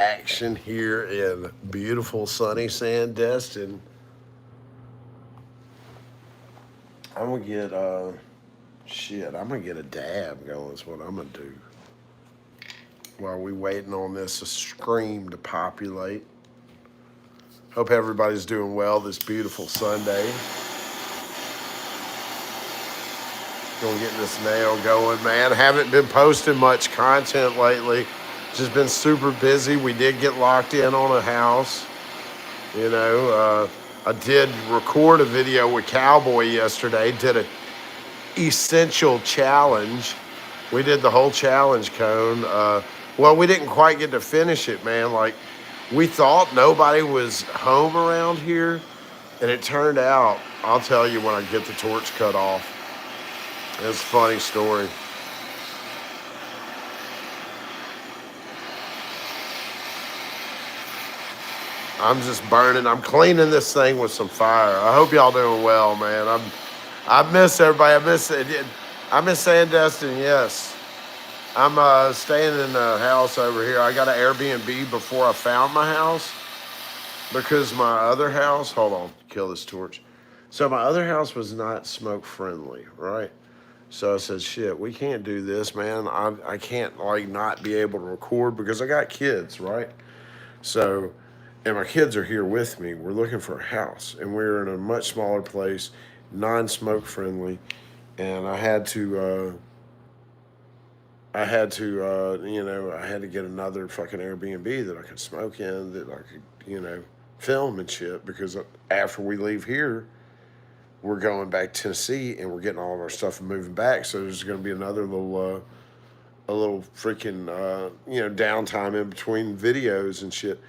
action here in beautiful sunny Sandestin. I'm gonna get I'm gonna get a dab going. Is what I'm gonna do while we waiting on this scream to populate. Hope everybody's doing well this beautiful Sunday. Gonna get this nail going, man. Haven't been posting much content lately. Just been super busy. We did get locked in on a house. I did record a video with Cowboy yesterday. Did a essential challenge. We did the whole challenge cone. Well, we didn't quite get to finish it, man. Like, we thought nobody was home around here, and it turned out, I'll tell you when I get the torch cut off. It's a funny story. I'm just burning. I'm cleaning this thing with some fire. I hope y'all doing well, man. I miss everybody. I miss Sandestin. Yes, I'm staying in a house over here. I got an Airbnb before I found my house because my other house. Hold on, kill this torch. So my other house was not smoke friendly, right? So I said, shit, we can't do this, man. I can't like not be able to record because I got kids, right? So, and my kids are here with me. We're looking for a house, and we're in a much smaller place, non-smoke friendly, and I had to I had to get another fucking Airbnb that I could smoke in, that I could, film and shit, because after we leave here, we're going back to Tennessee and we're getting all of our stuff and moving back. So there's going to be another a little freaking, downtime in between videos and shit.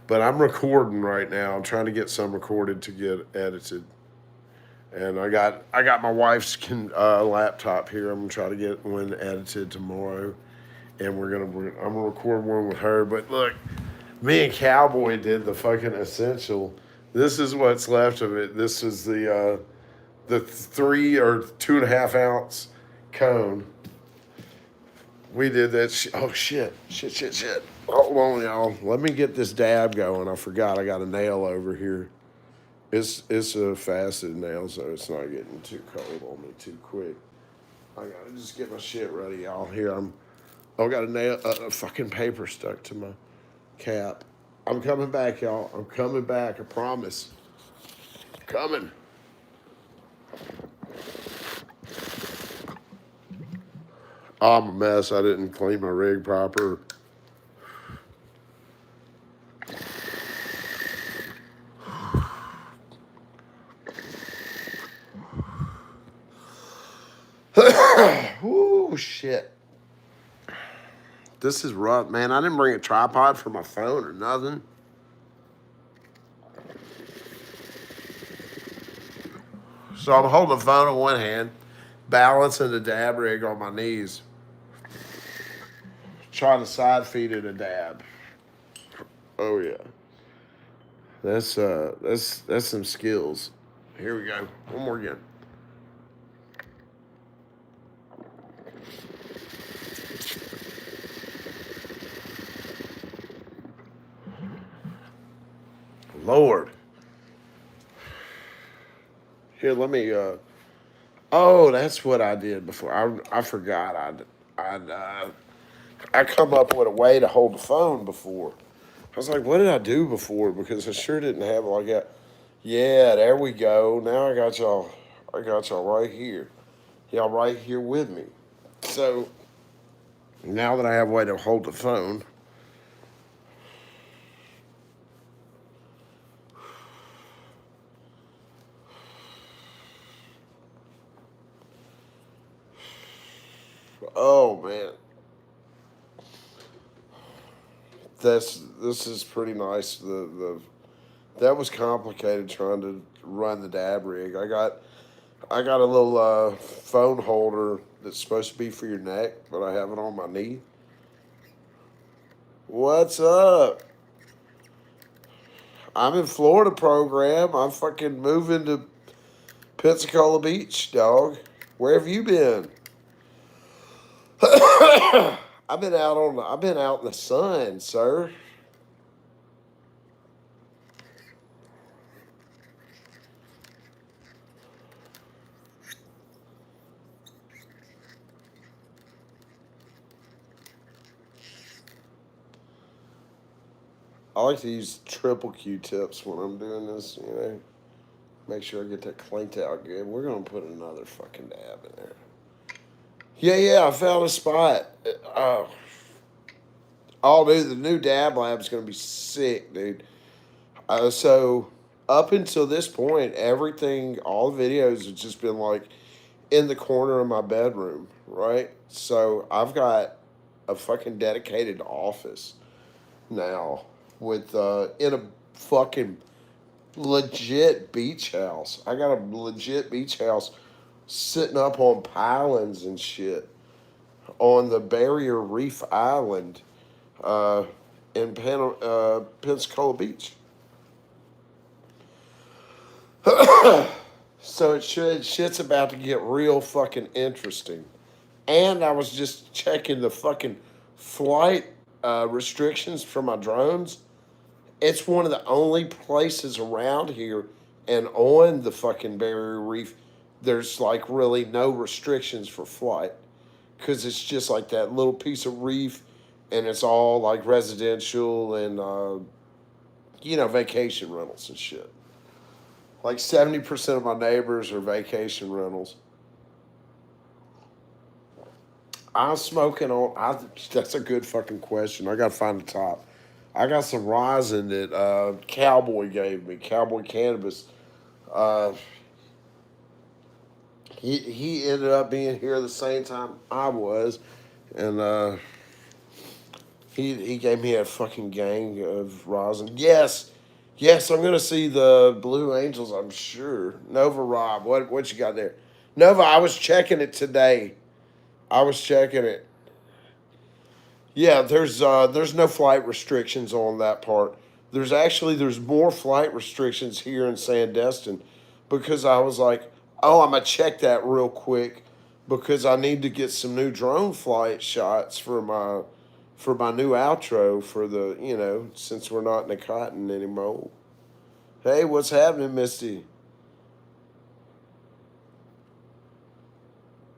But I'm recording right now. I'm trying to get some recorded to get edited. And I got my wife's laptop here. I'm gonna try to get one edited tomorrow, and I'm gonna record one with her. But look, me and Cowboy did the fucking essential. This is what's left of it. This is the 3 or 2.5 ounce cone. We did that. Oh shit! Hold on, y'all. Let me get this dab going. I forgot I got a nail over here. It's a faceted nail, so it's not getting too cold on me too quick. I gotta just get my shit ready, y'all. Here I got a fucking paper stuck to my cap. I'm coming back, y'all. I'm coming back. I promise. I'm coming. I'm a mess. I didn't clean my rig proper. Ooh, shit. This is rough, man. I didn't bring a tripod for my phone or nothing. So I'm holding the phone in one hand, balancing the dab rig on my knees, trying to side feed it a dab. Oh yeah. That's some skills. Here we go. One more again. Lord. Here, let me. Oh, that's what I did before. I forgot. I come up with a way to hold the phone before. I was like, what did I do before? Because I sure didn't have it like that. Yeah, there we go. Now I got y'all. I got y'all right here. Y'all right here with me. So now that I have a way to hold the phone. Oh man. This is pretty nice. That was complicated trying to run the dab rig. I got a little phone holder that's supposed to be for your neck, but I have it on my knee. What's up? I'm in Florida program. I'm fucking moving to Pensacola Beach, dog. Where have you been? I've been out in the sun, sir. I like to use triple Q-tips when I'm doing this, you know. Make sure I get that clanked out good. We're going to put another fucking dab in there. Yeah, I found a spot. Oh, dude, the new dab lab's going to be sick, dude. So, up until this point, everything, all the videos have just been like in the corner of my bedroom, right? So, I've got a fucking dedicated office now with, in a fucking legit beach house. I got a legit beach house sitting up on pylons and shit on the Barrier Reef Island uh, in Pensacola Beach. So shit's about to get real fucking interesting. And I was just checking the fucking flight restrictions for my drones. It's one of the only places around here and on the fucking Barrier Reef there's like really no restrictions for flight because it's just like that little piece of reef and it's all like residential and vacation rentals and shit. Like 70% of my neighbors are vacation rentals. I'm smoking on. That's a good fucking question. I gotta find the top. I got some rosin that Cowboy gave me. Cowboy Cannabis. Uh, he ended up being here the same time I was, and he gave me a fucking gang of rosin. Yes, I'm gonna see the Blue Angels. I'm sure. Nova Rob, what you got there? Nova, I was checking it today. I was checking it. Yeah, there's no flight restrictions on that part. There's more flight restrictions here in Sandestin because I was like, oh, I'm gonna check that real quick because I need to get some new drone flight shots for my new outro for the since we're not in the cotton anymore. Hey, what's happening, Misty?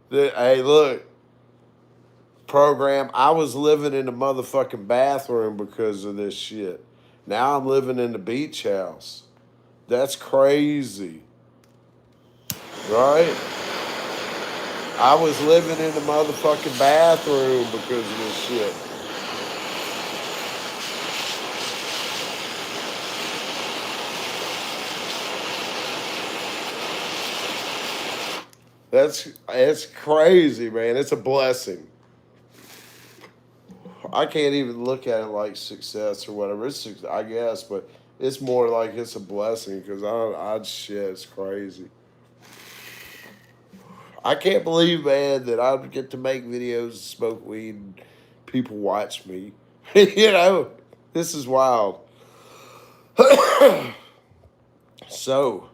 Hey, look, program. I was living in the motherfucking bathroom because of this shit. Now I'm living in the beach house. That's crazy, right? I was living in the motherfucking bathroom because of this shit. It's crazy, man. It's a blessing. I can't even look at it like success or whatever. I guess, but it's more like it's a blessing because shit, it's crazy. I can't believe, man, that I get to make videos, smoke weed, and people watch me. This is wild. So,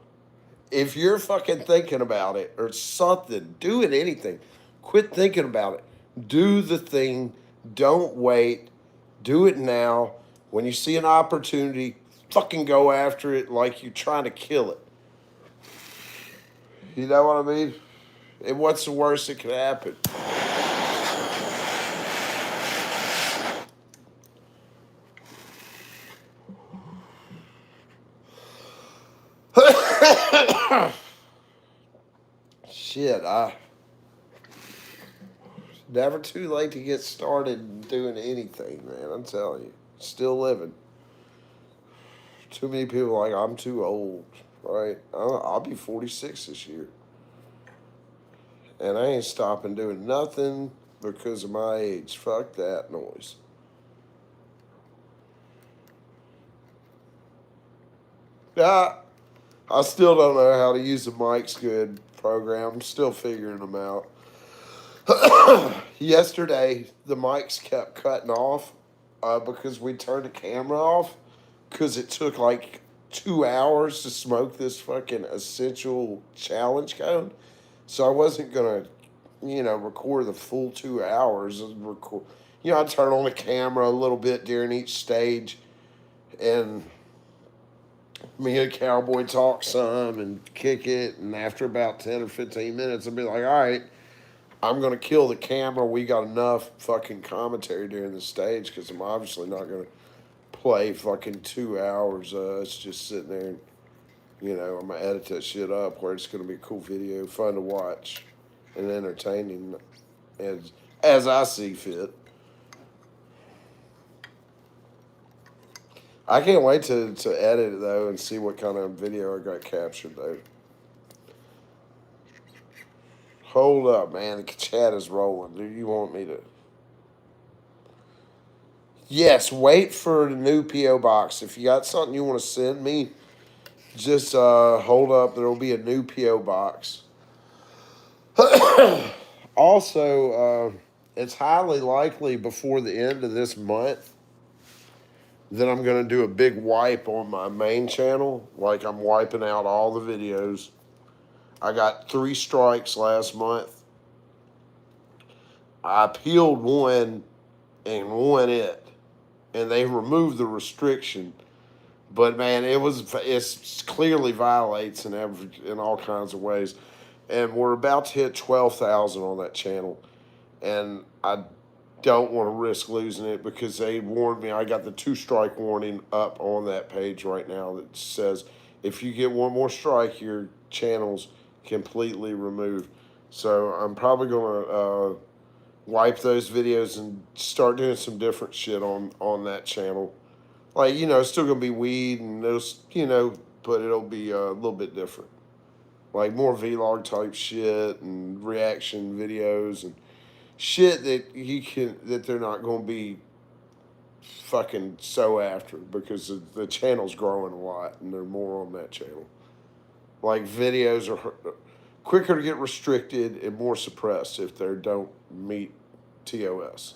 if you're fucking thinking about it or something, doing anything, quit thinking about it. Do the thing. Don't wait. Do it now. When you see an opportunity, fucking go after it like you're trying to kill it. You know what I mean? And what's the worst that could happen? Shit, never too late to get started doing anything, man. I'm telling you. Still living. Too many people are like, I'm too old, right? I'll be 46 this year. And I ain't stopping doing nothing because of my age. Fuck that noise. Ah, I still don't know how to use the mics good program. I'm still figuring them out. Yesterday, the mics kept cutting off because we turned the camera off because it took like 2 hours to smoke this fucking essential challenge cone. So I wasn't gonna, record the full 2 hours. I turn on the camera a little bit during each stage, and me and Cowboy talk some and kick it. And after about 10 or 15 minutes, I'll be like, all right, I'm gonna kill the camera. We got enough fucking commentary during the stage because I'm obviously not gonna play fucking 2 hours. It's just sitting there. And, I'm gonna edit that shit up where it's gonna be a cool video, fun to watch, and entertaining as I see fit. I can't wait to edit it though and see what kind of video I got captured though. Hold up, man. The chat is rolling. Do you want me to? Yes, wait for the new P.O. box. If you got something you want to send me, just hold up. There will be a new P.O. box. Also, it's highly likely before the end of this month that I'm going to do a big wipe on my main channel. Like I'm wiping out all the videos. I got 3 strikes last month. I appealed one and won it. And they removed the restriction. But man, it's clearly violates in all kinds of ways. And we're about to hit 12,000 on that channel. And I don't want to risk losing it because they warned me. I got the 2-strike warning up on that page right now that says if you get one more strike, your channel's completely removed. So I'm probably going to wipe those videos and start doing some different shit on that channel. Like, it's still going to be weed and those, but it'll be a little bit different. Like more vlog type shit and reaction videos and shit that they're not going to be fucking so after because the channel's growing a lot and there are more on that channel. Like videos are quicker to get restricted and more suppressed if they don't meet TOS.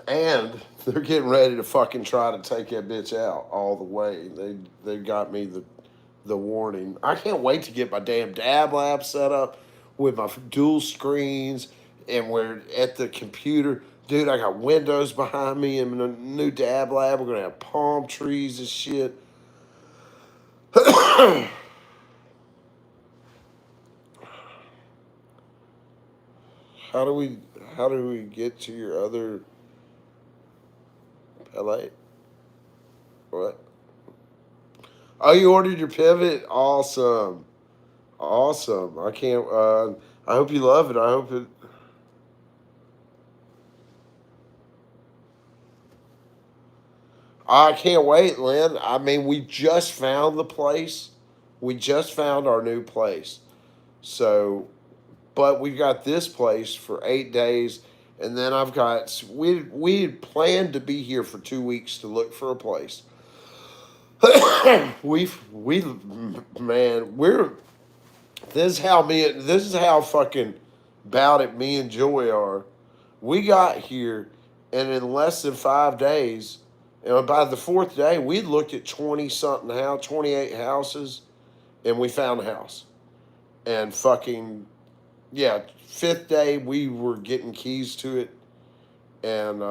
And they're getting ready to fucking try to take that bitch out all the way. They got me the warning. I can't wait to get my damn dab lab set up with my dual screens and we're at the computer. Dude, I got windows behind me and a new dab lab. We're gonna have palm trees and shit. How do we get to your other LA? What? Oh, you ordered your pivot? Awesome. Awesome. I can't I hope you love it. I hope it I can't wait, Lynn. I mean, we just found the place. We just found our new place. So, but we've got this place for 8 days, and then I've got we had planned to be here for 2 weeks to look for a place. we man, we're this is how fucking about it me and Joey are. We got here, and in less than 5 days, and by the 4th day, we looked at 28 houses, and we found a house. And fucking, yeah, 5th day, we were getting keys to it. And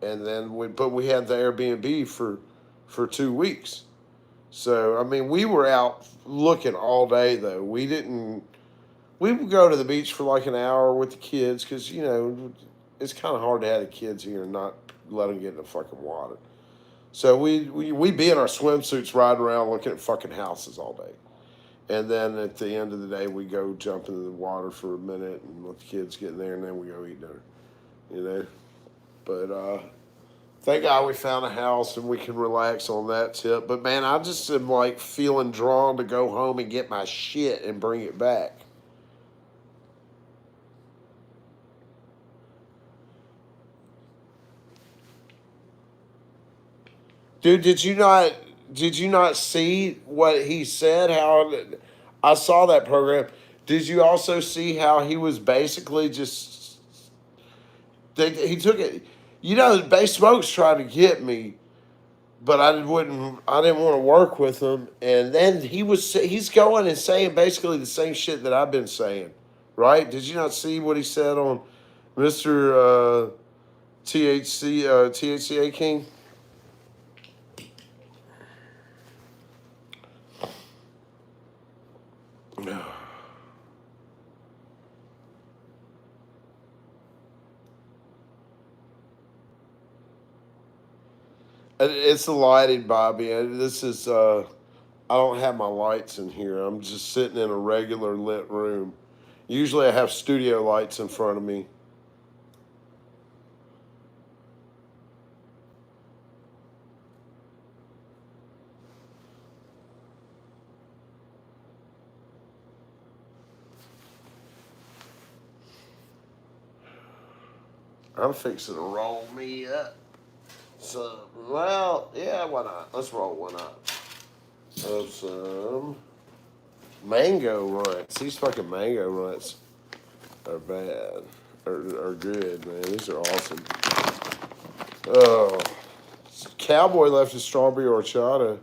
then we had the Airbnb for 2 weeks. So, I mean, we were out looking all day, though. We would go to the beach for like an hour with the kids because, it's kind of hard to have the kids here and not let them get in the fucking water. So we'd be in our swimsuits riding around looking at fucking houses all day. And then at the end of the day, we go jump into the water for a minute and let the kids get in there and then we go eat dinner, But thank God we found a house and we can relax on that tip. But man, I just am like feeling drawn to go home and get my shit and bring it back. Dude, did you not see what he said? How I saw that program. Did you also see how he was basically just he took it? Base Smoke's trying to get me, but I didn't want to work with him. And then he's going and saying basically the same shit that I've been saying, right? Did you not see what he said on Mr. THCA King? It's the lighting, Bobby. This is I don't have my lights in here. I'm just sitting in a regular lit room. Usually I have studio lights in front of me. I'm fixing to roll me up. So, well, yeah, why not? Let's roll one up of some mango runts. These fucking mango runts are bad. Are good, man. These are awesome. Oh, Cowboy left his strawberry horchata.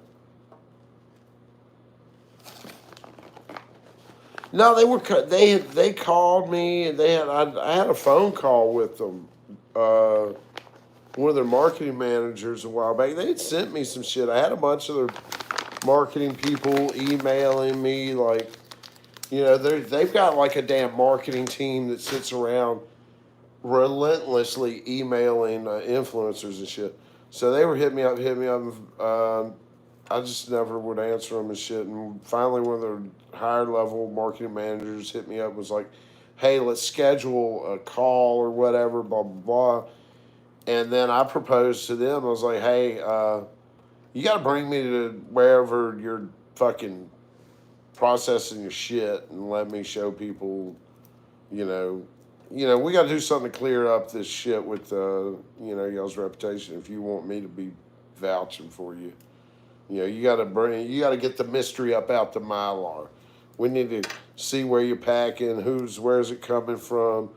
No, they were they called me and I had a phone call with them. One of their marketing managers a while back. They had sent me some shit. I had a bunch of their marketing people emailing me like, they've got like a damn marketing team that sits around relentlessly emailing influencers and shit. So they were hitting me up. I just never would answer them and shit. And finally, one of their higher level marketing managers hit me up and was like, "Hey, let's schedule a call or whatever." Blah blah blah. And then I proposed to them. I was like, "Hey, you got to bring me to wherever you're fucking processing your shit and let me show people, you know, we got to do something to clear up this shit with, y'all's reputation. If you want me to be vouching for you, you got to get the mystery up out the mylar. We need to see where you're packing, where's it coming from,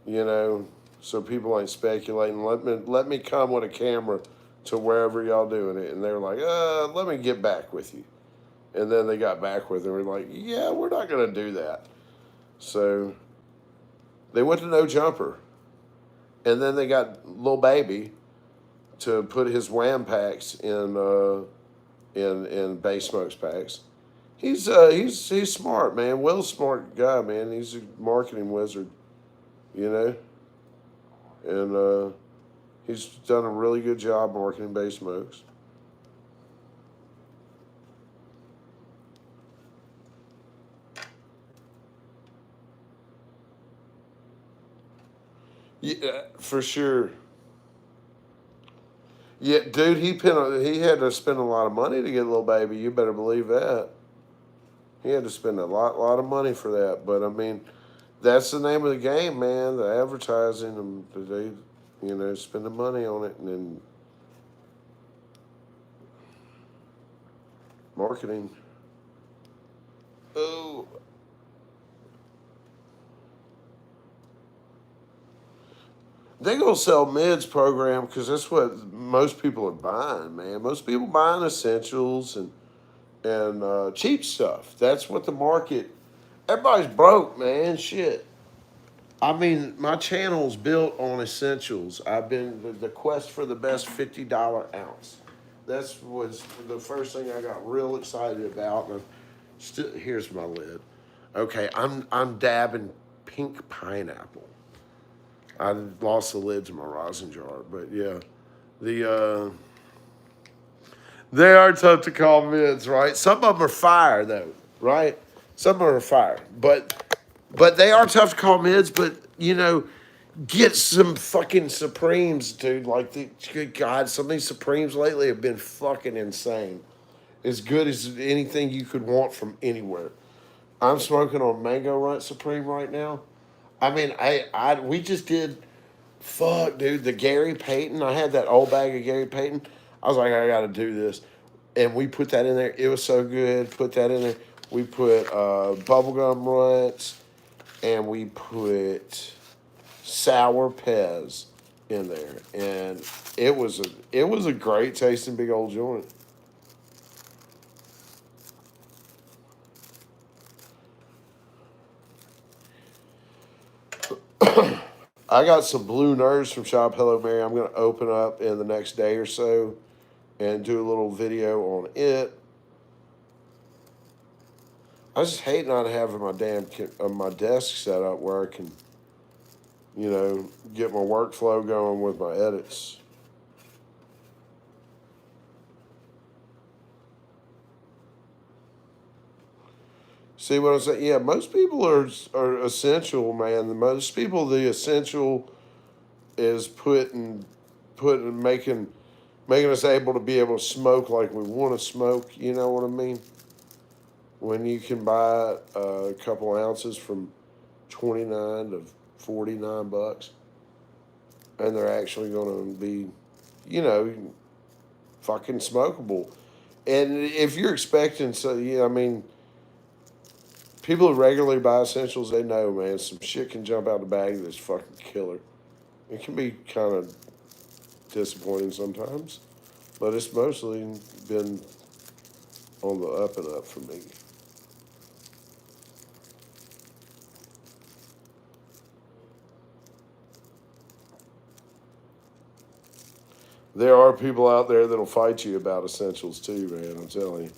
you know, so people ain't speculating. Let me come with a camera to wherever y'all doing it." And they were like, "Let me get back with you." And then they got back with it and were like, "Yeah, we're not gonna do that." So they went to No Jumper, and then they got Lil Baby to put his wham packs in Bay Smokes packs. He's smart, man. Will's a smart guy, man. He's a marketing wizard, you know, and he's done a really good job marketing Bay Smokes. Yeah, for sure. Yeah, dude, he had to spend a lot of money to get Lil Baby. You better believe that. He had to spend a lot of money for that. But I mean, that's the name of the game, man. The advertising and they, spend the money on it and then marketing. Oh, they gonna sell mids program because that's what most people are buying, man. Most people buying essentials and cheap stuff. That's what the market. Everybody's broke, man. Shit. I mean, my channel's built on essentials. I've been the quest for the best $50 ounce. That was the first thing I got real excited about. And still, here's my lid. Okay, I'm dabbing pink pineapple. I lost the lid to my rosin jar, but yeah, the they are tough to call mids, right? Some of them are fire though, right? Some of them are fire, but they are tough to call mids. But get some fucking Supremes, dude. Like good God, some of these Supremes lately have been fucking insane. As good as anything you could want from anywhere. I'm smoking on Mango Runt Supreme right now. I mean, we just did. Fuck, dude, the Gary Payton. I had that old bag of Gary Payton. I was like, I got to do this, and we put that in there. It was so good. Put that in there. We put bubblegum runts, and we put sour Pez in there, and it was a great tasting big old joint. I got some blue nerds from Shop Hello Mary. I'm gonna open up in the next day or so and do a little video on it. I just hate not having my my desk set up where I can, get my workflow going with my edits. See what I'm saying? Yeah, most people are essential, man. Most people, the essential is making us able to be able to smoke like we want to smoke. You know what I mean? When you can buy a couple ounces from 29 to 49 bucks, and they're actually going to be, you know, fucking smokable. And if you're expecting, so yeah, I mean, people who regularly buy essentials, they know, man, some shit can jump out the bag that's fucking killer. It can be kind of disappointing sometimes, but it's mostly been on the up and up for me. There are people out there that'll fight you about essentials too, man. I'm telling you.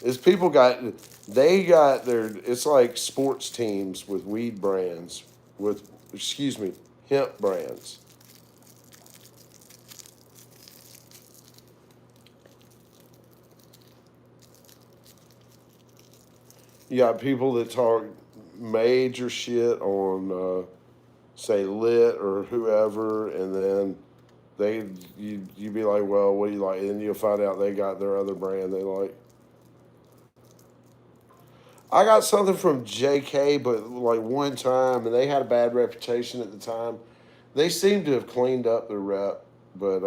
Is people got they got their it's like sports teams with weed brands with excuse me hemp brands. You got people that talk major shit on say lit or whoever, and then you be like, well, what do you like? And then you'll find out they got their other brand they like. I got something from JK, but like one time, and they had a bad reputation at the time. They seem to have cleaned up their rep, but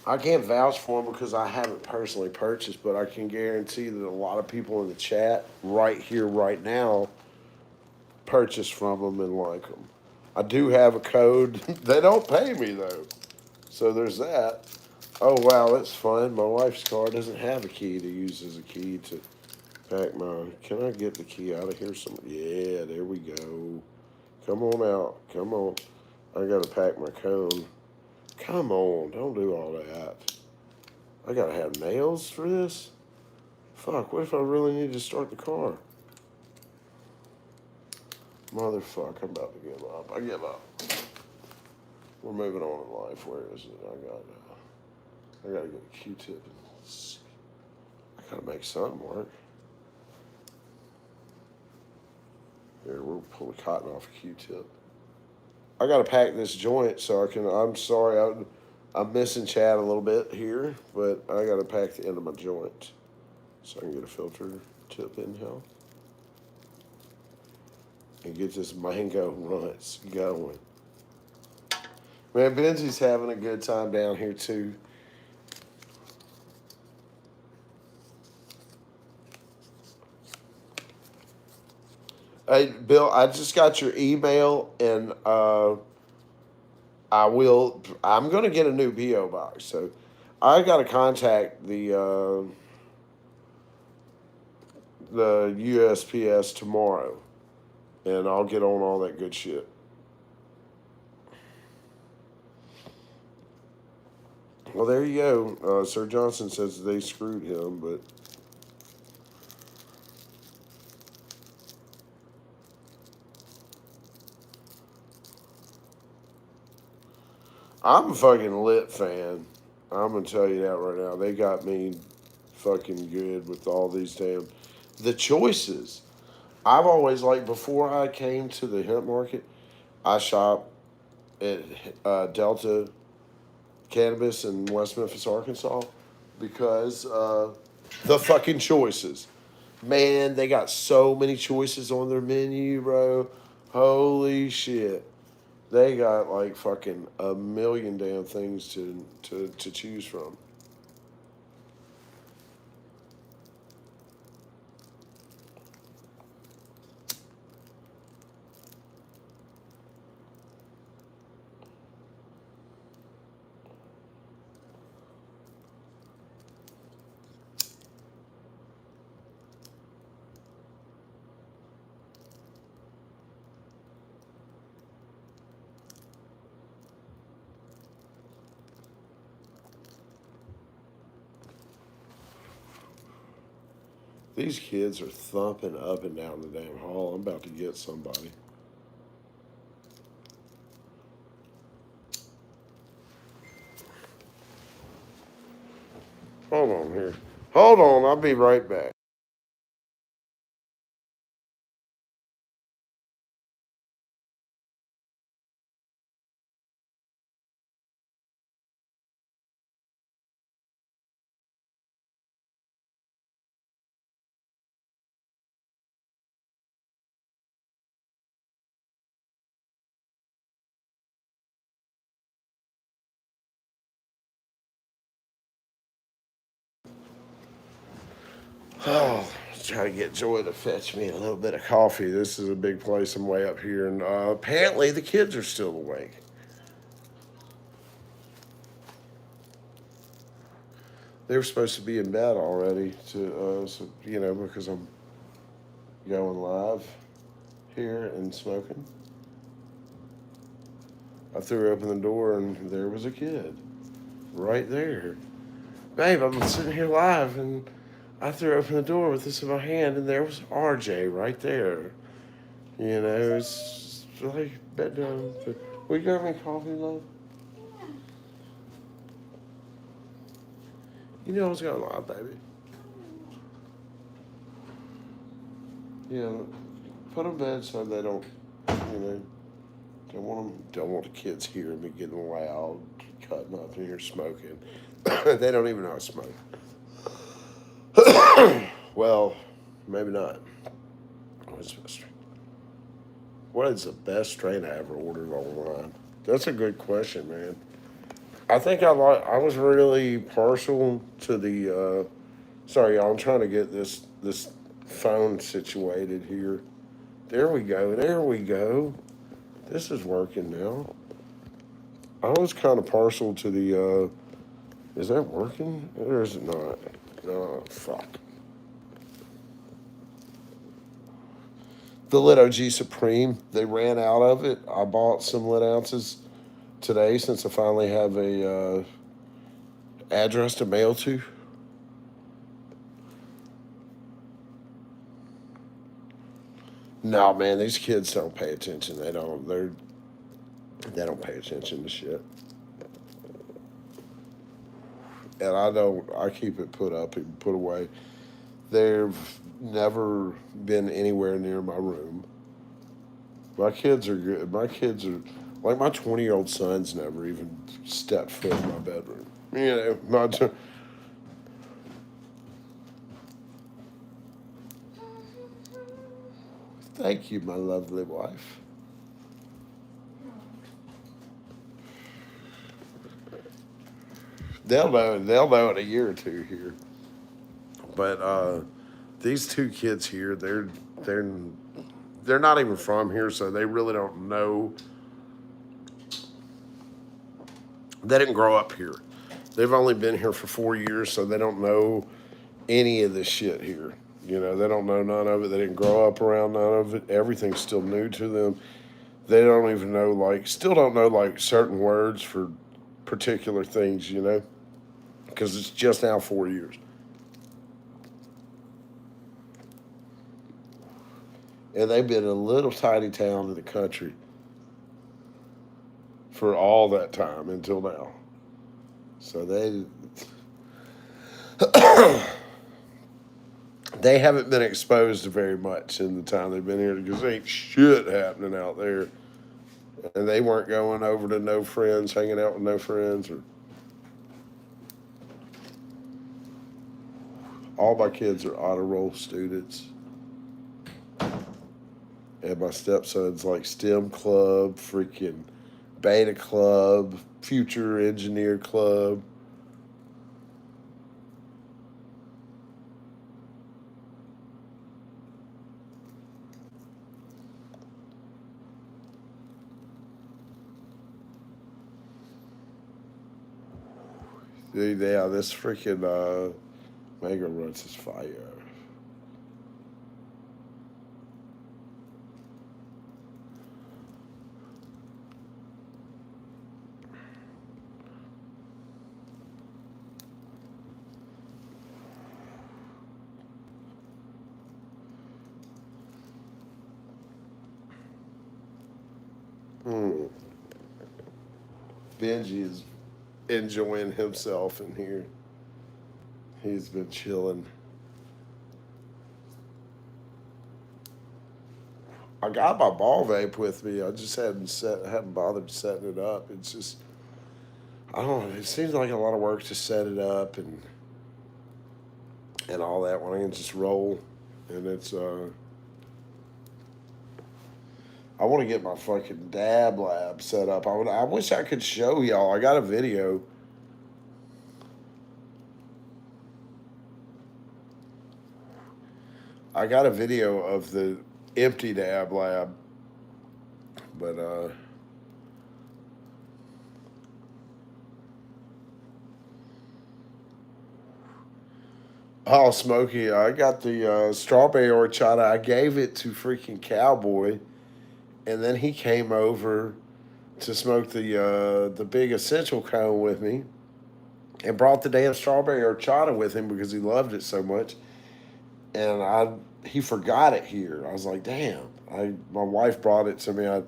I can't vouch for them because I haven't personally purchased. But I can guarantee that a lot of people in the chat right here, right now, purchase from them and like them. I do have a code. They don't pay me though, so there's that. Oh wow, that's fun. My wife's car doesn't have a key to use as a key to pack my. Can I get the key out of here? Yeah, there we go. Come on out. Come on. I gotta pack my cone. Come on, don't do all that. I gotta have nails for this? Fuck, what if I really need to start the car? Motherfuck, I'm about to give up. I give up. We're moving on in life. Where is it? I gotta get a Q-tip. I gotta make something work. Here, we'll pull the cotton off a Q-tip. I gotta pack this joint so I can. I'm sorry, I'm missing Chad a little bit here, but I gotta pack the end of my joint so I can get a filter tip in here and get this mango runts going. Man, Benji's having a good time down here too. Hey, Bill, I just got your email, and I'm gonna get a new PO box, so I got to contact the USPS tomorrow, and I'll get on all that good shit. Well, there you go. Sir Johnson says they screwed him, but I'm a fucking lit fan. I'm gonna tell you that right now. They got me fucking good with all these damn the choices. I've always like before I came to the hemp market, I shop at Delta Cannabis in West Memphis, Arkansas, because the fucking choices. Man, they got so many choices on their menu, bro. Holy shit. They got like fucking a million damn things to choose from. These kids are thumping up and down the damn hall. I'm about to get somebody. Hold on here. Hold on, I'll be right back. Oh, try to get Joy to fetch me a little bit of coffee. This is a big place. I'm way up here, and apparently the kids are still awake. They were supposed to be in bed already, so, because I'm going live here and smoking. I threw open the door, and there was a kid right there. Babe, I'm sitting here live, and I threw open the door with this in my hand, and there was RJ right there. It's like bedtime. We got me coffee, love? You know what's going on, baby. Put them to bed so they don't, don't want the kids hearing me getting loud, cutting up in here smoking. They don't even know I smoke. Well, maybe not. What is the best strain I ever ordered online? That's a good question, man. I think I was really partial to the. Sorry, y'all. I'm trying to get this phone situated here. There we go. There we go. This is working now. I was kind of partial to the. Is that working or is it not? No, fuck. The Lit OG Supreme. They ran out of it. I bought some lit ounces today since I finally have a address to mail to. No, man, these kids don't pay attention. They don't pay attention to shit. And I keep it put up and put away. They've never been anywhere near my room. My kids are good. My kids are like my 20-year-old son's never even stepped foot in my bedroom. Thank you, my lovely wife. They'll know in a year or two here. But these two kids here, they're not even from here, so they really don't know. They didn't grow up here. They've only been here for 4 years, so they don't know any of this shit here. They don't know none of it. They didn't grow up around none of it. Everything's still new to them. They don't even know, still don't know, certain words for particular things, because it's just now 4 years. And they've been in a little tiny town in the country for all that time until now. So they haven't been exposed to very much in the time they've been here because there ain't shit happening out there. And they weren't going over to no friends, hanging out with no friends. All my kids are honor roll students. And my stepson's STEM club, freaking beta club, future engineer club. Yeah, this freaking Mega Runs is fire. Benji is enjoying himself in here. He's been chilling. I got my ball vape with me. I just haven't bothered setting it up. It's just, I don't know. It seems like a lot of work to set it up and all that when I can just roll. And it's I want to get my fucking dab lab set up. I wish I could show y'all. I got a video. I got a video of the empty dab lab, but oh, Smokey, I got the strawberry horchata. I gave it to freaking Cowboy, and then he came over to smoke the big essential cone with me, and brought the damn strawberry horchata with him because he loved it so much. And he forgot it here. I was like, damn. My wife brought it to me. I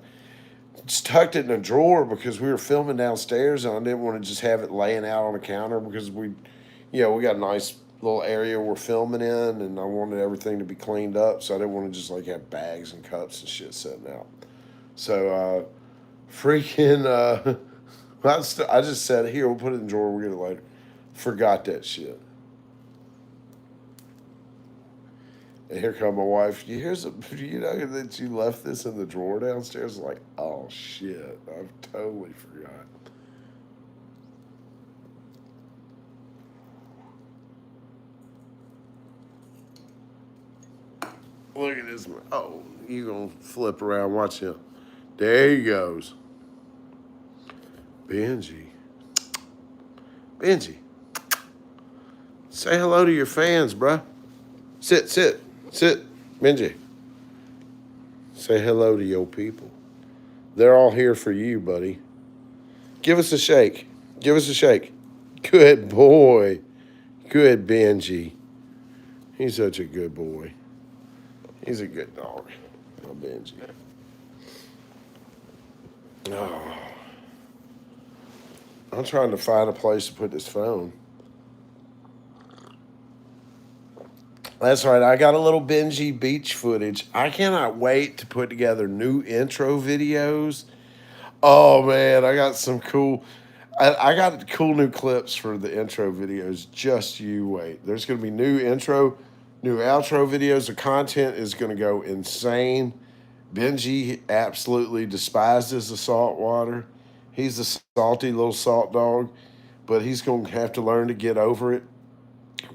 just tucked it in a drawer because we were filming downstairs, and I didn't want to just have it laying out on the counter because we got a nice little area we're filming in, and I wanted everything to be cleaned up, so I didn't want to just like have bags and cups and shit sitting out. So freaking I just said, here, we'll put it in the drawer, we'll get it later. Forgot that shit. And here come my wife. You know that you left this in the drawer downstairs? Like, oh shit, I've totally forgot. Look at this. Oh, you gonna flip around? Watch him. There he goes. Benji. Benji. Say hello to your fans, bruh. Sit. Benji. Say hello to your people. They're all here for you, buddy. Give us a shake. Good boy. Good Benji. He's such a good boy. He's a good dog. Oh, Benji. Oh. I'm trying to find a place to put this phone. That's right. I got a little Benji beach footage. I cannot wait to put together new intro videos. Oh, man. I got some cool... I got cool new clips for the intro videos. Just you wait. There's going to be new intro, new outro videos. The content is going to go insane. Benji absolutely despises the salt water. He's a salty little salt dog, but he's going to have to learn to get over it.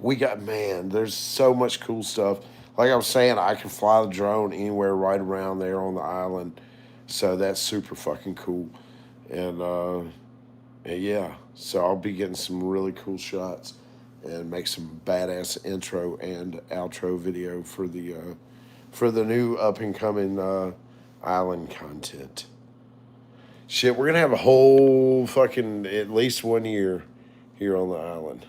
There's so much cool stuff. Like I was saying, I can fly the drone anywhere right around there on the island. So that's super fucking cool. And yeah, so I'll be getting some really cool shots and make some badass intro and outro video for the new up and coming island content. Shit, we're gonna have a whole fucking at least 1 year here on the island.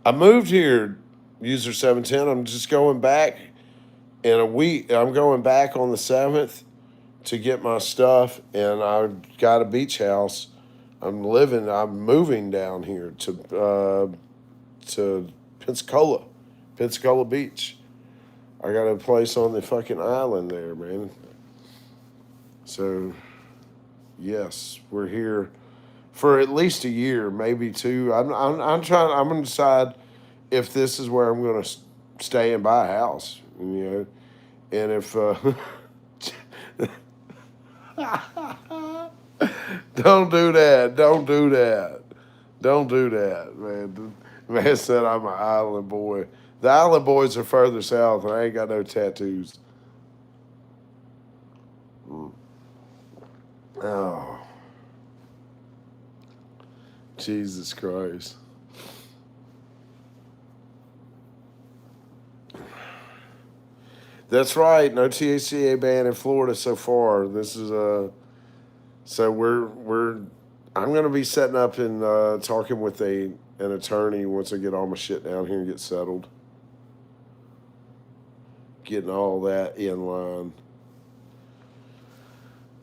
I moved here, user 710. I'm just going back in a week. I'm going back on the 7th to get my stuff, and I've got a beach house. I'm moving down here to Pensacola Beach. I got a place on the fucking island there, man. So, yes, we're here for at least a year, maybe two. I'm going to decide if this is where I'm going to stay and buy a house, and if don't do that, man. The man said I'm an island boy. The island boys are further south, and I ain't got no tattoos. Oh, Jesus Christ. That's right. No THCA ban in Florida so far. This is so we're I'm gonna be setting up and talking with an attorney once I get all my shit down here and get settled. Getting all that in line.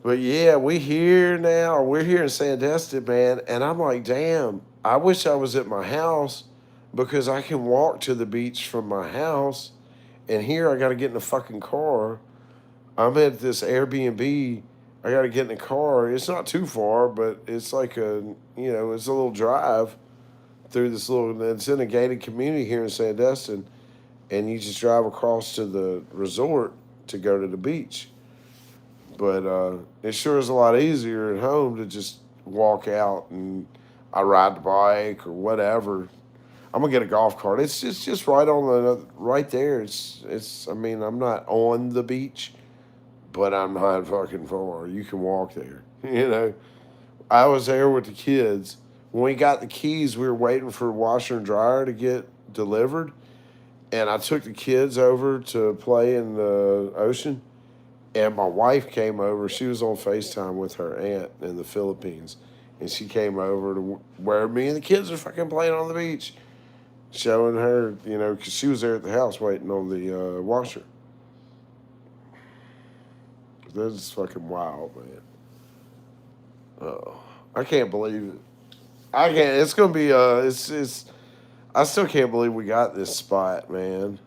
But yeah, we here now. We're here in Sandestin, man, and I'm like, damn, I wish I was at my house because I can walk to the beach from my house, and here I got to get in the fucking car. I'm at this Airbnb. I got to get in the car. It's not too far, but it's like it's a little drive through this it's in a gated community here in Sandestin, and you just drive across to the resort to go to the beach. But it sure is a lot easier at home to just walk out and I ride the bike or whatever. I'm gonna get a golf cart. It's just right on the right there. It's. I mean, I'm not on the beach, but I'm not fucking far. You can walk there. You know, I was there with the kids. When we got the keys, we were waiting for washer and dryer to get delivered, and I took the kids over to play in the ocean. And my wife came over. She was on FaceTime with her aunt in the Philippines, and she came over to where me and the kids are fucking playing on the beach, showing her, you know, because she was there at the house waiting on the washer. This is fucking wild, man. Oh, I can't believe it. I can't. It's gonna be. It's. I still can't believe we got this spot, man.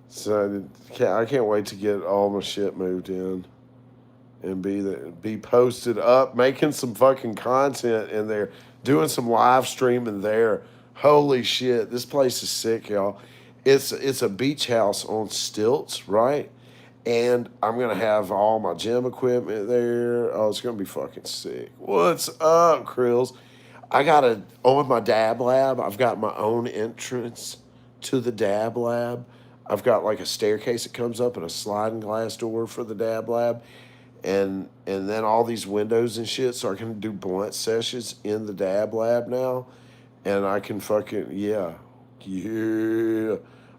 So I can't wait to get all my shit moved in and be posted up, making some fucking content in there, doing some live streaming there. Holy shit, this place is sick, y'all. It's a beach house on stilts, right? And I'm gonna have all my gym equipment there. Oh, it's gonna be fucking sick. What's up, Krills? I got a on my dab lab. I've got my own entrance to the dab lab. I've got like a staircase that comes up and a sliding glass door for the dab lab, and then all these windows and shit. So I can do blunt sessions in the dab lab now, and I can fucking yeah,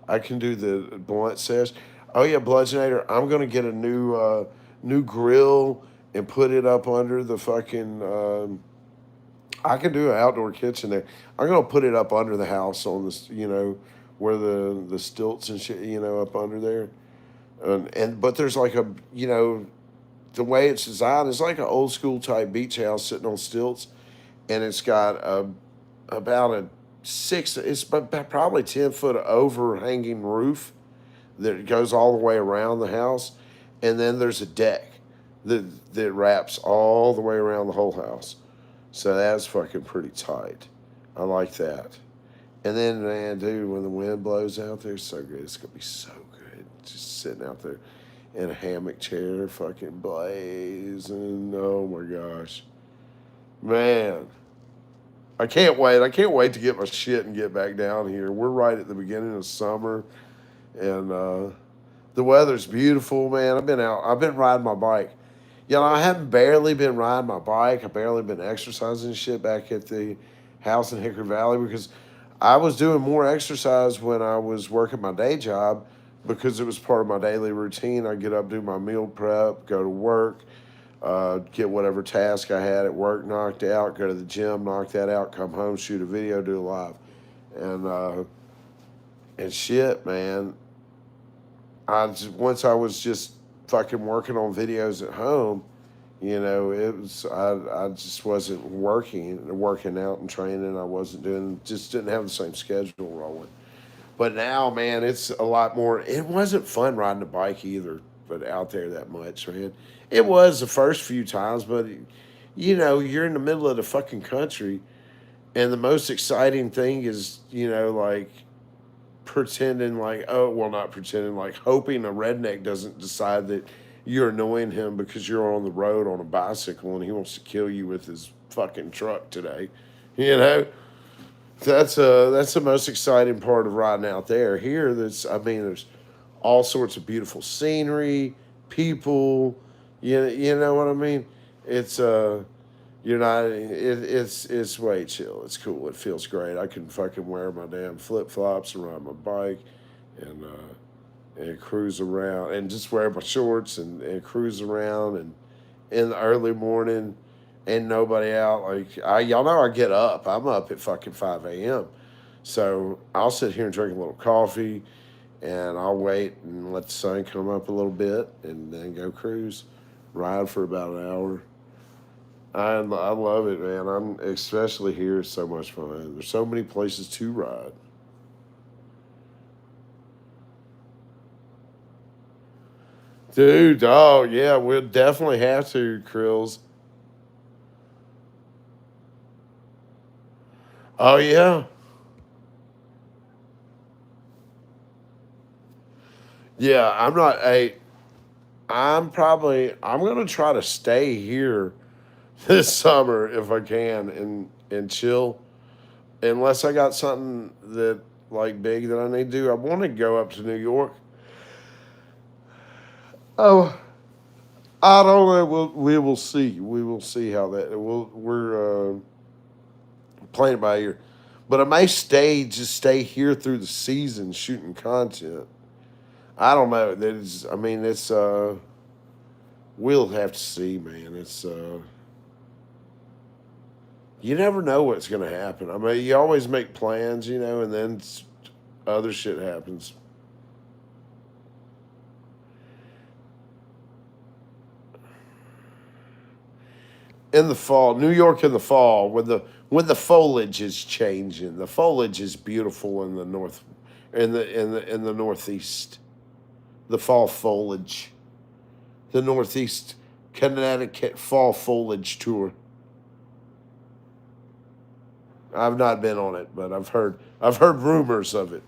I can do the blunt sesh. Oh yeah, Bludgeonator. I'm gonna get a new grill and put it up under the fucking. I can do an outdoor kitchen there. I'm gonna put it up under the house on this, you know, where the stilts and shit, you know, up under there. And but there's like a, you know, the way it's designed is like an old school type beach house sitting on stilts, and it's got about a six. It's probably 10 foot overhanging roof that goes all the way around the house, and then there's a deck that wraps all the way around the whole house. So that's fucking pretty tight. I like that. And then, man, dude, when the wind blows out there, it's so good. It's gonna be so good. Just sitting out there in a hammock chair, fucking blazing. Oh my gosh, man, I can't wait. I can't wait to get my shit and get back down here. We're right at the beginning of summer, and the weather's beautiful, man. I've been out. I've been riding my bike. You know, I haven't barely been riding my bike. I've barely been exercising and shit back at the house in Hickory Valley because I was doing more exercise when I was working my day job because it was part of my daily routine. I get up, do my meal prep, go to work, get whatever task I had at work knocked out, go to the gym, knock that out, come home, shoot a video, do a live, and shit, man. Once I was just fucking working on videos at home, you know, it was I just wasn't working out and training. I wasn't doing, just didn't have the same schedule rolling. But now, man, it's a lot more. It wasn't fun riding a bike either, but out there that much, man. It was the first few times, but you know, you're in the middle of the fucking country, and the most exciting thing is, you know, like pretending like, oh, well, not pretending, like hoping a redneck doesn't decide that you're annoying him because you're on the road on a bicycle and he wants to kill you with his fucking truck today. You know, that's the most exciting part of riding out there. Here, I mean, there's all sorts of beautiful scenery, people. You know what I mean? It's you're not. It's way chill. It's cool. It feels great. I can fucking wear my damn flip flops and ride my bike, and cruise around and just wear my shorts and cruise around and in the early morning, ain't nobody out. Like y'all know, I get up. I'm up at fucking 5 a.m. So I'll sit here and drink a little coffee, and I'll wait and let the sun come up a little bit, and then go cruise, ride for about an hour. I love it, man. I'm especially here. It's so much fun. There's so many places to ride. Dude, oh yeah, we'll definitely have to, Krills. Oh yeah. Yeah, I'm not a I'm gonna try to stay here this summer if I can and chill. unless I got something that like big that I need to do. I want to go up to New York. Oh, I don't know. We will see. We will see how that. We're playing it by ear. But I may just stay here through the season shooting content. I don't know. That is, I mean, it's we'll have to see, man. It's you never know what's going to happen. I mean, you always make plans, and then other shit happens. In the fall, New York in the fall, when the foliage is changing, the foliage is beautiful in the north, in the northeast. The fall foliage, the northeast Connecticut fall foliage tour. I've not been on it, but I've heard rumors of it.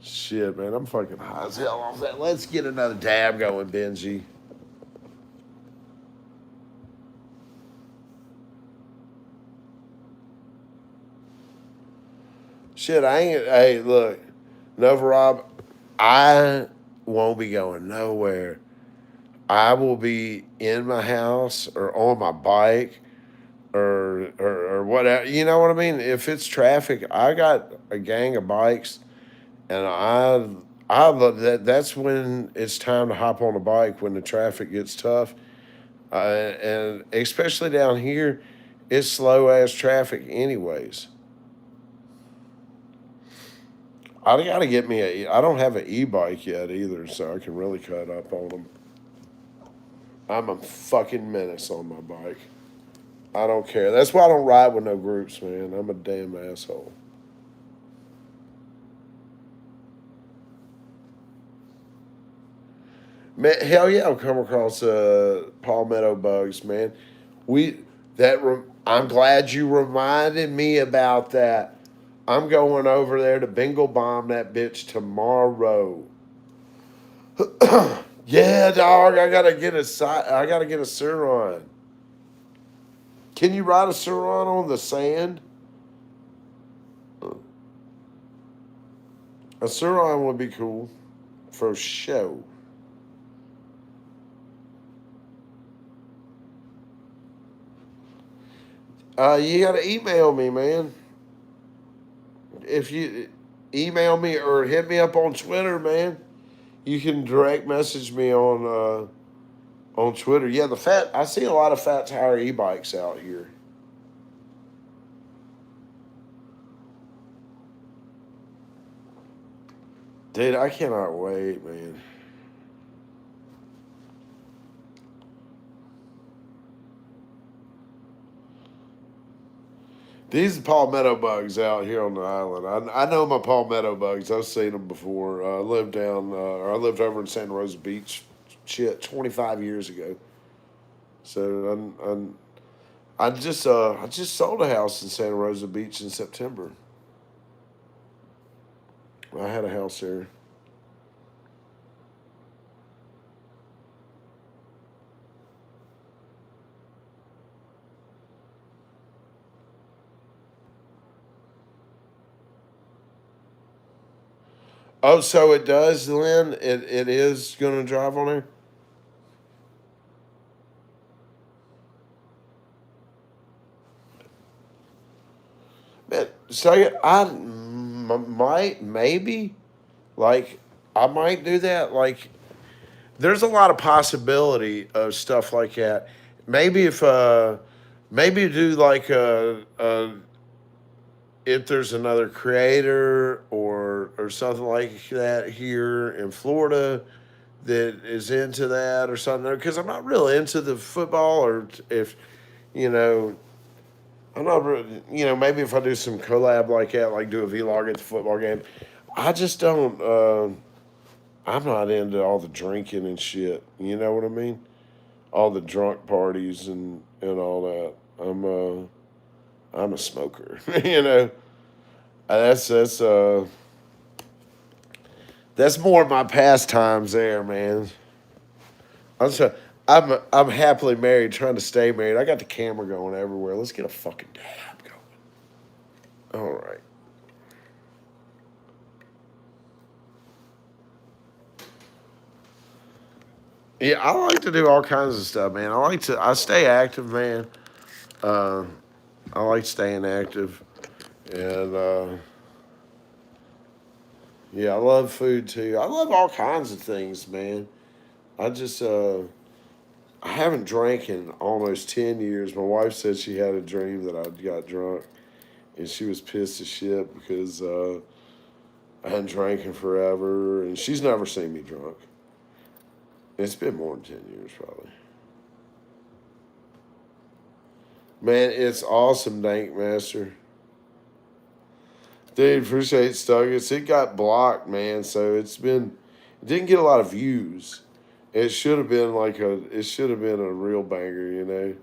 Shit, man, I'm fucking high as hell off that. Let's get another dab going, Benji. Shit, I ain't. Hey, look, Nova Rob, I won't be going nowhere. I will be in my house or on my bike or whatever. You know what I mean? If it's traffic, I got a gang of bikes, and I love that. That's when it's time to hop on a bike when the traffic gets tough, and especially down here, it's slow ass traffic anyways. I got to get me I don't have an e-bike yet either, so I can really cut up on them. I'm a fucking menace on my bike. I don't care. That's why I don't ride with no groups, man. I'm a damn asshole. Man, hell yeah, I've come across palmetto bugs, man. We I'm glad you reminded me about that. I'm going over there to bingo bomb that bitch tomorrow. Yeah, dog. I gotta get a Suron. Can you ride a Suron on the sand? A Suron would be cool for show. You gotta email me, man. If you email me or hit me up on Twitter, man, you can direct message me on Twitter. Yeah, I see a lot of Fat Tire e-bikes out here. Dude, I cannot wait, man. These palmetto bugs out here on the island. I know my palmetto bugs. I've seen them before. I lived over in Santa Rosa Beach, shit, 25 years ago. So I just sold a house in Santa Rosa Beach in September. I had a house there. Oh, so it does, Lynn. It is gonna drive on there. Man, so might maybe like I might do that. Like, there's a lot of possibility of stuff like that. Maybe maybe do like if there's another creator or something like that here in Florida that is into that or something. Because I'm not really into the football, or if you know, I'm not really, maybe if I do some collab like that, like do a vlog at the football game. I just don't. I'm not into all the drinking and shit. You know what I mean? All the drunk parties and all that. I'm a smoker. That's more of my pastimes there, man. I'm so, I'm happily married, trying to stay married. I got the camera going everywhere. Let's get a fucking dab going. All right. Yeah, I like to do all kinds of stuff, man. I stay active, man. Uh, I like staying active, and yeah, I love food too. I love all kinds of things, man. I just I haven't drank in almost 10 years. My wife said she had a dream that I got drunk, and she was pissed as shit because I hadn't drank in forever, and she's never seen me drunk. It's been more than 10 years, probably. Man, it's awesome, Dank Master. Dude, appreciate Stuggets. It got blocked, man, so it didn't get a lot of views. It should have been it should have been a real banger, you know.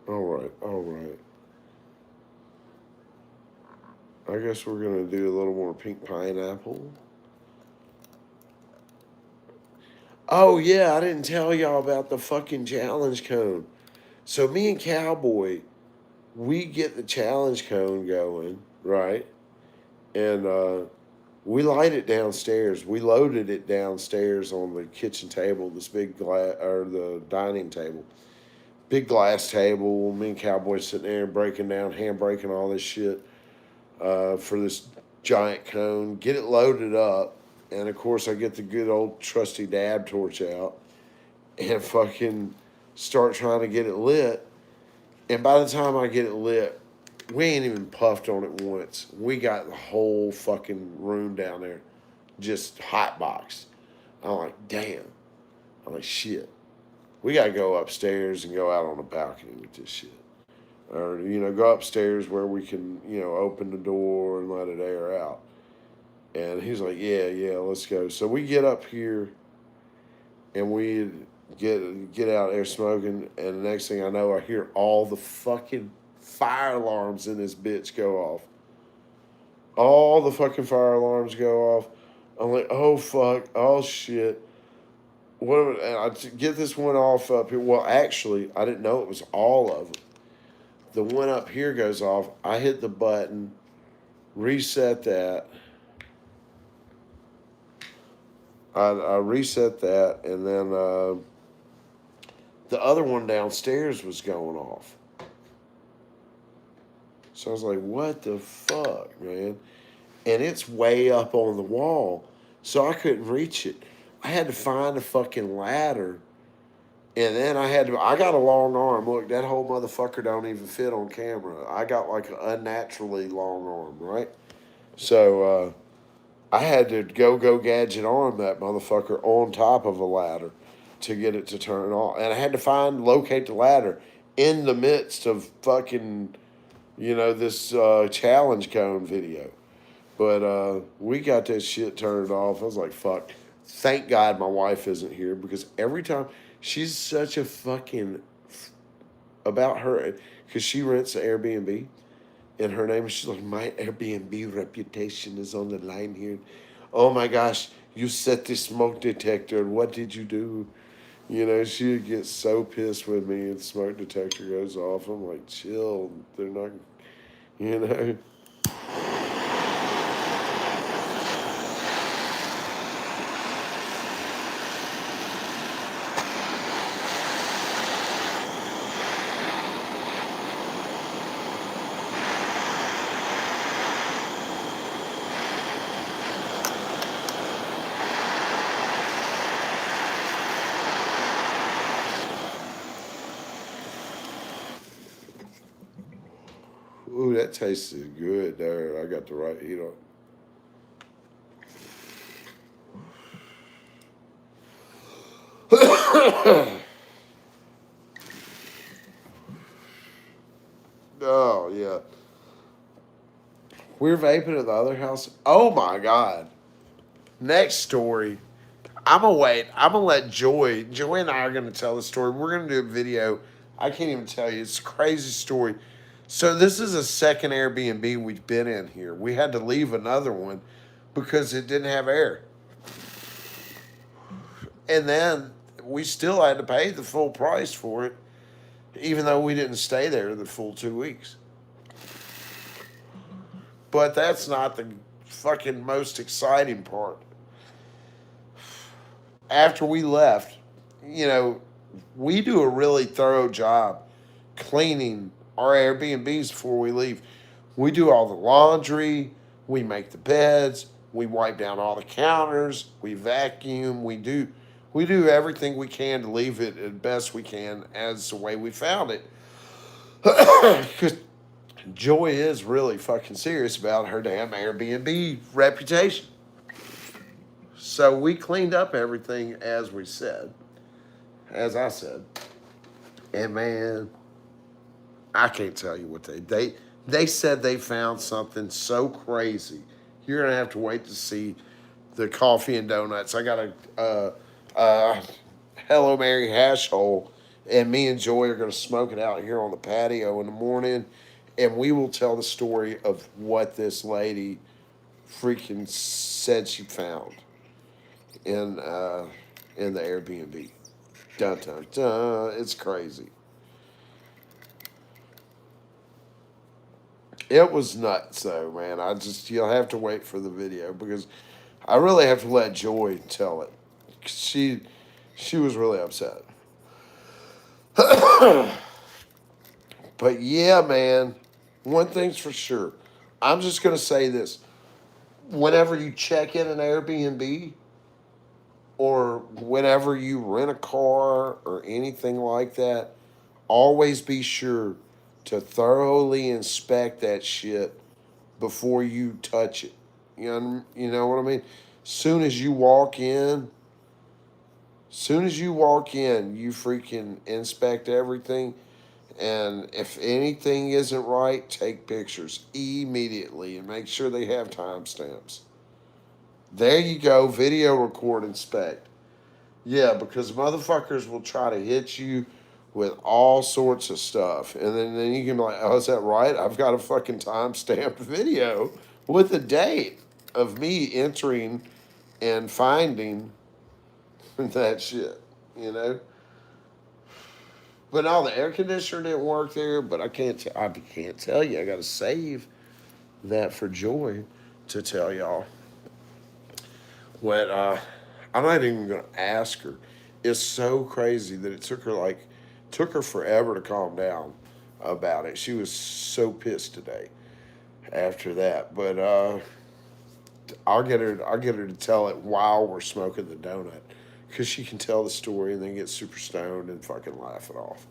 All right, all right. I guess we're gonna do a little more pink pineapple. Oh yeah, I didn't tell y'all about the fucking challenge cone. So me and Cowboy, we get the challenge cone going, right? And we light it downstairs. We loaded it downstairs on the kitchen table, this big glass or the dining table, big glass table. Me and Cowboy sitting there breaking down, hand breaking all this shit for this giant cone. Get it loaded up, and of course I get the good old trusty dab torch out and fucking start trying to get it lit. And by the time I get it lit, we ain't even puffed on it once. We got the whole fucking room down there just hot boxed. I'm like, damn. I'm like, shit. We gotta go upstairs and go out on the balcony with this shit. Or, go upstairs where we can, open the door and let it air out. And he's like, yeah, yeah, let's go. So we get up here and we get out there smoking, and the next thing I know, I hear all the fucking fire alarms in this bitch go off. All the fucking fire alarms go off. I'm like, oh fuck, oh shit. And I get this one off up here. Well, actually, I didn't know it was all of them. The one up here goes off. I hit the button, reset that. I reset that, and then the other one downstairs was going off. So I was like, what the fuck, man? And it's way up on the wall, so I couldn't reach it. I had to find a fucking ladder, and then I got a long arm. Look, that whole motherfucker don't even fit on camera. I got like an unnaturally long arm, right? So I had to go gadget arm that motherfucker on top of a ladder to get it to turn on. And I had to locate the ladder in the midst of fucking, this challenge cone video. But we got that shit turned off. I was like, fuck. Thank God my wife isn't here, because every time she's such a fucking about her, because she rents an Airbnb, and her name, she's like, my Airbnb reputation is on the line here. Oh my gosh, you set the smoke detector. What did you do? She gets so pissed with me, and the smoke detector goes off. I'm like, chill. They're not, you know. Ooh, that tasted good there. I got the right heat on. Oh, yeah. We were vaping at the other house. Oh, my God. Next story. I'm going to wait. I'm going to let Joy and I are going to tell the story. We're going to do a video. I can't even tell you. It's a crazy story. So, this is a second Airbnb we've been in here. We had to leave another one because it didn't have air. And then we still had to pay the full price for it, even though we didn't stay there the full 2 weeks. But that's not the fucking most exciting part. After we left, you know, we do a really thorough job cleaning our Airbnbs before we leave. We do all the laundry, we make the beds, we wipe down all the counters, we vacuum, we do everything we can to leave it as best we can as the way we found it. Because Joy is really fucking serious about her damn Airbnb reputation. So we cleaned up everything as we said, as I said. And man, I can't tell you what they said they found something so crazy. You're gonna have to wait to see the coffee and donuts. I got a Hello Mary hash hole, and me and Joy are gonna smoke it out here on the patio in the morning, and we will tell the story of what this lady freaking said she found in the Airbnb. Dun dun dun! It's crazy. It was nuts, though, man. You'll have to wait for the video because I really have to let Joy tell it. She was really upset. But yeah, man, one thing's for sure. I'm just gonna say this: whenever you check in an Airbnb or whenever you rent a car or anything like that, always be sure to thoroughly inspect that shit before you touch it. You know what I mean? Soon as you walk in, you freaking inspect everything. And if anything isn't right, take pictures immediately and make sure they have timestamps. There you go. Video record, inspect. Yeah, because motherfuckers will try to hit you with all sorts of stuff. And then you can be like, oh, is that right? I've got a fucking timestamped video with a date of me entering and finding that shit, you know? But no, the air conditioner didn't work there, but I can't tell you. I got to save that for Joy to tell y'all. What I'm not even gonna ask her. It's so crazy that it took her forever to calm down about it. She was so pissed today after that. But I'll get her to tell it while we're smoking the donut. Because she can tell the story and then get super stoned and fucking laugh it off.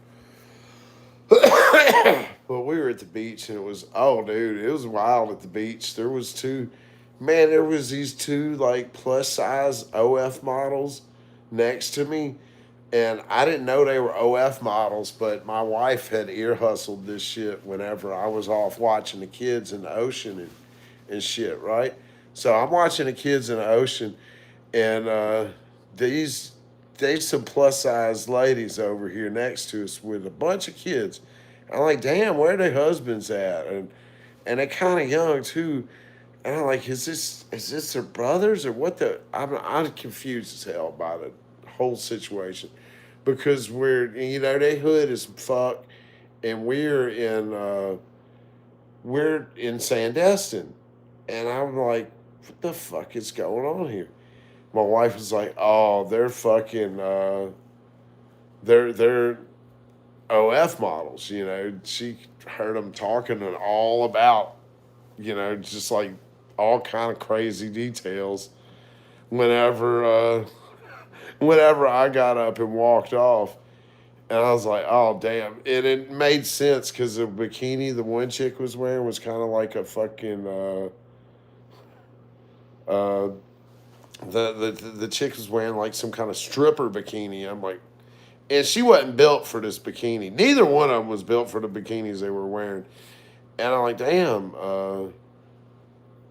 But we were at the beach and oh dude, it was wild at the beach. There was these two like plus size OF models next to me, and I didn't know they were OF models, but my wife had ear hustled this shit whenever I was off watching the kids in the ocean and shit, right? So I'm watching the kids in the ocean, and there's some plus size ladies over here next to us with a bunch of kids. I'm like, damn, where are their husbands at? And they're kind of young too. And I'm like, is this their brothers or what the? I'm confused as hell by the whole situation because they hood as fuck, and we're in Sandestin, and I'm like, what the fuck is going on here? My wife was like, oh, they're fucking they're OF models. She heard them talking and all about just like all kind of crazy details whenever whenever I got up and walked off. And I was like, oh, damn. And it made sense because the bikini the one chick was wearing was kind of like a fucking, the chick was wearing like some kind of stripper bikini. I'm like, And she wasn't built for this bikini. Neither one of them was built for the bikinis they were wearing. And I'm like, damn,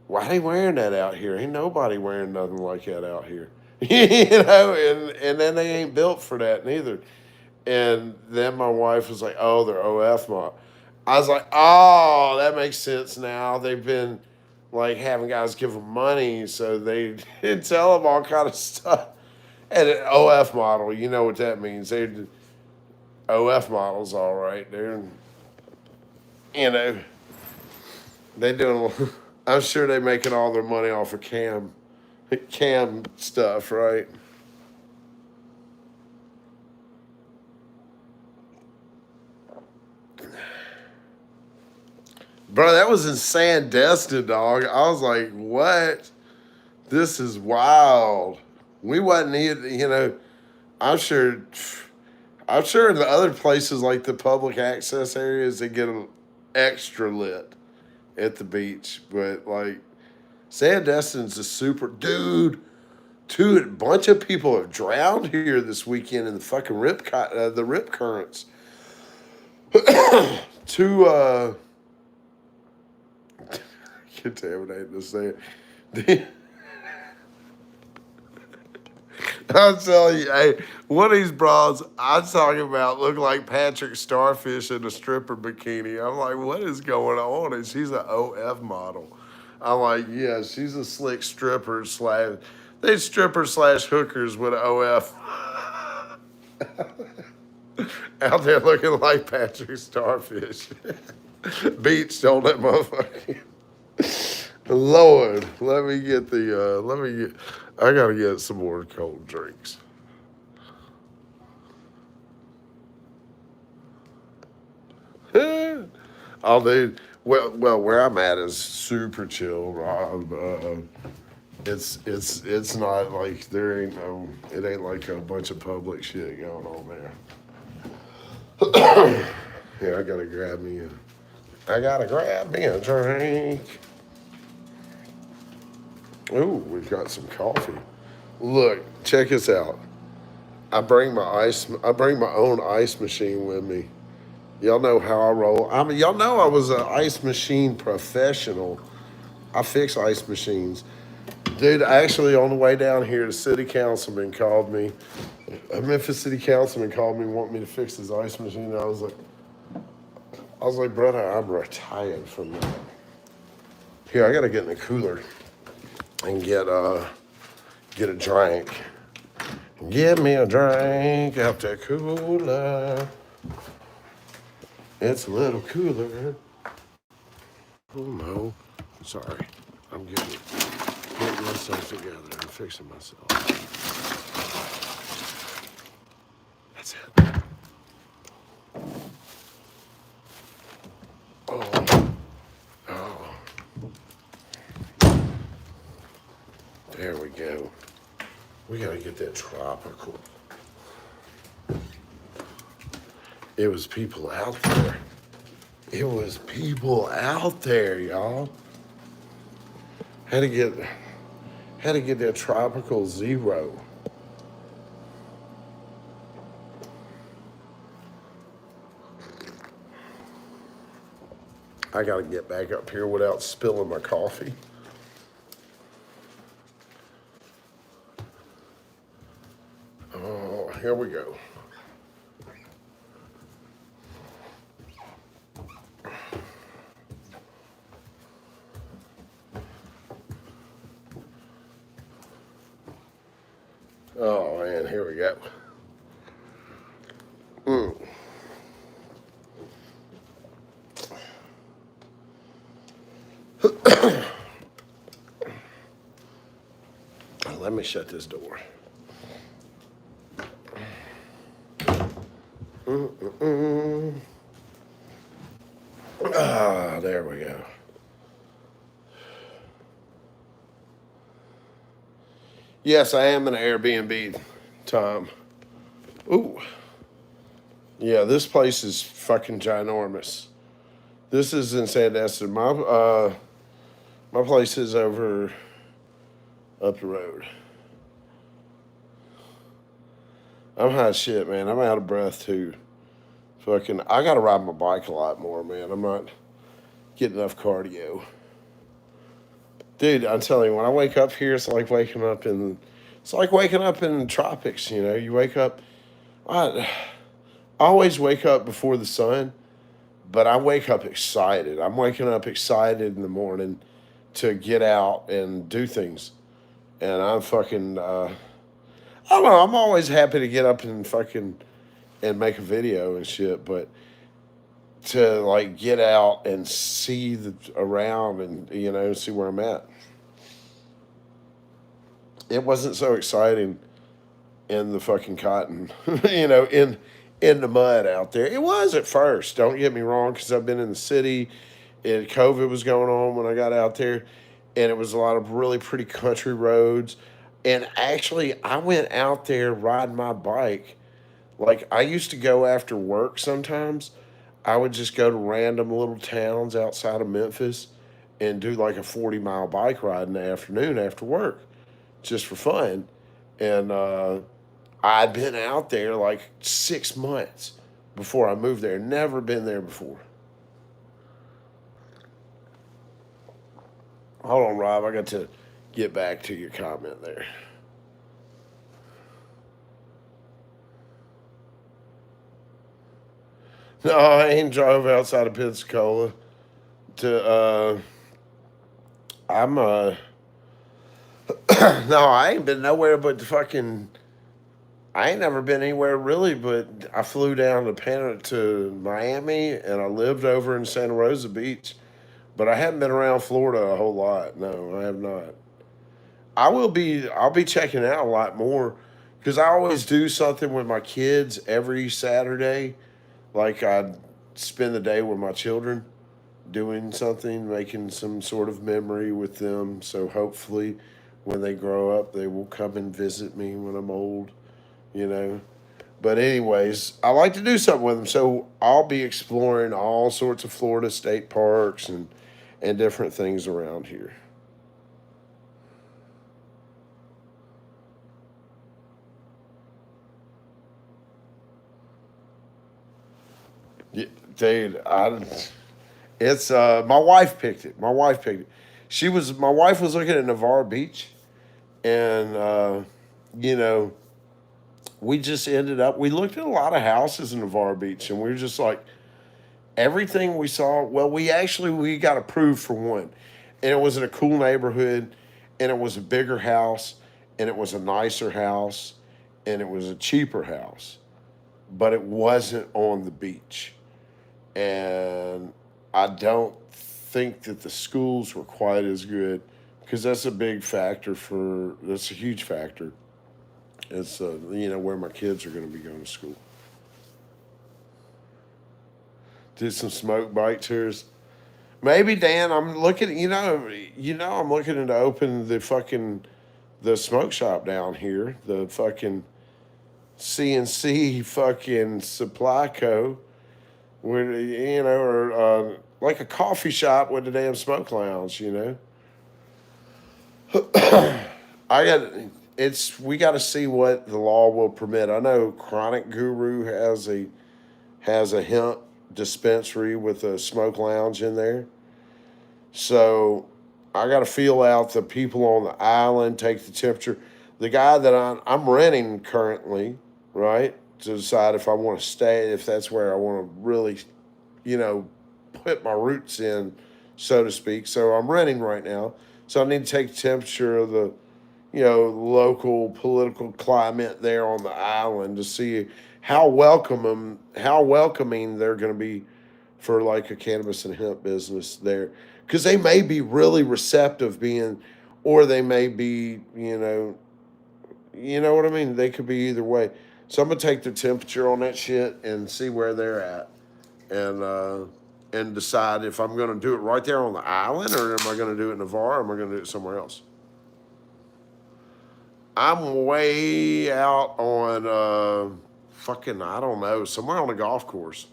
why they wearing that out here? Ain't nobody wearing nothing like that out here. And then they ain't built for that neither. And then my wife was like, oh, they're OF model. I was like, oh, that makes sense now. They've been like having guys give them money, so they tell them all kind of stuff. And an OF model, you know what that means. They OF models, all right. They're, you know, they doing. I'm sure they making all their money off of cam stuff, right? Bro, that was in Sandestin, dog. I was like, what? This is wild. We wasn't even, I'm sure, I'm sure in the other places like the public access areas, they get extra lit at the beach. But like, Sandestin's a super dude. A bunch of people have drowned here this weekend in the fucking the rip currents. Two contaminated to say it. I'm telling you, hey, one of these broads I'm talking about look like Patrick Starfish in a stripper bikini. I'm like, what is going on? And she's an OF model. I'm like, yeah, she's a slick stripper slash. They stripper slash hookers with an OF out there looking like Patrick Starfish. Beach on that motherfucker. Lord, let me get I gotta get some more cold drinks. All they, well, where I'm at is super chill, Rob. It's not like it ain't like a bunch of public shit going on there. Yeah, I gotta grab me a drink. Ooh, we've got some coffee. Look, check this out. I bring my own ice machine with me. Y'all know how I roll. Y'all know I was an ice machine professional. I fix ice machines. Dude, actually on the way down here, the city councilman called me. A Memphis city councilman called me wanting me to fix his ice machine. I was like, brother, I'm retired from that. Here, I gotta get in the cooler and get a drink. Give me a drink out the cooler. It's a little cooler. Oh no, sorry. I'm getting myself together. I'm fixing myself. That's it. Oh. There we go. We gotta get that tropical. It was people out there. It was people out there, y'all. Had to get that tropical zero. I gotta get back up here without spilling my coffee. Oh, here we go. Oh man, here we go. Let me shut this door. Ah, there we go. Yes, I am in an Airbnb, Tom. Ooh. Yeah, this place is fucking ginormous. This is in Sandestin. My place is over up the road. I'm hot shit, man. I'm out of breath too. Fucking, I gotta ride my bike a lot more, man. I'm not getting enough cardio. Dude, I'm telling you, when I wake up here, it's like waking up in the tropics. You know, you wake up. I always wake up before the sun, but I wake up excited. I'm waking up excited in the morning to get out and do things, and I'm fucking. I don't know. I'm always happy to get up and fucking and make a video and shit, but to like get out and see the around and see where I'm at. It wasn't so exciting in the fucking cotton, in the mud out there. It was at first. Don't get me wrong, because I've been in the city. And COVID was going on when I got out there, and it was a lot of really pretty country roads. And actually, I went out there riding my bike. Like I used to go after work sometimes. I would just go to random little towns outside of Memphis and do like a 40-mile bike ride in the afternoon after work just for fun. And I'd been out there like 6 months before I moved there. Never been there before. Hold on, Rob. I got to get back to your comment there. No, I ain't drove outside of Pensacola. To I'm no, I ain't been nowhere but the fucking. I ain't never been anywhere really, but I flew down to Miami, and I lived over in Santa Rosa Beach. But I haven't been around Florida a whole lot. No, I have not. I will be. I'll be checking out a lot more because I always do something with my kids every Saturday. Like I spend the day with my children, doing something, making some sort of memory with them. So hopefully, when they grow up, they will come and visit me when I'm old. You know. But anyways, I like to do something with them. So I'll be exploring all sorts of Florida state parks and different things around here. Yeah, dude, it's my wife picked it. My wife picked it. My wife was looking at Navarre Beach, and you know we just ended up. We looked at a lot of houses in Navarre Beach, and we were just like everything we saw. Well, we got approved for one, and it was in a cool neighborhood, and it was a bigger house, and it was a nicer house, and it was a cheaper house, but it wasn't on the beach. And I don't think that the schools were quite as good because that's a huge factor. It's where my kids are going to be going to school. Did some smoke bike tours. Maybe Dan, I'm looking. I'm looking to open the smoke shop down here. The fucking CNC fucking Supply Co. Where or like a coffee shop with a damn smoke lounge. I got it's we got to see what the law will permit. I know Chronic Guru has a hemp dispensary with a smoke lounge in there. So I got to feel out the people on the island, take the temperature. The guy that I'm renting currently, right, to decide if I want to stay, if that's where I want to really, you know, put my roots in, so to speak. So I'm renting right now. So I need to take the temperature of the, local political climate there on the island to see how welcoming they're going to be for like a cannabis and hemp business there, because they may be really receptive being, or they may be, what I mean. They could be either way. So I'm gonna take the temperature on that shit and see where they're at, and decide if I'm gonna do it right there on the island, or am I gonna do it in Navarre, or am I gonna do it somewhere else. I'm way out on fucking I don't know, somewhere on a golf course.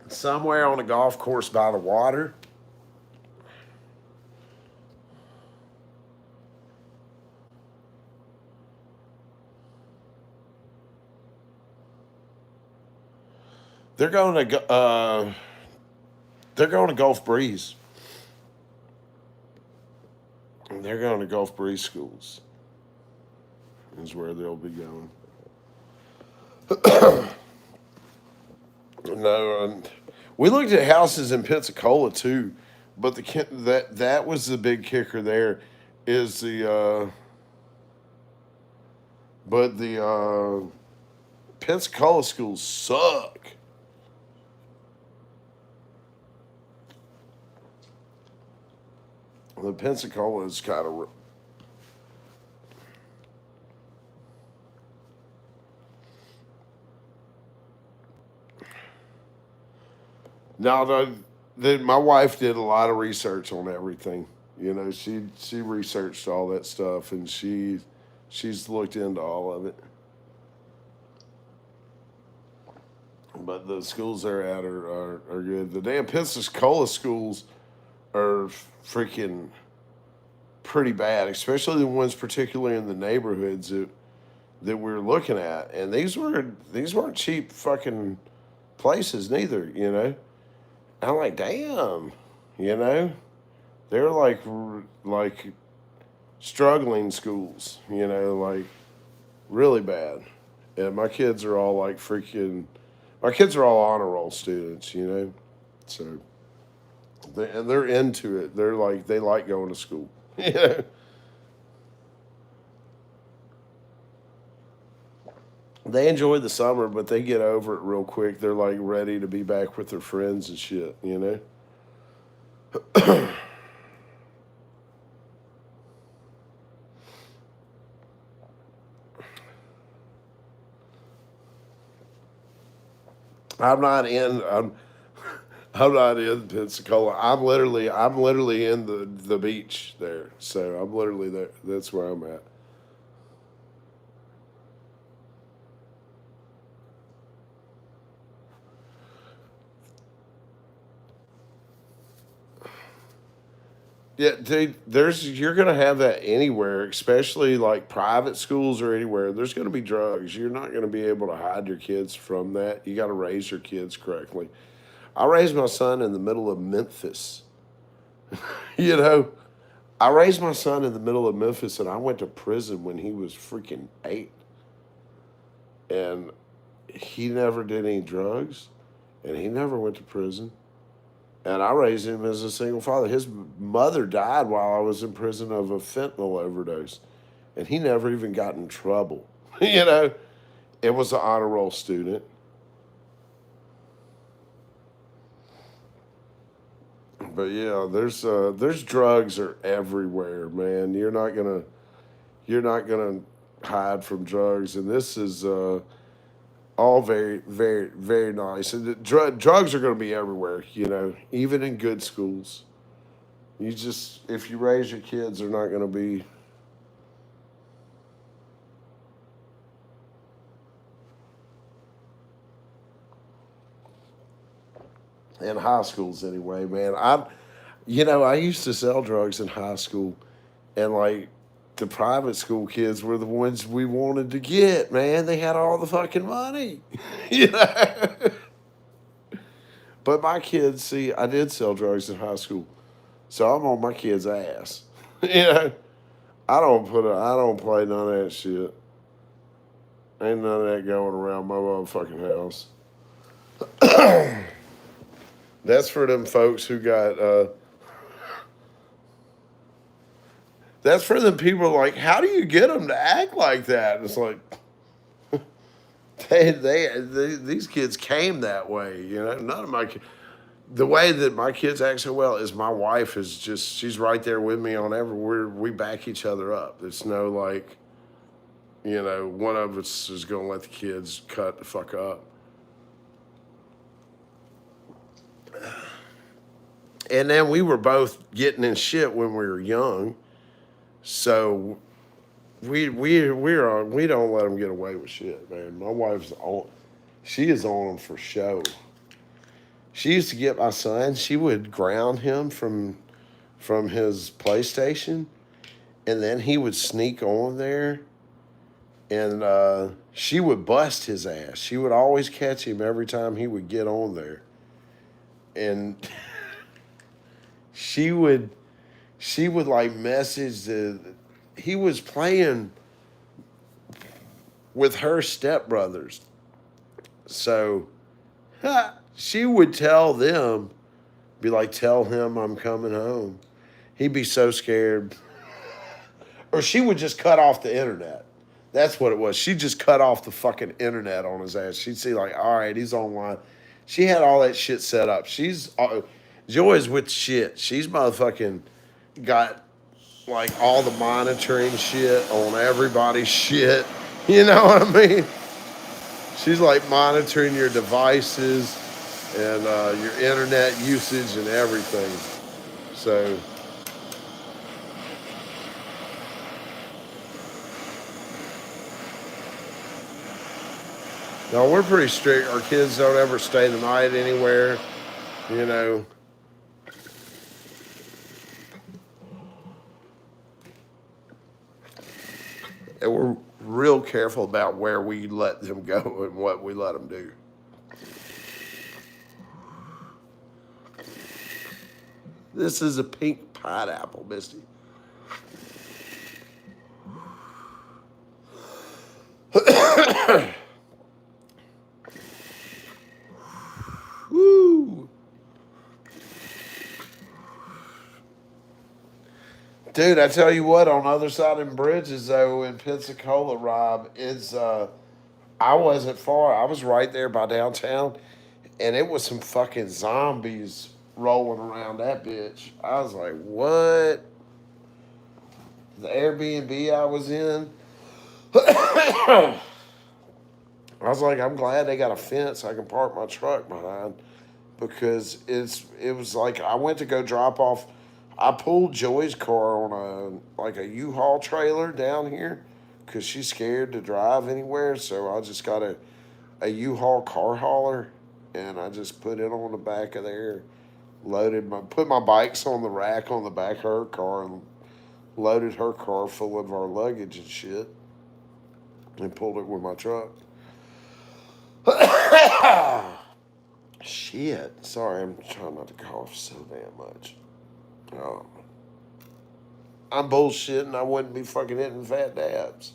Somewhere on a golf course by the water. They're going to they're going to Gulf Breeze. They're going to Gulf Breeze schools. Is where they'll be going. No, we looked at houses in Pensacola too, but that was the big kicker. There is the Pensacola schools suck. The Pensacola is kind of. Now, my wife did a lot of research on everything. You know, she researched all that stuff, and she's looked into all of it. But the schools they're at are good. The damn Pensacola schools are freaking pretty bad, especially the ones particularly in the neighborhoods that we're looking at. And these weren't cheap fucking places neither, you know. I'm like, damn, you know, they're like struggling schools, you know, like really bad. And my kids are all like freaking, my kids are all honor roll students, you know, so and they're into it. They're like they like going to school, you know. They enjoy the summer, but they get over it real quick. They're like ready to be back with their friends and shit, you know. I'm not in. I'm not in Pensacola. I'm literally in the beach there. So I'm literally there. That's where I'm at. Yeah, dude. You're gonna have that anywhere, especially like private schools or anywhere. There's gonna be drugs. You're not gonna be able to hide your kids from that. You got to raise your kids correctly. I raised my son in the middle of Memphis. You know, I raised my son in the middle of Memphis, and I went to prison when he was freaking 8, and he never did any drugs, and he never went to prison. And I raised him as a single father. His mother died while I was in prison of a fentanyl overdose, and he never even got in trouble. You know, it was an honor roll student. But yeah, there's drugs are everywhere, man. You're not gonna hide from drugs, and this is all very, very, very nice. And drugs are going to be everywhere, you know, even in good schools. You just, if you raise your kids, they're not going to be in high schools anyway, man. I used to sell drugs in high school, and like the private school kids were the ones we wanted to get, man. They had all the fucking money, you know. But my kids, see, I did sell drugs in high school, so I'm on my kids' ass. You know, I don't play none of that shit. Ain't none of that going around my motherfucking house. That's for them folks who got. That's for them people like, how do you get them to act like that? And it's like these kids came that way. You know, none of my the way that my kids act so well is my wife is just she's right there with me on everywhere. We back each other up. It's no like, you know, one of us is gonna let the kids cut the fuck up. And then we were both getting in shit when we were young, so we don't let them get away with shit, man. My wife's on, she is on them for show. She used to get my son. She would ground him from his PlayStation, and then he would sneak on there And she would bust his ass. She would always catch him every time he would get on there. And she would like message the he was playing with her stepbrothers. So she would tell them, be like, tell him I'm coming home. He'd be so scared. Or she would just cut off the internet. That's what it was. She just cut off the fucking internet on his ass. She'd see like, all right, he's online. She had all that shit set up. Joy's with shit. She's motherfucking got like all the monitoring shit on everybody's shit. You know what I mean? She's like monitoring your devices and your internet usage and everything. So no, we're pretty strict. Our kids don't ever stay the night anywhere, you know. And we're real careful about where we let them go and what we let them do. This is a pink pineapple, Misty. Woo! Dude, I tell you what, on the other side of the bridges, though, in Pensacola, Rob, I wasn't far. I was right there by downtown, and it was some fucking zombies rolling around that bitch. I was like, what? The Airbnb I was in, I was like, I'm glad they got a fence I can park my truck behind because it was like I went to go drop off. I pulled Joy's car on a U-Haul trailer down here because she's scared to drive anywhere. So I just got a U-Haul car hauler and I just put it on the back of there, put my bikes on the rack on the back of her car and loaded her car full of our luggage and shit and pulled it with my truck. Shit. Sorry, I'm trying not to cough so damn much. Um, I'm bullshitting. I wouldn't be fucking hitting fat dabs.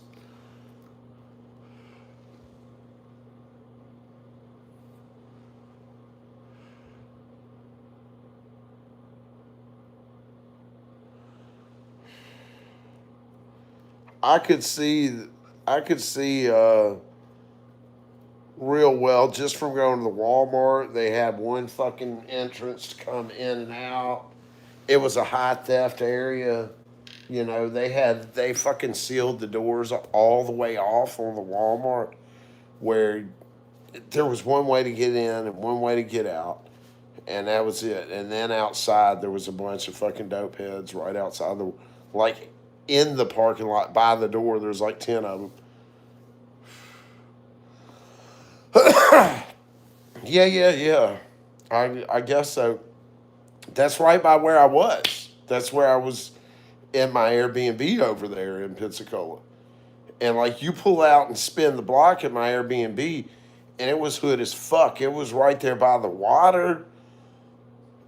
I could see, I could see real well just from going to the Walmart. They had one fucking entrance to come in and out. It was a high theft area. You know, they fucking sealed the doors all the way off on the Walmart where there was one way to get in and one way to get out. And that was it. And then outside there was a bunch of fucking dope heads right outside like in the parking lot by the door. There's like 10 of them. Yeah, yeah, yeah. I guess so. That's right by where I was. That's where I was in my Airbnb over there in Pensacola. And like you pull out and spin the block at my Airbnb, and it was hood as fuck. It was right there by the water,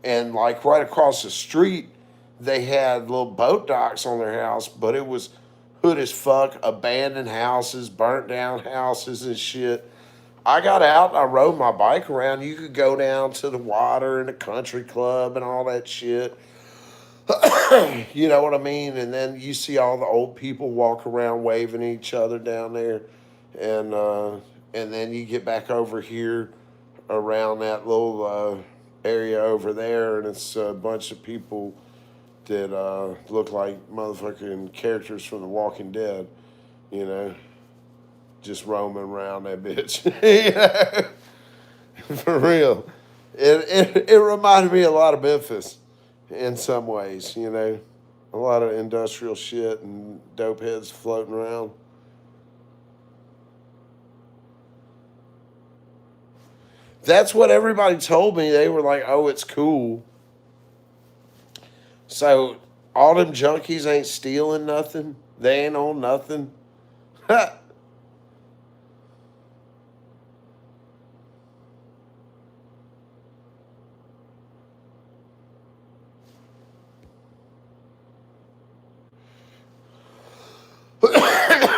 and like right across the street, they had little boat docks on their house, but it was hood as fuck, abandoned houses, burnt down houses and shit. I got out and I rode my bike around. You could go down to the water and the country club and all that shit. You know what I mean? And then you see all the old people walk around waving at each other down there, and then you get back over here around that little area over there, and it's a bunch of people that look like motherfucking characters from The Walking Dead, you know, just roaming around that bitch. You know? For real. It reminded me a lot of Memphis in some ways, you know. A lot of industrial shit and dope heads floating around. That's what everybody told me. They were like, oh, it's cool. So all them junkies ain't stealing nothing. They ain't on nothing.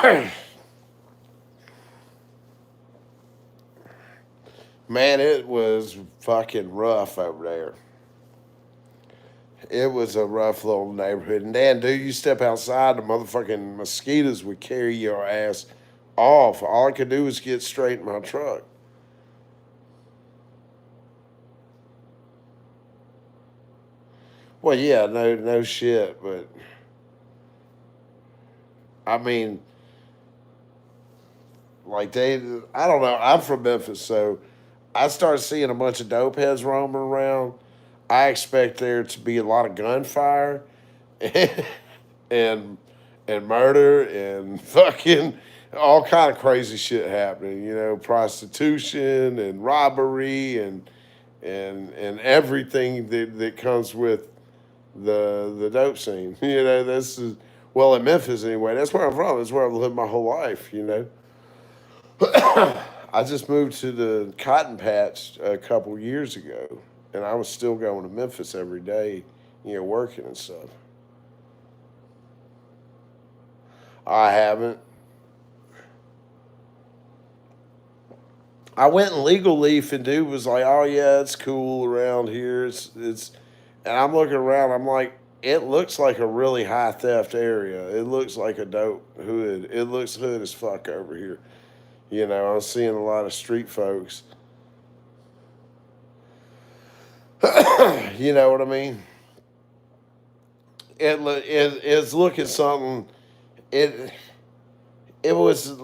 Man, it was fucking rough over there. It was a rough little neighborhood. And Dan, dude, you step outside, the motherfucking mosquitoes would carry your ass off. All I could do was get straight in my truck. Well, yeah, no shit, but I mean, like I don't know. I'm from Memphis, so I started seeing a bunch of dope heads roaming around. I expect there to be a lot of gunfire and and murder and fucking all kind of crazy shit happening. You know, prostitution and robbery and everything that comes with the dope scene. You know, this is well in Memphis anyway. That's where I'm from. That's where I've lived my whole life. You know, I just moved to the Cotton Patch a couple years ago, and I was still going to Memphis every day. You know, working and stuff. I haven't. I went in legal leaf and dude was like, "Oh yeah, it's cool around here." And I'm looking around. I'm like, it looks like a really high theft area. It looks like a dope hood. It looks hood as fuck over here. You know, I'm seeing a lot of street folks. You know what I mean? It's looking something. It it was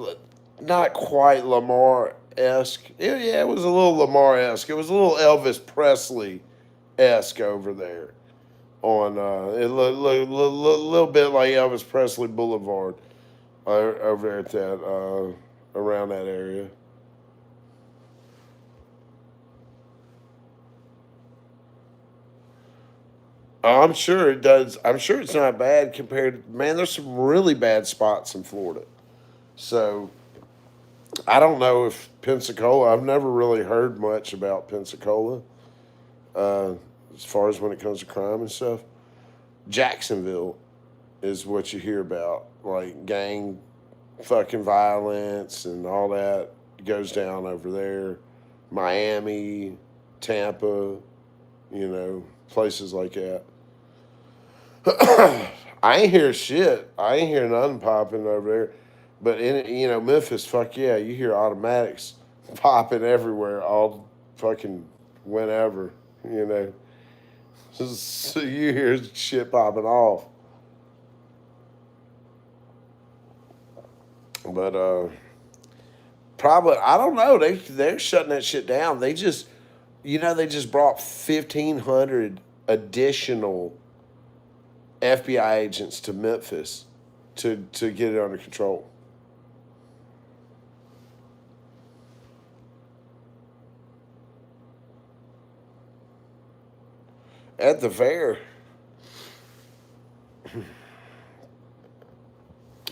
not quite Lamar esque. Yeah, it was a little Lamar esque. It was a little Elvis Presley esque over there. On it little bit like Elvis Presley Boulevard over there at that around that area. I'm sure it does. I'm sure it's not bad compared. Man, there's some really bad spots in Florida. So I don't know if Pensacola. I've never really heard much about Pensacola uh, as far as when it comes to crime and stuff. Jacksonville is what you hear about, like gang fucking violence and all that goes down over there. Miami, Tampa, you know, places like that. I ain't hear shit. I ain't hear nothing popping over there. But in you know Memphis, fuck yeah, you hear automatics popping everywhere, all fucking whenever, you know. So you hear shit popping off. But probably I don't know. They're shutting that shit down. They just they just brought 1,500 additional FBI agents to Memphis to get it under control. At the fair,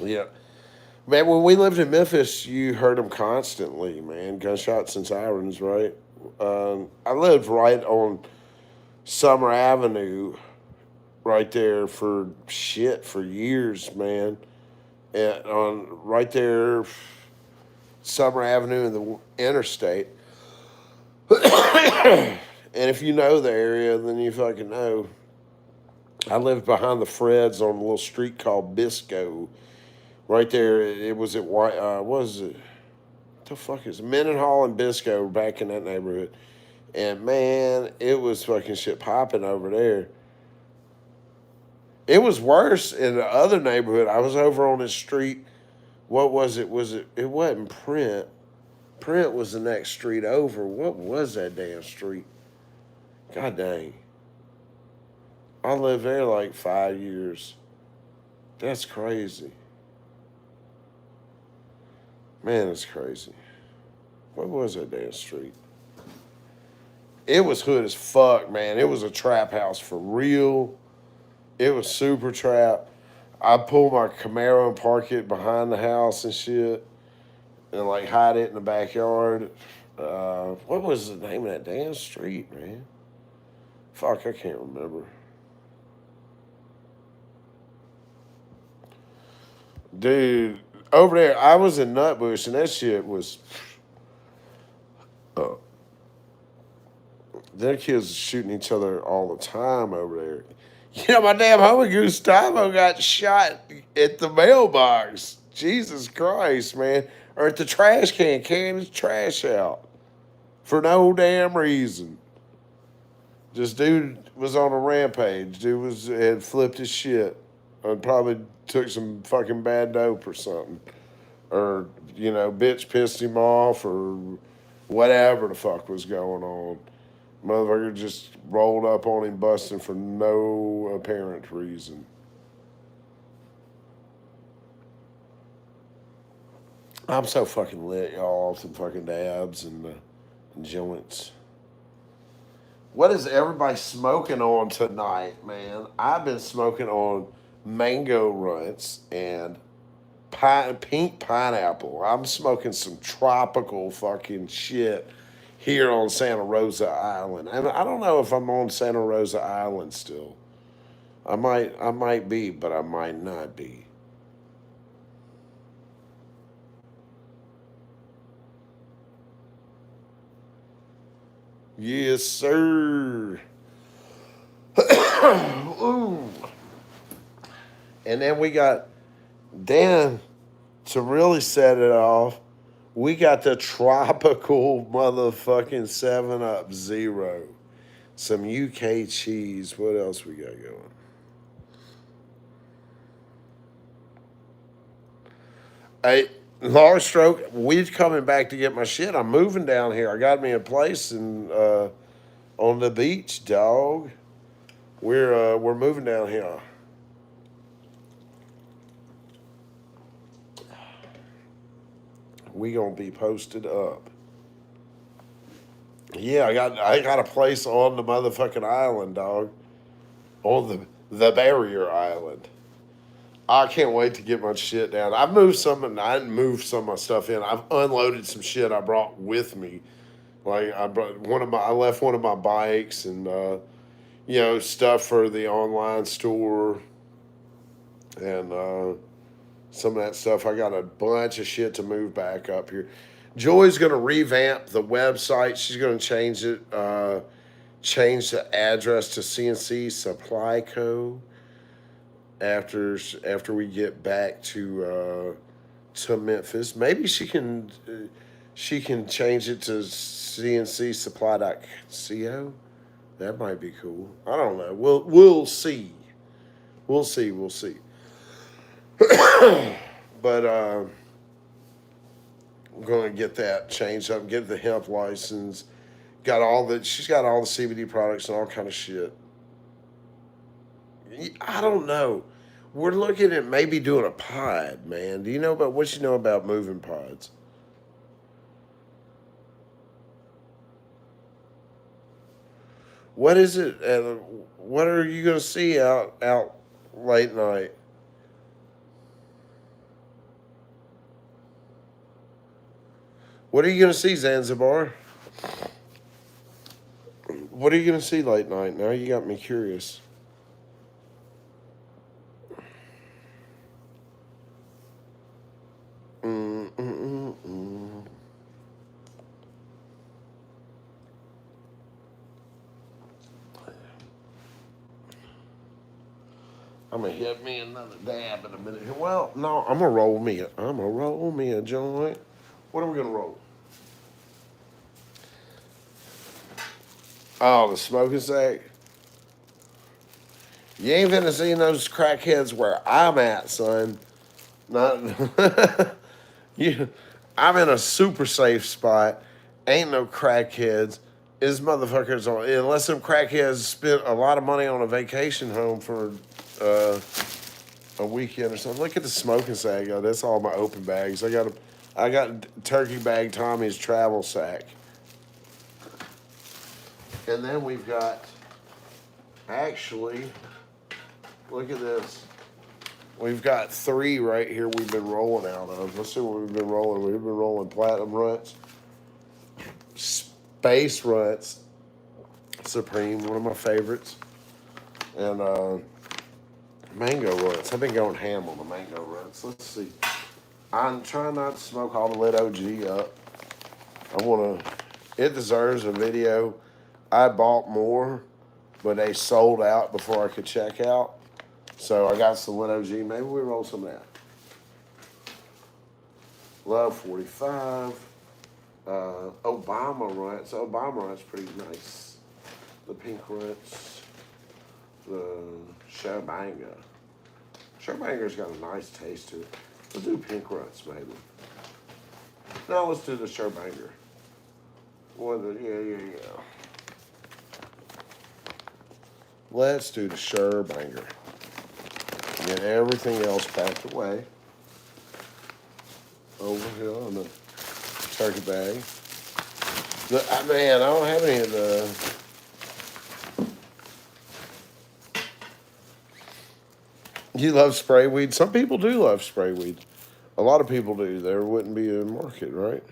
yeah, man. When we lived in Memphis, you heard them constantly, man. Gunshots and sirens, right? I lived right on Summer Avenue, right there for shit for years, man. And on right there, Summer Avenue and the interstate. And if you know the area, then you fucking know. I lived behind the Freds on a little street called Bisco. Right there, it was at White. What was it? What the fuck is it? Mendenhall and Bisco back in that neighborhood? And man, it was fucking shit popping over there. It was worse in the other neighborhood. I was over on this street. What was it? Was it? It wasn't Print. Print was the next street over. What was that damn street? God dang. I lived there like 5 years. That's crazy. Man, it's crazy. What was that damn street? It was hood as fuck, man. It was a trap house for real. It was super trap. I pull my Camaro and park it behind the house and shit, and like hide it in the backyard. What was the name of that damn street, man? Fuck, I can't remember. Dude, over there, I was in Nutbush, and that shit was. Uh, their kids shooting each other all the time over there. You know, my damn homie Gustavo got shot at the mailbox. Jesus Christ, man. Or at the trash can, carrying his trash out for no damn reason. Just dude was on a rampage. Dude had flipped his shit. And probably took some fucking bad dope or something. Or, you know, bitch pissed him off or whatever the fuck was going on. Motherfucker just rolled up on him busting for no apparent reason. I'm so fucking lit, y'all, off some fucking dabs and joints. What is everybody smoking on tonight, man? I've been smoking on mango runts and pink pineapple. I'm smoking some tropical fucking shit here on Santa Rosa Island. And I don't know if I'm on Santa Rosa Island still. I might be, but I might not be. Yes, sir. Ooh. And then we got Dan to really set it off. We got the tropical motherfucking 7 Up Zero. Some UK cheese. What else we got going? Hey, long stroke. We're coming back to get my shit. I'm moving down here. I got me a place on the beach, dog. We're moving down here. We gonna be posted up. Yeah, I got a place on the motherfucking island, dog. On the barrier island. I can't wait to get my shit down. I've moved some, and I didn't move some of my stuff in. I've unloaded some shit I brought with me. Like I left one of my bikes and stuff for the online store and some of that stuff. I got a bunch of shit to move back up here. Joy's gonna revamp the website. She's gonna change it, change the address to CNC Supply Co. After we get back to Memphis. Maybe she can change it to cncsupply.co. That might be cool. I don't know. We'll see. We'll see. We'll see. But I'm gonna get that changed up. Get the hemp license. She's got all the CBD products and all kind of shit. I don't know. We're looking at maybe doing a pod, man. Do you know about what you know about moving pods? What is it? What are you gonna see out late night? What are you gonna see, Zanzibar? What are you gonna see late night? Now you got me curious. Mm, mm, mm, mm. I'm gonna hit me another dab in a minute. Well, no, I'm gonna roll me a joint. What are we gonna roll? Oh, the smoking sack. You ain't finna see those crackheads where I'm at, son. Not you. I'm in a super safe spot. Ain't no crackheads. Is motherfuckers on unless them crackheads spent a lot of money on a vacation home for uh, a weekend or something. Look at the smoking sack. Yo, that's all my open bags. I got turkey bag Tommy's travel sack. And then we've got actually look at this. We've got 3 right here we've been rolling out of. Let's see what we've been rolling. We've been rolling platinum ruts, space ruts, Supreme, one of my favorites, and mango ruts. I've been going ham on the mango ruts. Let's see. I'm trying not to smoke all the lit OG up. I want to. It deserves a video. I bought more, but they sold out before I could check out. So I got some lit OG. Maybe we roll some of that. Love 45. Obama Ranch. Obama Ranch pretty nice. The Pink Ranch. The Showbanga. Showbanger's got a nice taste to it. Let's do Pink Ranch maybe. No, let's do the Showbanger. Yeah. Let's do the Showbanger. Get everything else packed away. Over here on the turkey bag. Man, I don't have any of the. You love spray weed? Some people do love spray weed. A lot of people do. There wouldn't be a market, right?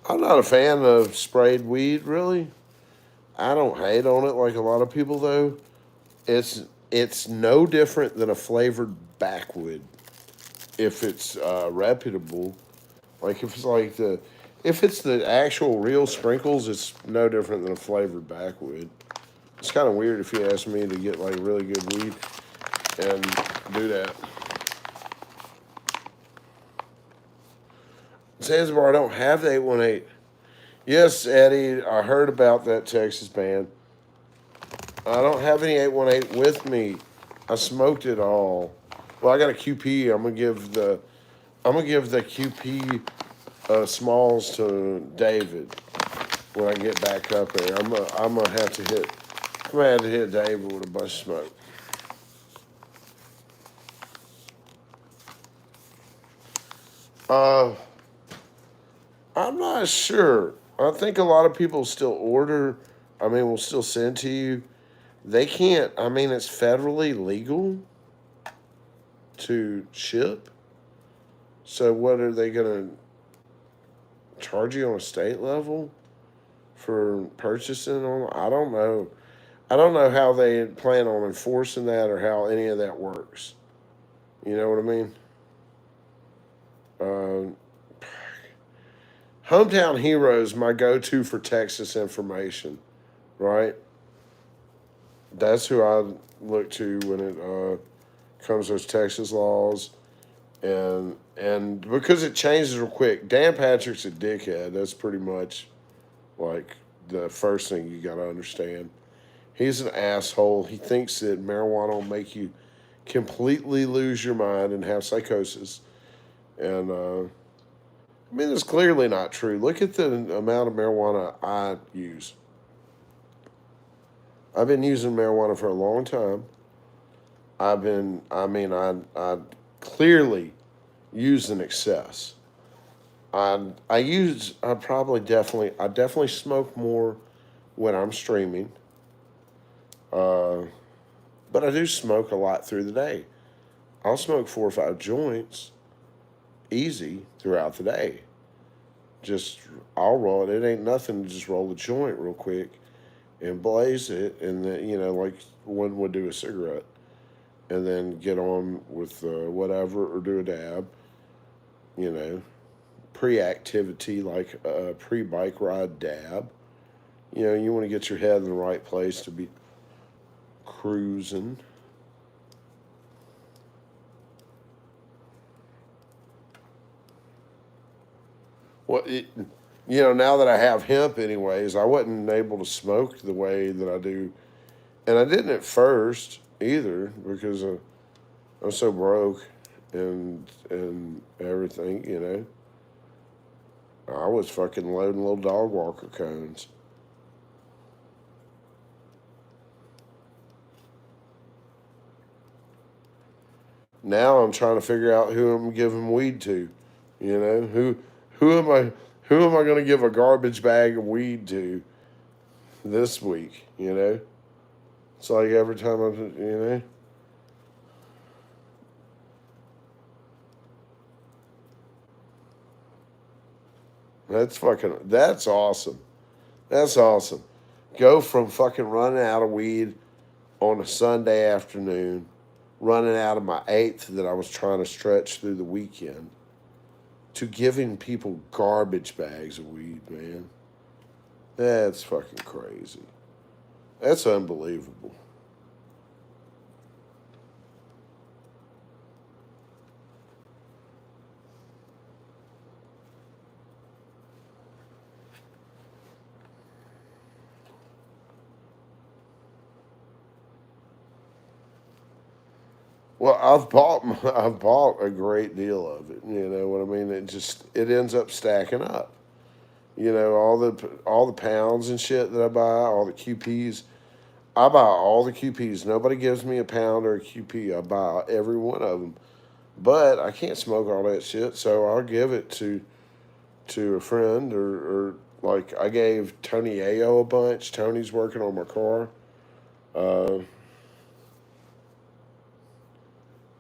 I'm not a fan of sprayed weed, really. I don't hate on it like a lot of people, though. It's no different than a flavored backwood if it's reputable. Like if it's the actual real sprinkles, it's no different than a flavored backwood. It's kind of weird if you ask me to get like really good weed and do that. Zanzibar, I don't have the 818. Yes, Eddie, I heard about that Texas band. I don't have any 818 with me. I smoked it all. Well, I got a QP. I'm gonna give the QP smalls to David when I get back up there. I'm gonna have to hit David with a bunch of smoke. I'm not sure. I think a lot of people still order. I mean, will still send to you. They can't. I mean, it's federally legal to ship. So what are they gonna charge you on a state level for purchasing on? I don't know. I don't know how they plan on enforcing that or how any of that works. You know what I mean? Hometown Heroes, my go-to for Texas information, right? That's who I look to when it comes to those Texas laws, and because it changes real quick. Dan Patrick's a dickhead. That's pretty much like the first thing you got to understand. He's an asshole. He thinks that marijuana will make you completely lose your mind and have psychosis. And I mean, it's clearly not true. Look at the amount of marijuana I use. I've been using marijuana for a long time. I clearly use in excess. I definitely smoke more when I'm streaming. But I do smoke a lot through the day. I'll smoke 4 or 5 joints easy throughout the day. Just I'll roll it. It ain't nothing to just roll the joint real quick and blaze it, and then like one would do a cigarette, and then get on with whatever or do a dab. Pre-activity like a pre-bike ride dab. You want to get your head in the right place to be cruising. Now that I have hemp, anyways, I wasn't able to smoke the way that I do, and I didn't at first either because I'm so broke and everything. I was fucking loading little dog walker cones. Now I'm trying to figure out who I'm giving weed to. Who am I going to give a garbage bag of weed to this week? It's like every time that's awesome. That's awesome. Go from fucking running out of weed on a Sunday afternoon, running out of my eighth that I was trying to stretch through the weekend, to giving people garbage bags of weed, man. That's fucking crazy. That's unbelievable. Well, I've bought a great deal of it. You know what I mean? It ends up stacking up. You know, all the pounds and shit that I buy, all the QPs. I buy all the QPs. Nobody gives me a pound or a QP. I buy every one of them. But I can't smoke all that shit, so I'll give it to a friend or like I gave Tony Ayo a bunch. Tony's working on my car. Uh,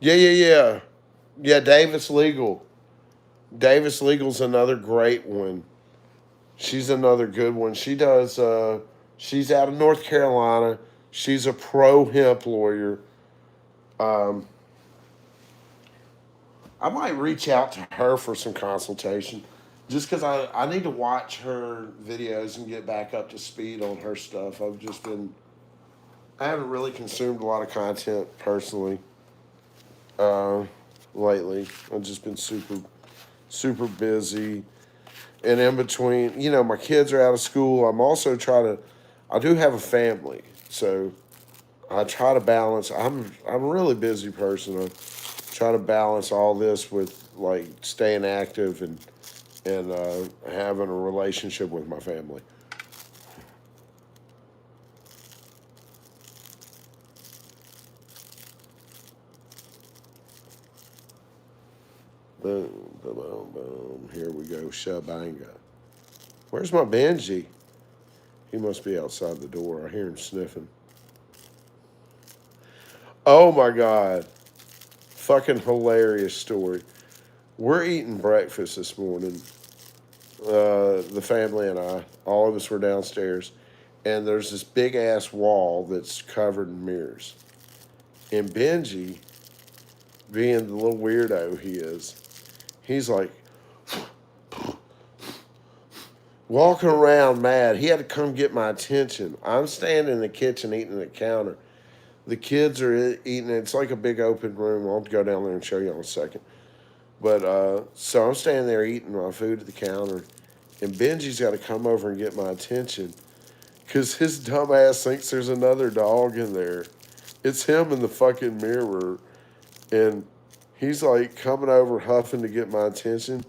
yeah. Yeah, Davis Legal. Davis Legal's another great one. She's another good one. She's out of North Carolina. She's a pro hemp lawyer. Um, I might reach out to her for some consultation just because I need to watch her videos and get back up to speed on her stuff. I haven't really consumed a lot of content personally uh, lately. I've just been super busy. And in between, you know, my kids are out of school. I do have a family. So I try to balance. I'm a really busy person. I try to balance all this with like staying active and having a relationship with my family. Boom, boom, boom, boom. Here we go. Shabanga. Where's my Benji? He must be outside the door. I hear him sniffing. Oh my God. Fucking hilarious story. We're eating breakfast this morning. The family and I, all of us were downstairs, and there's this big ass wall that's covered in mirrors. And Benji, being the little weirdo he is, he's like walking around mad. He had to come get my attention. I'm standing in the kitchen eating at the counter. The kids are eating. It's like a big open room. I'll go down there and show you in a second. But so I'm standing there eating my food at the counter, and Benji's got to come over and get my attention because his dumb ass thinks there's another dog in there. It's him in the fucking mirror, and he's like coming over huffing to get my attention,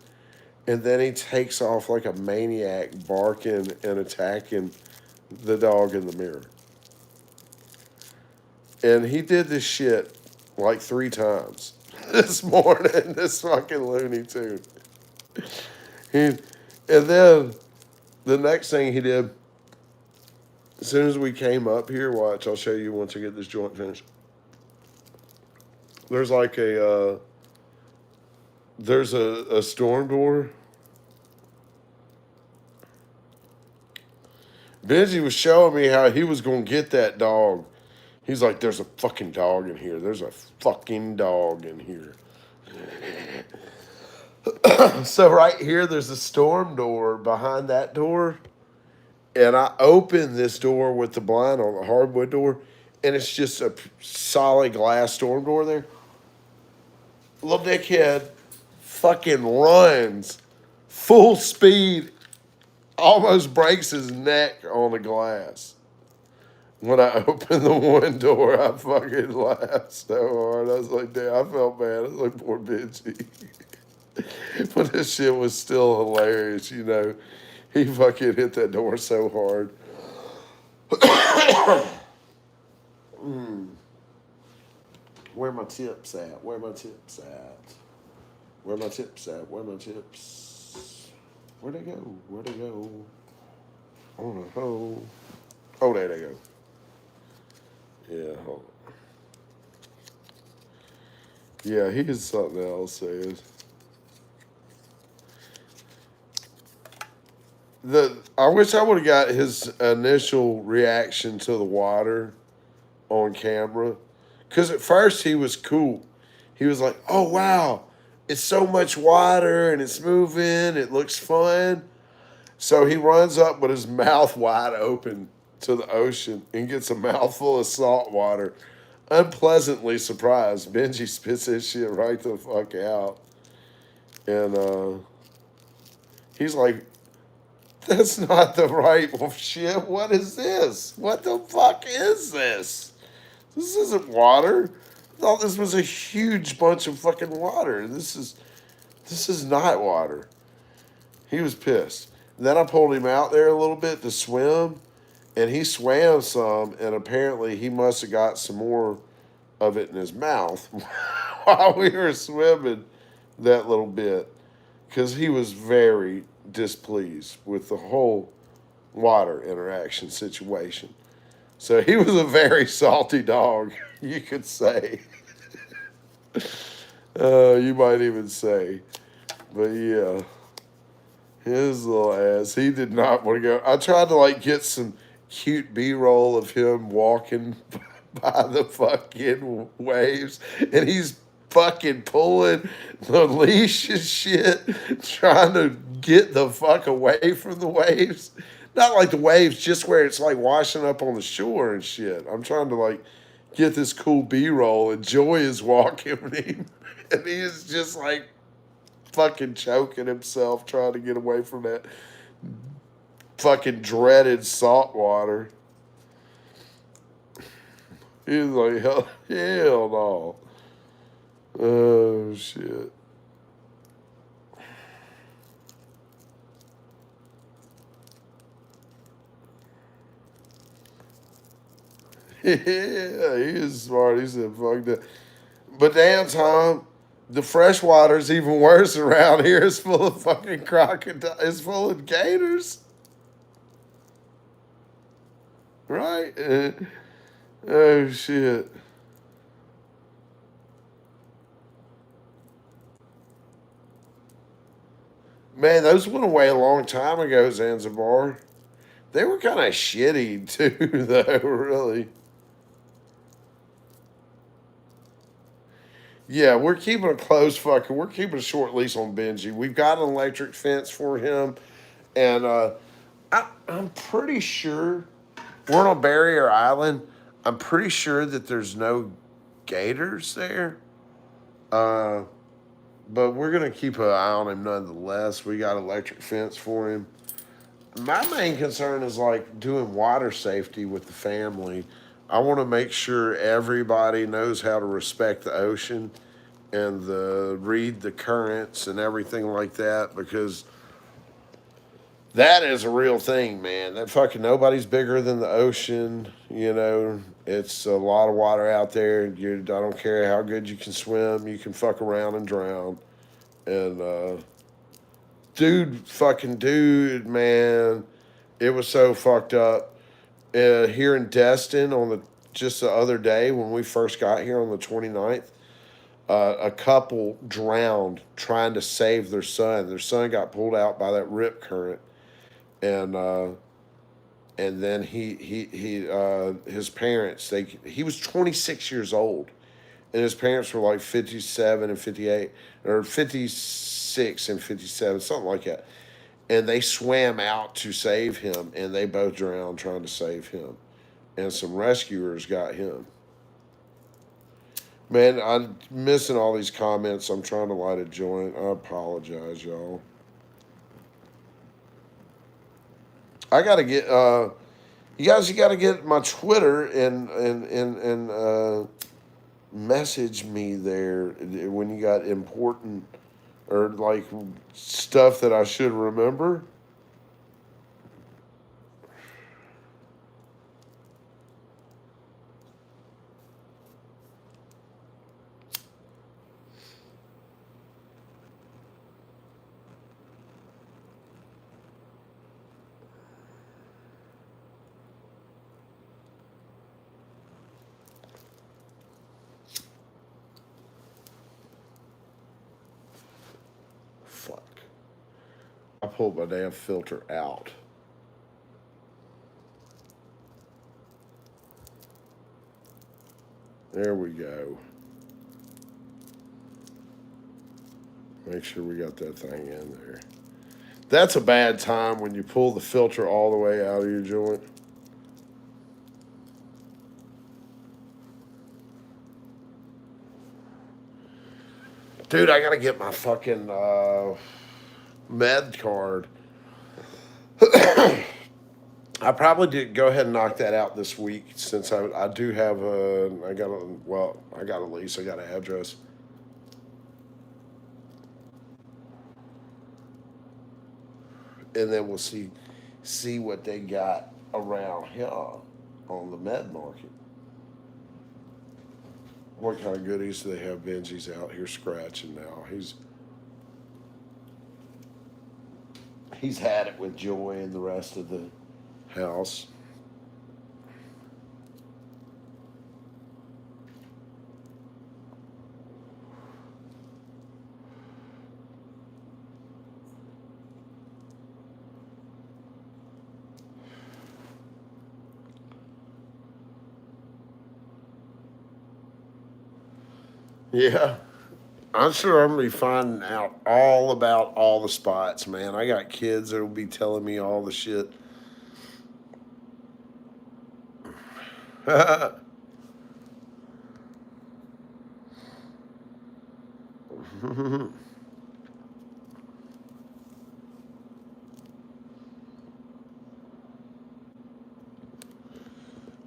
and then he takes off like a maniac, barking and attacking the dog in the mirror. And he did this shit like 3 times this morning. This fucking Looney Tune. He, and then the next thing he did, as soon as we came up here, watch, I'll show you once I get this joint finished. There's like a storm door. Benji was showing me how he was gonna get that dog. He's like, "There's a fucking dog in here. There's a fucking dog in here." So right here, there's a storm door behind that door, and I open this door with the blind on the hardwood door, and it's just a solid glass storm door there. Little dickhead fucking runs full speed, almost breaks his neck on the glass. When I opened the one door, I fucking laughed so hard. I was like, damn, I felt bad. I was like, poor Benji. But this shit was still hilarious, you know. He fucking hit that door so hard. Where my tips at? Where my tips at? Where my tips at? Where my tips? Where'd they go? Where'd they go? On a hole. Oh, there they go. Yeah, hold on. Yeah, here's something else says. I wish I would have got his initial reaction to the water on camera, because at first he was cool. He was like, "Oh wow, it's so much water and it's moving. It looks fun." So he runs up with his mouth wide open to the ocean and gets a mouthful of salt water. Unpleasantly surprised, Benji spits his shit right the fuck out, and he's like, "That's not the right shit. What is this? What the fuck is this? This isn't water. I thought this was a huge bunch of fucking water. This is not water." He was pissed. Then I pulled him out there a little bit to swim, and he swam some, and apparently he must have got some more of it in his mouth while we were swimming that little bit, because he was very displeased with the whole water interaction situation. So he was a very salty dog, you could say. You might even say. But yeah, his little ass, he did not want to go. I tried to like get some cute B-roll of him walking by the fucking waves, and he's fucking pulling the leash and shit, trying to get the fuck away from the waves. Not like the waves, just where it's like washing up on the shore and shit. I'm trying to like get this cool B-roll, and Joy is walking with him, and he is just like fucking choking himself trying to get away from that fucking dreaded salt water. He was like, hell no. Oh, shit. Yeah, he is smart. He said, fuck that. But damn, Tom, the fresh water's even worse around here. It's full of fucking crocodiles. It's full of gators. Right? Oh, shit. Man, those went away a long time ago, Zanzibar. They were kind of shitty, too, though, really. Yeah, we're keeping a close fucking. We're keeping a short leash on Benji. We've got an electric fence for him, and I'm pretty sure we're on Barrier Island. I'm pretty sure that there's no gators there. Uh, but we're gonna keep an eye on him nonetheless. We got electric fence for him. My main concern is like doing water safety with the family. I want to make sure everybody knows how to respect the ocean and read the currents and everything like that, because that is a real thing, man. That fucking nobody's bigger than the ocean. You know, it's a lot of water out there. I don't care how good you can swim, you can fuck around and drown. And dude, man, it was so fucked up. Here in Destin on the just the other day when we first got here on the 29th, a couple drowned trying to save their son. Their son got pulled out by that rip current, and then his parents, he was 26 years old, and his parents were like 57 and 58, or 56 and 57, something like that. And they swam out to save him, and they both drowned trying to save him. And some rescuers got him. Man, I'm missing all these comments. I'm trying to light a joint. I apologize, y'all. I gotta get you gotta get my Twitter and message me there when you got important or like stuff that I should remember. Fuck. pulled my damn filter out. There we go. Make sure we got that thing in there. That's a bad time when you pull the filter all the way out of your joint. Dude, I gotta get my fucking med card. I probably did go ahead and knock that out this week since I do have I got a lease, I got an address. And then we'll see what they got around here on the med market. What kind of goodies do they have? Benji's out here scratching now. He's had it with Joy and the rest of the house. Yeah. I'm sure I'm gonna be finding out all about all the spots, man. I got kids that'll be telling me all the shit.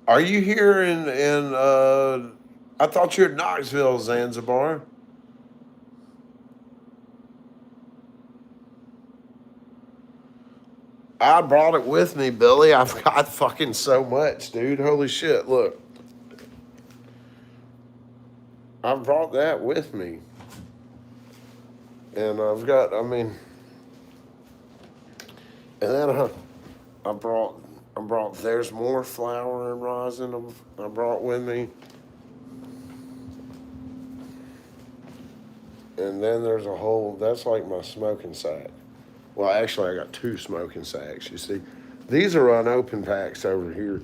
Are you here in I thought you were in Knoxville, Zanzibar. I brought it with me, Billy. I've got fucking so much, dude. Holy shit. Look. I brought that with me. And I've got, I mean, and then I brought, there's more flour and rosin I brought with me. And then there's a whole, that's like my smoking sack. Well, actually, I got two smoking sacks, you see. These are unopened packs over here.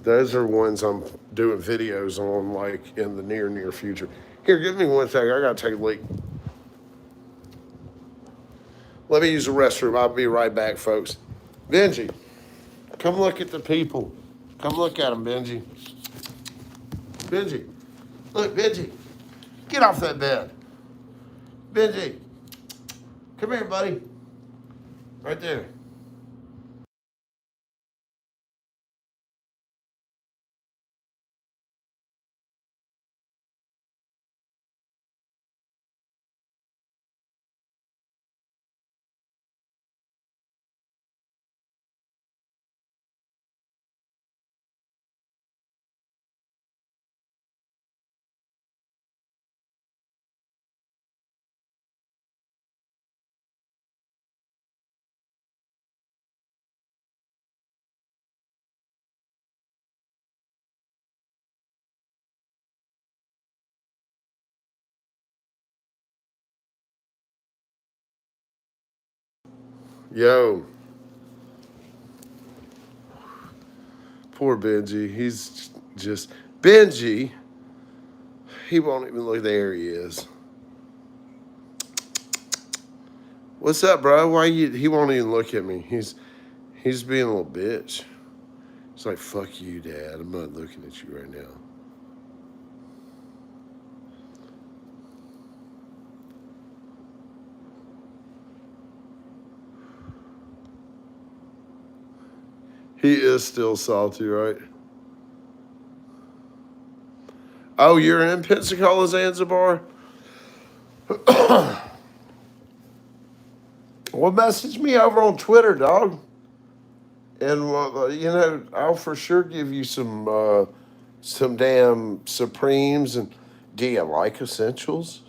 Those are ones I'm doing videos on, like, in the near future. Here, give me 1 second. I got to take a leak. Let me use the restroom. I'll be right back, folks. Benji, come look at the people. Come look at them, Benji. Benji. Look, Benji. Get off that bed. Benji. Come here, buddy. Right there. Yo. Poor Benji. He's just Benji. He won't even look. There he is. What's up, bro? Why you? He won't even look at me. He's being a little bitch. It's like, fuck you, Dad. I'm not looking at you right now. He is still salty, right? Oh, you're in Pensacola, Zanzibar? Well, message me over on Twitter, dog. And, I'll for sure give you some damn Supremes. And do you like essentials?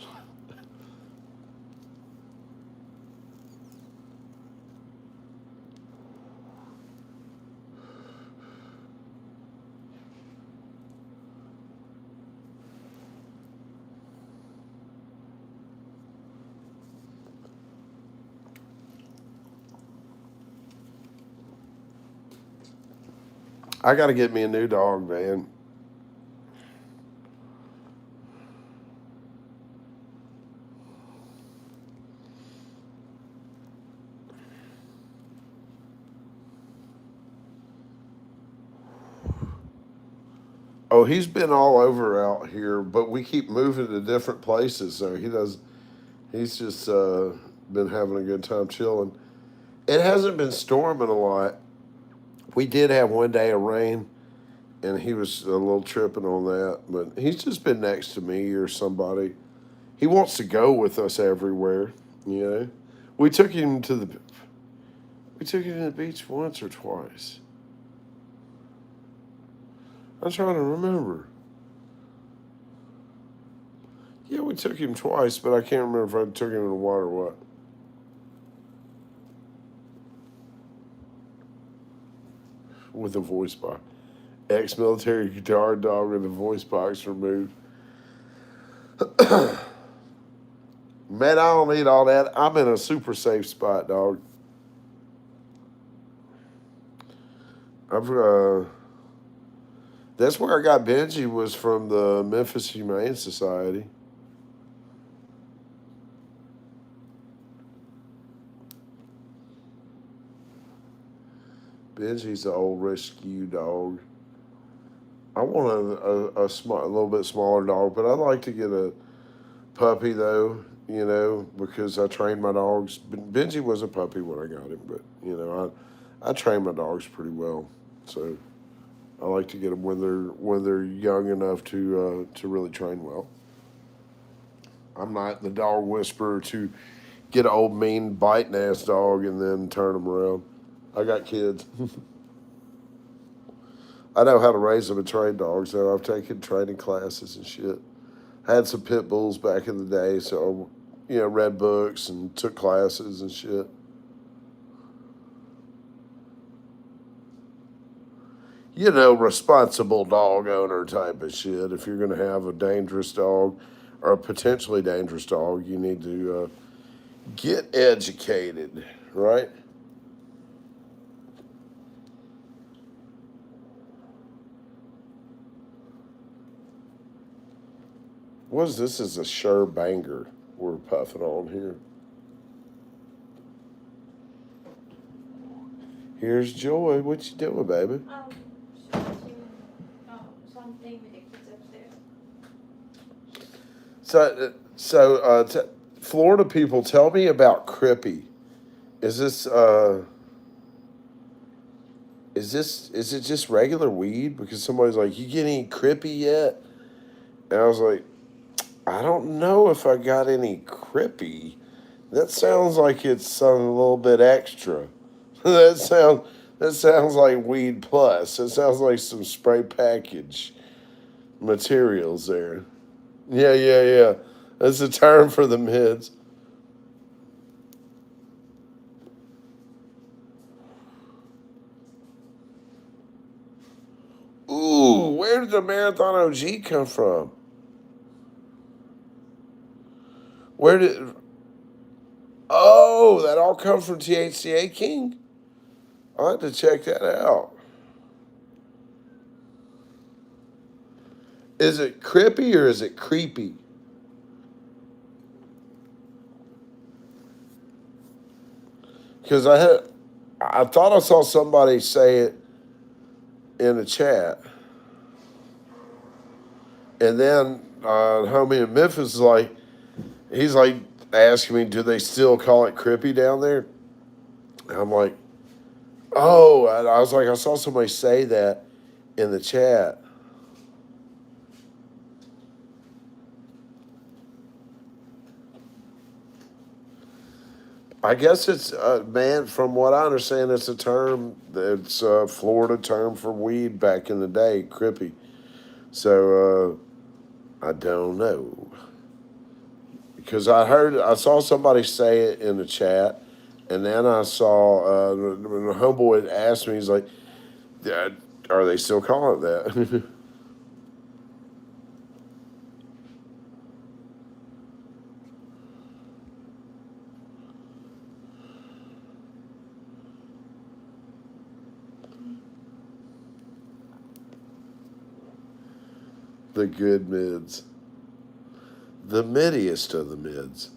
I got to get me a new dog, man. Oh, he's been all over out here, but we keep moving to different places, so he does. He's just been having a good time chilling. It hasn't been storming a lot. We did have one day of rain, and he was a little tripping on that. But he's just been next to me or somebody. He wants to go with us everywhere. You know, we took him to the we took him to the beach once or twice. I'm trying to remember. Yeah, we took him twice, but I can't remember if I took him in the water or what. With a voice box. Ex-military guitar dog with a voice box removed. Man, I don't need all that. I'm in a super safe spot, dog. I've That's where I got Benji was from the Memphis Humane Society. Benji's an old rescue dog. I want a little bit smaller dog, but I'd like to get a puppy though. You know, because I trained my dogs. Benji was a puppy when I got him, but you know, I train my dogs pretty well. So I like to get them when they're young enough to really train well. I'm not the dog whisperer to get an old mean biting ass dog and then turn them around. I got kids. I know how to raise them and train dogs. So I've taken training classes and shit. I had some pit bulls back in the day, so you know, read books and took classes and shit. You know, responsible dog owner type of shit. If you're gonna have a dangerous dog or a potentially dangerous dog, you need to get educated, right? What is this? Is a sure banger we're puffing on here. Here's Joy. What you doing, baby? Watching something with the kids upstairs. So, Florida people, tell me about Crippy. Is is it just regular weed? Because somebody's like, you get any Crippy yet? And I was like, I don't know if I got any Crippy. That sounds like it's something a little bit extra. that sounds that sounds like weed plus. It sounds like some spray package materials there. Yeah, yeah, yeah. That's a term for the mids. Ooh, where did the Marathon OG come from? Where did? Oh, that all come from THCA King. I'll have to check that out. Is it crippy or is it creepy? Because I thought I saw somebody say it in the chat, and then homie in Memphis is like, he's like asking me, do they still call it crippy down there? And I'm like, oh, and I was like, I saw somebody say that in the chat. I guess it's man. From what I understand, it's a term. It's a Florida term for weed back in the day, crippy. So I don't know because I saw somebody say it in the chat, and then I saw when the homeboy asked me, he's like, "Yeah, are they still calling it that?" The good mids. The middiest of the mids.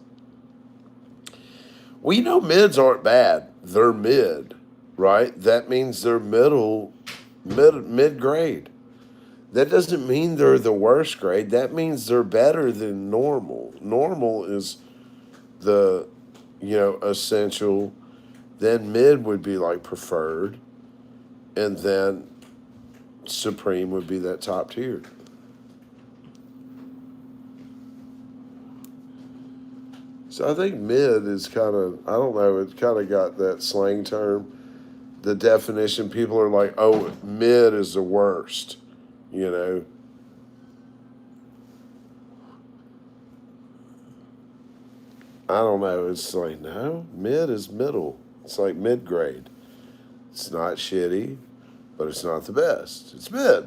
We know mids aren't bad. They're mid, right? That means they're mid grade. That doesn't mean they're the worst grade. That means they're better than normal. Normal is the, essential. Then mid would be like preferred. And then supreme would be that top tier. So I think mid is kind of, I don't know, it's kind of got that slang term. The definition, people are like, oh, mid is the worst, I don't know. It's like, no, mid is middle. It's like mid grade. It's not shitty, but it's not the best. It's mid.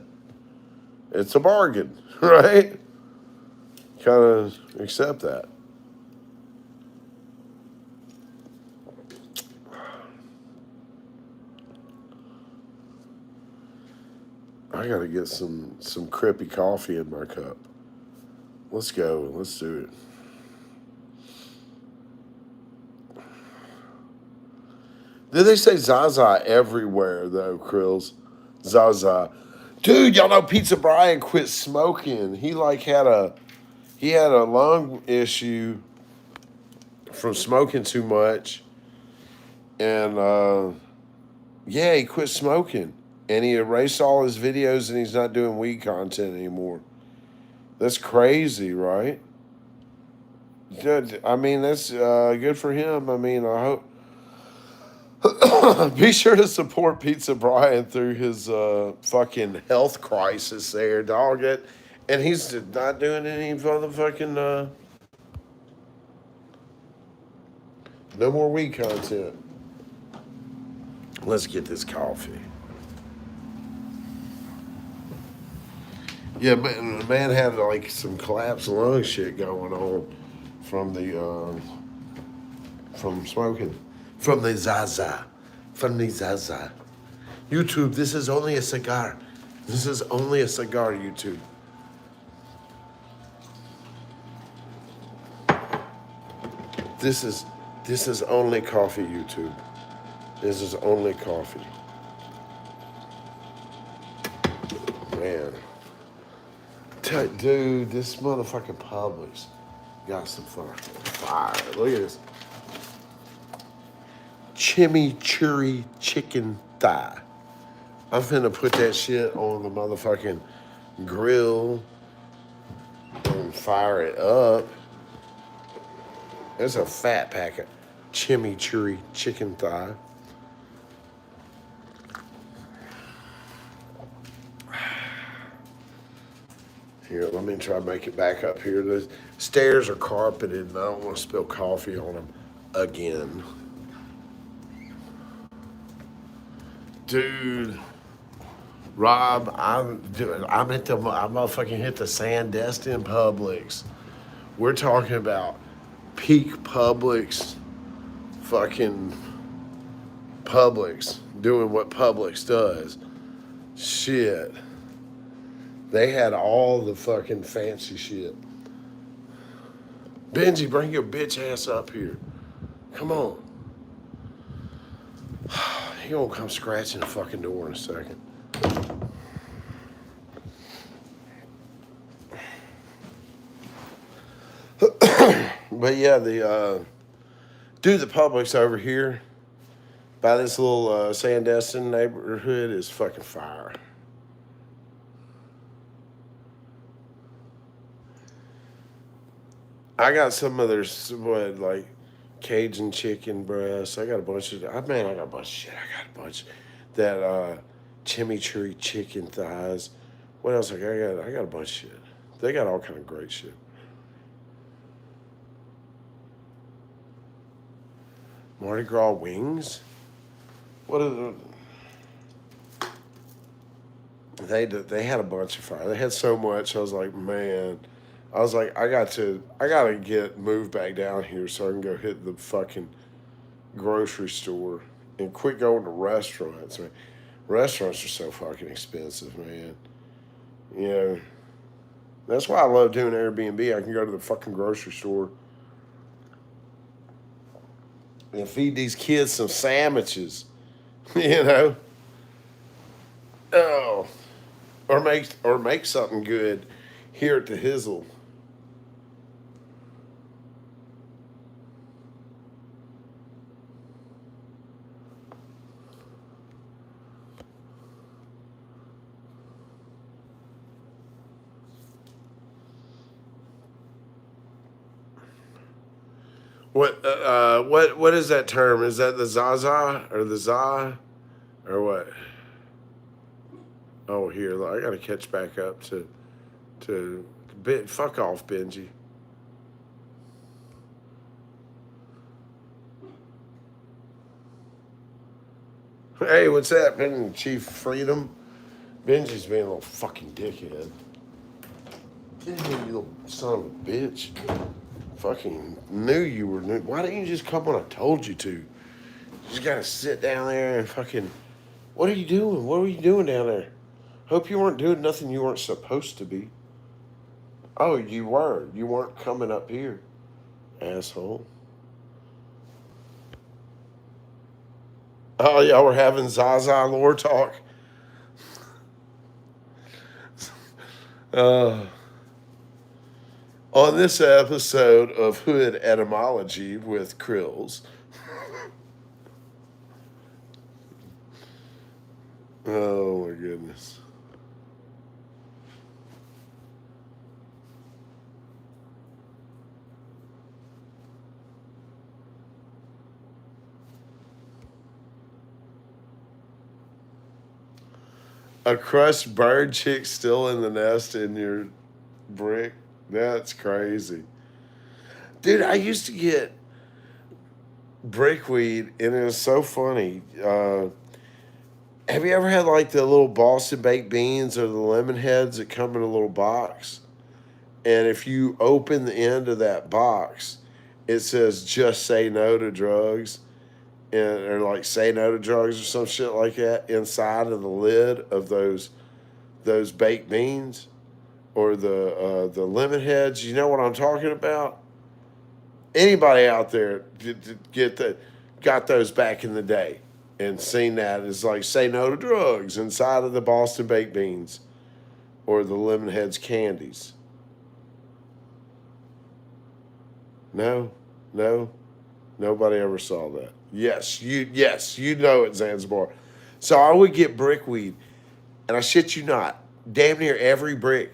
It's a bargain, right? Kind of accept that. I gotta get some crippy coffee in my cup. Let's go. Let's do it. Did they say Zaza everywhere though, Krills? Zaza. Dude, y'all know Pizza Brian quit smoking. He had a lung issue from smoking too much. And he quit smoking. And he erased all his videos and he's not doing weed content anymore. That's crazy, right? Good. I mean, that's good for him. I mean, I hope. Be sure to support Pizza Brian through his fucking health crisis there, dog. And he's not doing any motherfucking. No more weed content. Let's get this coffee. Yeah, man, the man had like some collapsed lung shit going on from smoking, from the Zaza. YouTube, this is only a cigar. This is only a cigar, YouTube. This is only coffee, YouTube. This is only coffee. Man. Dude, this motherfucking Publix got some fucking fire. Look at this. Chimichurri chicken thigh. I'm finna put that shit on the motherfucking grill and fire it up. There's a fat packet. Chimichurri chicken thigh. Here, let me try to make it back up here. The stairs are carpeted, and I don't want to spill coffee on them again. Dude, Rob, I motherfucking hit the Sandestin Publix. We're talking about peak Publix, fucking Publix, doing what Publix does. Shit. They had all the fucking fancy shit. Benji, bring your bitch ass up here. Come on. He gonna come scratching the fucking door in a second. But yeah, the Publix over here by this little Sandestin neighborhood is fucking fire. I got some of their, like Cajun chicken breasts. I got a bunch of, I got a bunch of shit. I got a bunch that chimichurri chicken thighs. What else I got? I got a bunch of shit. They got all kind of great shit. Mardi Gras wings? What are they had a bunch of fire. They had so much. I was like, man. I gotta get moved back down here so I can go hit the fucking grocery store and quit going to restaurants. Man. Restaurants are so fucking expensive, man. That's why I love doing Airbnb. I can go to the fucking grocery store and feed these kids some sandwiches, you know. Oh, or make something good here at the Hizzle. What is that term? Is that the Zaza or the Za or what? Oh, here I got to catch back up to fuck off, Benji. Hey, what's happening, Chief Freedom? Benji's being a little fucking dickhead. You little son of a bitch. Fucking knew you were new. Why didn't you just come when I told you to? You just gotta sit down there and fucking. What are you doing? What were you doing down there? Hope you weren't doing nothing you weren't supposed to be. Oh, you were. You weren't coming up here, asshole. Oh, y'all were having Zaza lore talk. Uh, on this episode of Hood Etymology with Krills. Oh my goodness. A crushed bird chick still in the nest in your brick? That's crazy. Dude, I used to get brickweed and it was so funny. Have you ever had like the little Boston baked beans or the lemon heads that come in a little box? And if you open the end of that box, it says just say no to drugs or like say no to drugs or some shit like that inside of the lid of those baked beans or the lemon heads. You know what I'm talking about? Anybody out there got those back in the day and seen that is like say no to drugs inside of the Boston baked beans or the lemon heads candies. No, no, nobody ever saw that. Yes, you know it, Zanzibar. So I would get brickweed, and I shit you not, damn near every brick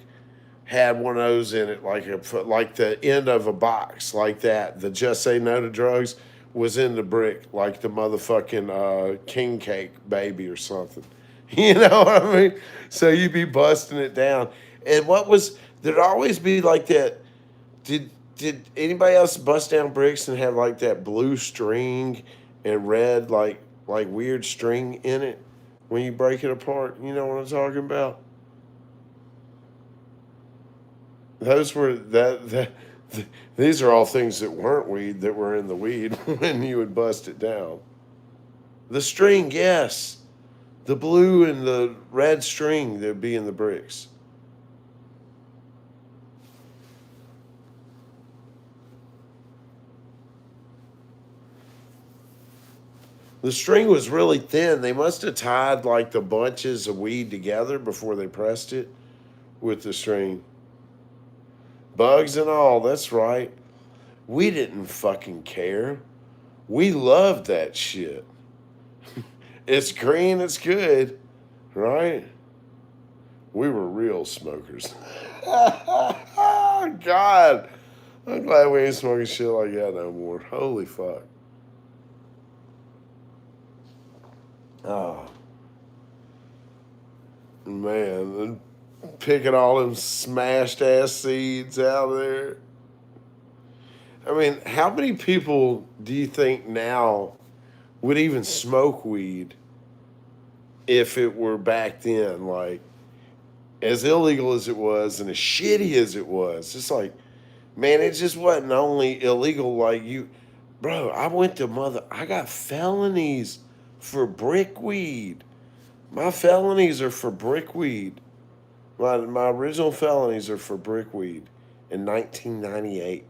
had one of those in it, like the end of a box, like that. The just say no to drugs was in the brick, like the motherfucking king cake baby or something. You know what I mean? So you'd be busting it down. And what was there'd always be like that? Did anybody else bust down bricks and have like that blue string and red like weird string in it when you break it apart? You know what I'm talking about? Those were these are all things that weren't weed that were in the weed when you would bust it down. The string, yes. The blue and the red string that would be in the bricks. The string was really thin. They must have tied like the bunches of weed together before they pressed it with the string. Bugs and all, that's right. We didn't fucking care. We loved that shit. It's green, it's good, right? We were real smokers. God, I'm glad we ain't smoking shit like that no more. Holy fuck. Oh, man. And picking all them smashed ass seeds out of there. I mean, how many people do you think now would even smoke weed if it were back then? Like, as illegal as it was and as shitty as it was, it's like, man, it just wasn't only illegal like you. Bro, I got felonies for brickweed. My felonies are for brickweed. My original felonies are for brickweed in 1998.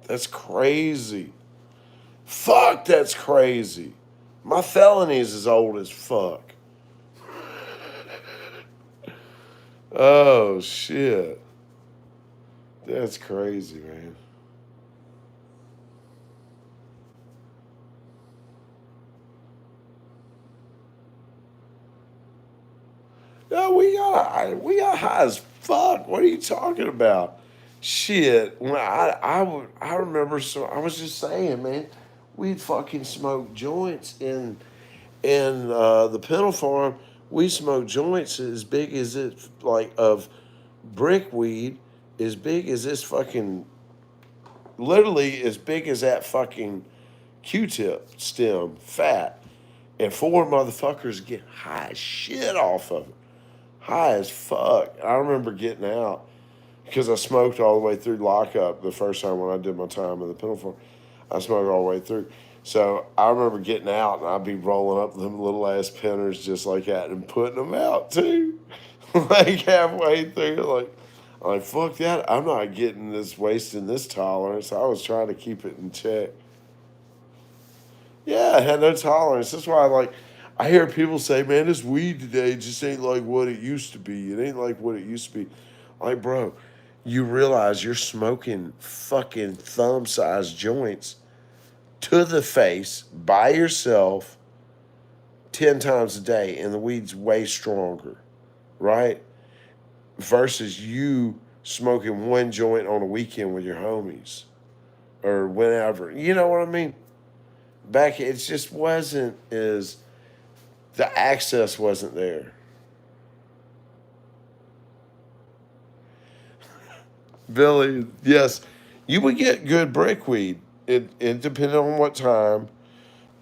That's crazy. Fuck, that's crazy. My felony's as old as fuck. Oh, shit. That's crazy, man. No, we got high as fuck. What are you talking about? Shit. When I remember. So I was just saying, man, we'd fucking smoke joints in the Penal Farm. We smoked joints as big as it like of brick weed, as big as this fucking, literally as big as that fucking Q-tip stem, fat, and four motherfuckers get high as shit off of it. High as fuck. I remember getting out because I smoked all the way through lockup the first time when I did my time in the penal farm. I smoked all the way through. So I remember getting out and I'd be rolling up them little ass pinners just like that and putting them out too. Like halfway through, like fuck that. I'm not getting this, wasting this tolerance. I was trying to keep it in check. Yeah, I had no tolerance. That's why I hear people say, man, this weed today just ain't like what it used to be. It ain't like what it used to be. Like, bro, you realize you're smoking fucking thumb sized joints to the face by yourself 10 times a day, and the weed's way stronger, right? Versus you smoking one joint on a weekend with your homies or whenever. You know what I mean? Back, it just wasn't as, the access wasn't there. Billy, yes, you would get good brickweed. It depended on what time,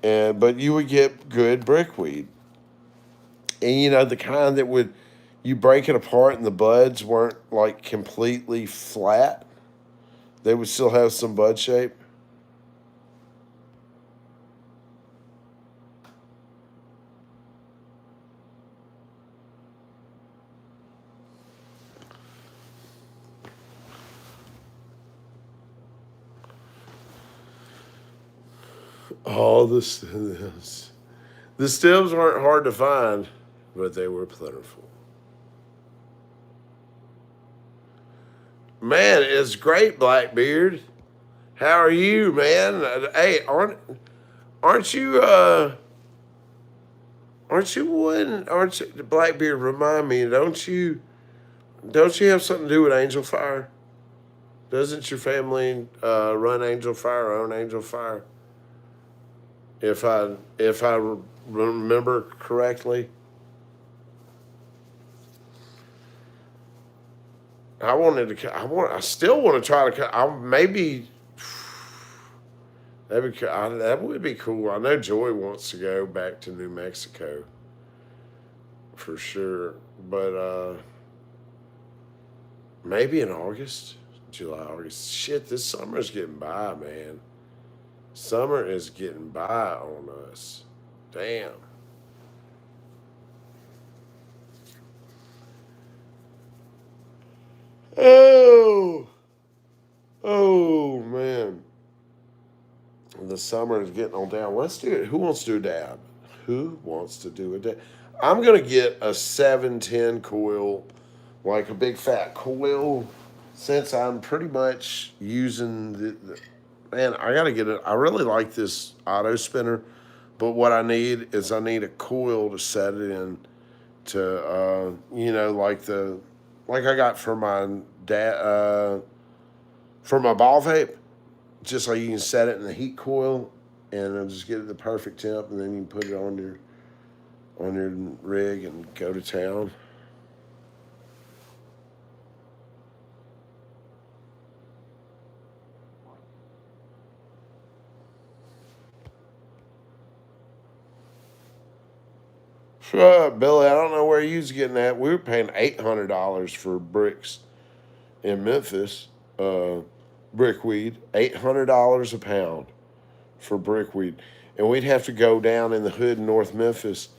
and but you would get good brickweed, and the kind that would, you break it apart and the buds weren't like completely flat. They would still have some bud shape. All the stems. The stems weren't hard to find, but they were plentiful. Man, it's great, Blackbeard. How are you, man? Hey, aren't you aren't you one? Aren't you, Blackbeard? Remind me, don't you have something to do with Angel Fire? Doesn't your family run Angel Fire, own Angel Fire? If I remember correctly, I still want to try to. I maybe that would be cool. I know Joy wants to go back to New Mexico for sure, but maybe in August, July, August. Shit, this summer's getting by, man. Summer is getting by on us. Damn. Oh, oh man. The summer is getting on down. Let's do it. Who wants to do a dab? Who wants to do a dab? I'm gonna get a 710 coil, like a big fat coil, since I'm pretty much using the man, I gotta get it. I really like this auto spinner, but what I need a coil to set it in to like I got for my dad for my ball vape, just so you can set it in the heat coil and it'll just get it the perfect temp, and then you can put it on your rig and go to town. Billy, I don't know where you was getting at. We were paying $800 for bricks in Memphis. Brickweed, $800 a pound for brickweed, and we'd have to go down in the hood in North Memphis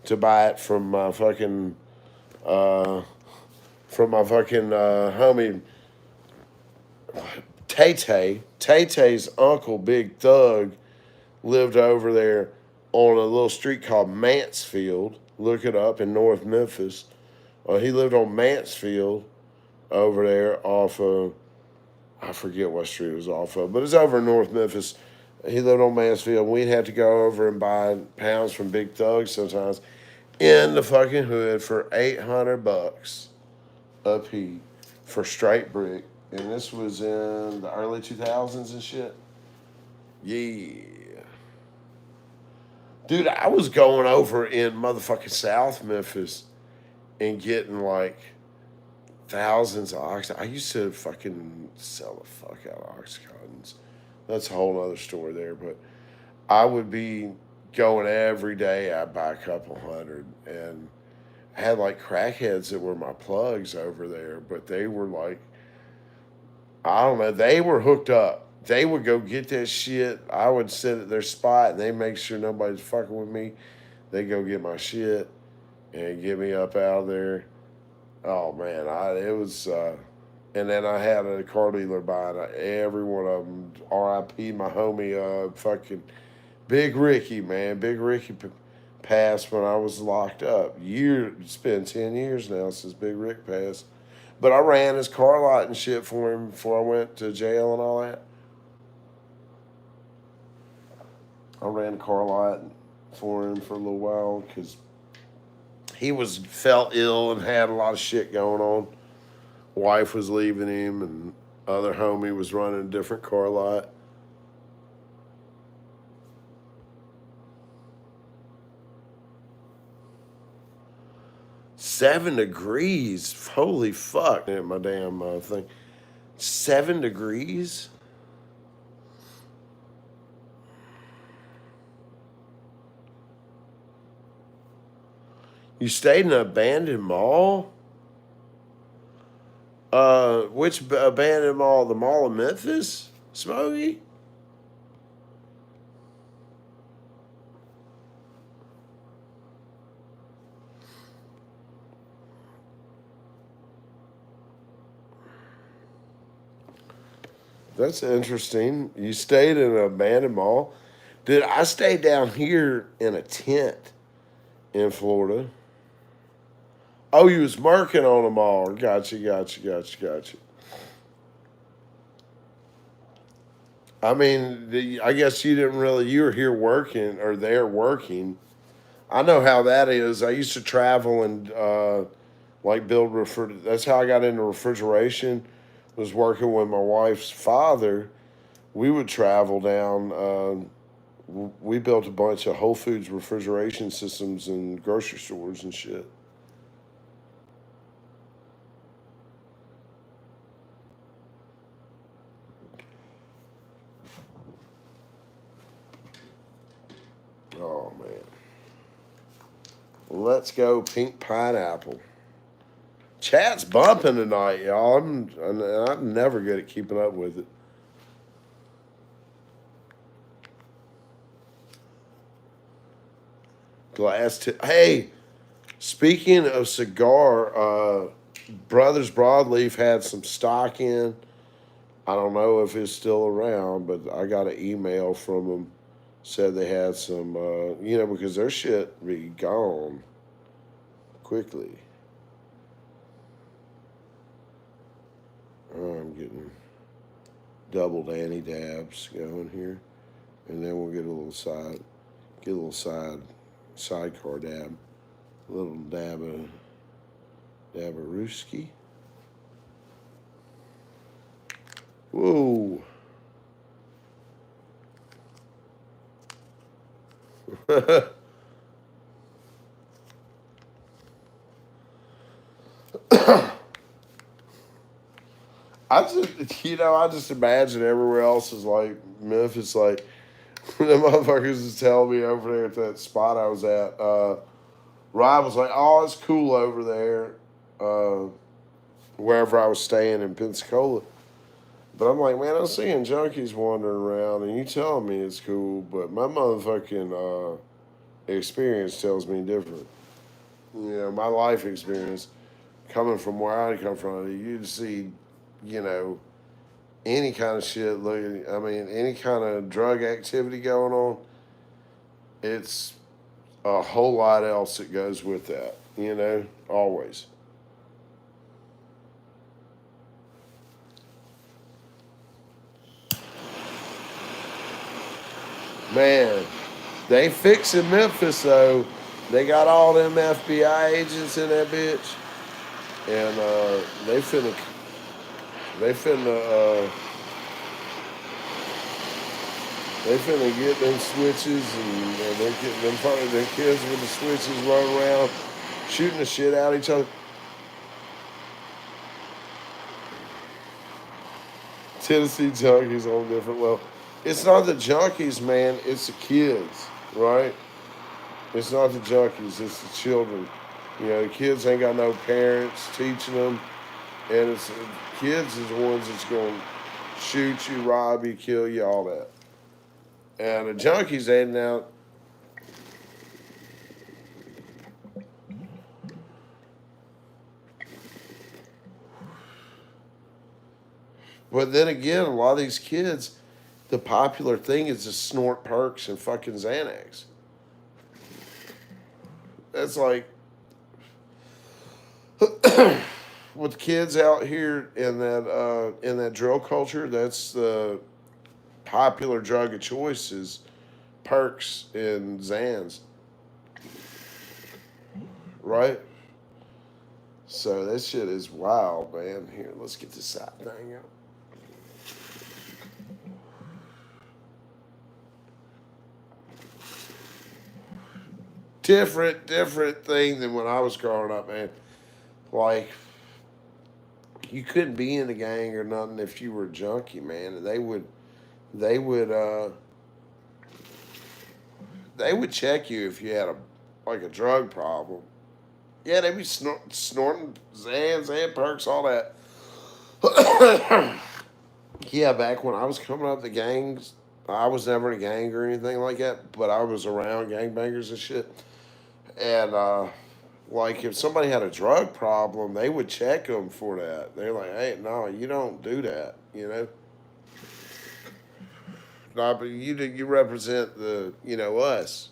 to buy it from my fucking uh, from my fucking homie Tay Tay. Tay Tay's uncle, Big Thug, lived over there on a little street called Mansfield. Look it up in North Memphis. He lived on Mansfield over there off of, I forget what street it was off of, but it's over in North Memphis. He lived on Mansfield. We'd have to go over and buy pounds from Big Thug sometimes in the fucking hood for $800 a piece for straight brick. And this was in the early 2000s and shit. Yeah. Dude, I was going over in motherfucking South Memphis and getting like thousands of ox. I used to fucking sell the fuck out of oxycontins. That's a whole other story there. But I would be going every day. I'd buy a couple hundred. And I had like crackheads that were my plugs over there. But they were like, I don't know, they were hooked up. They would go get that shit. I would sit at their spot and they make sure nobody's fucking with me. They go get my shit and get me up out of there. Oh man, it was, and then I had a car dealer buying every one of them. R.I.P. my homie, fucking Big Ricky, man. Big Ricky passed when I was locked up. It's been 10 years now since Big Rick passed. But I ran his car lot and shit for him before I went to jail and all that. I ran the car lot for him for a little while because he felt ill and had a lot of shit going on. Wife was leaving him and other homie was running a different car lot. Seven degrees. Holy fuck. My damn thing. 7 degrees? You stayed in an abandoned mall? Which abandoned mall? The Mall of Memphis? Smokey? That's interesting. You stayed in an abandoned mall. I stayed down here in a tent in Florida. Oh, you was working on a mall. Gotcha. I mean, I guess you didn't really, you were here working or there working. I know how that is. I used to travel and like build that's how I got into refrigeration, was working with my wife's father. We would travel down, we built a bunch of Whole Foods refrigeration systems in grocery stores and shit. Oh man. Let's go pink pineapple. Chat's bumping tonight, y'all. I'm never good at keeping up with it. Hey, speaking of cigar, Brothers Broadleaf had some stock in. I don't know if it's still around, but I got an email from them. Said they had some, because their shit be gone quickly. Oh, I'm getting double Danny dabs going here, and then we'll get a little sidecar dab, a little dab of Ruski. Whoa. I just imagine everywhere else is like Memphis, like the motherfuckers is telling me over there at that spot I was at. Rob was like, "Oh, it's cool over there," wherever I was staying in Pensacola. But I'm like, man, I'm seeing junkies wandering around, and you telling me it's cool, but my motherfucking experience tells me different. My life experience coming from where I come from, you'd see, you know, any kind of shit. Any kind of drug activity going on. It's a whole lot else that goes with that. Always. Man, they fixing Memphis though. They got all them FBI agents in that bitch, and they finna they finna get them switches and they get them kids with the switches running around shooting the shit out of each other. Tennessee junkies on a different level. It's not the junkies, man. It's the kids, right? It's not the junkies. It's the children. The kids ain't got no parents teaching them, and it's kids is the ones that's going to shoot you, rob you, kill you, all that. And the junkies ain't out. But then again, a lot of these kids, the popular thing is to snort perks and fucking Xanax. That's like with kids out here in that drill culture. That's the popular drug of choice is perks and Xans, right? So that shit is wild, man. Here, let's get this side thing out. Different thing than when I was growing up, man. Like, you couldn't be in a gang or nothing if you were a junkie, man. They would, they would check you if you had a drug problem. Yeah, they'd be snorting Zans and perks, all that. Yeah, back when I was coming up, the gangs, I was never in a gang or anything like that, but I was around gangbangers and shit. And like if somebody had a drug problem, they would check them for that. They're like, "Hey, no, you don't do that." No, but you represent us.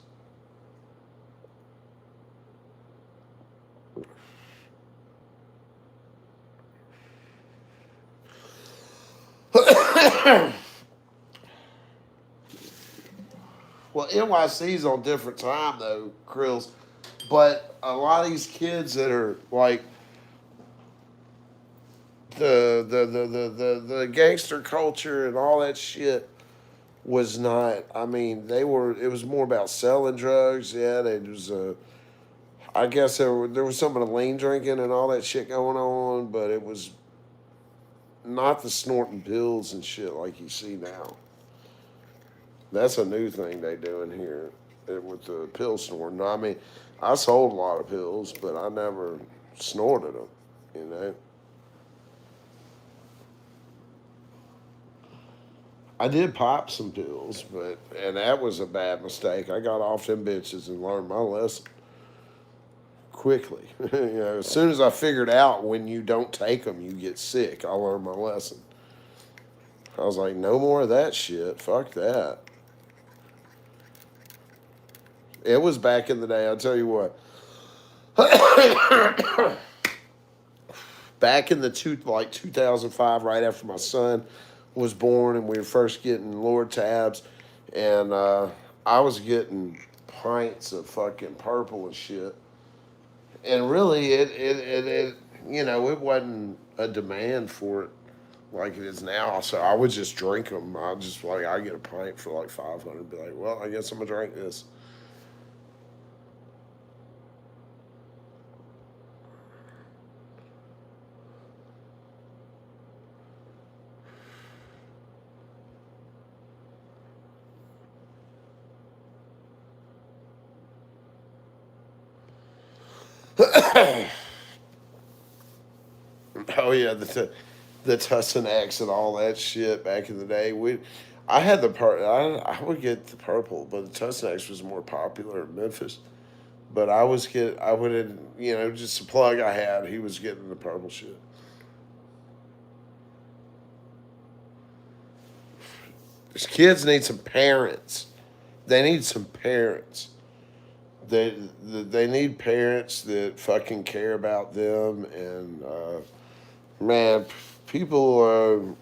Well, NYC's on different time though, Krills. But a lot of these kids that are like the gangster culture and all that shit was not. I mean, they were. It was more about selling drugs. Yeah, it was. I guess there was some of the lean drinking and all that shit going on, but it was not the snorting pills and shit like you see now. That's a new thing they doing here with the pill snorting. No, I mean, I sold a lot of pills, but I never snorted them. You know. I did pop some pills, and that was a bad mistake. I got off them bitches and learned my lesson quickly. As soon as I figured out when you don't take them, you get sick. I learned my lesson. I was like, no more of that shit. Fuck that. It was back in the day. I'll tell you what. Back in the 2005, right after my son was born, and we were first getting Lord tabs, and I was getting pints of fucking purple and shit. And really, it wasn't a demand for it like it is now. So I would just drink them. I get a pint for like 500. Be like, well, I guess I'm gonna drink this. Oh yeah, the Tussin X and all that shit back in the day. I had I would get the purple, but the Tussin X was more popular in Memphis. But I would have, just a plug I had. He was getting the purple shit. These kids need some parents. They need some parents. They need parents that fucking care about them. And man, people.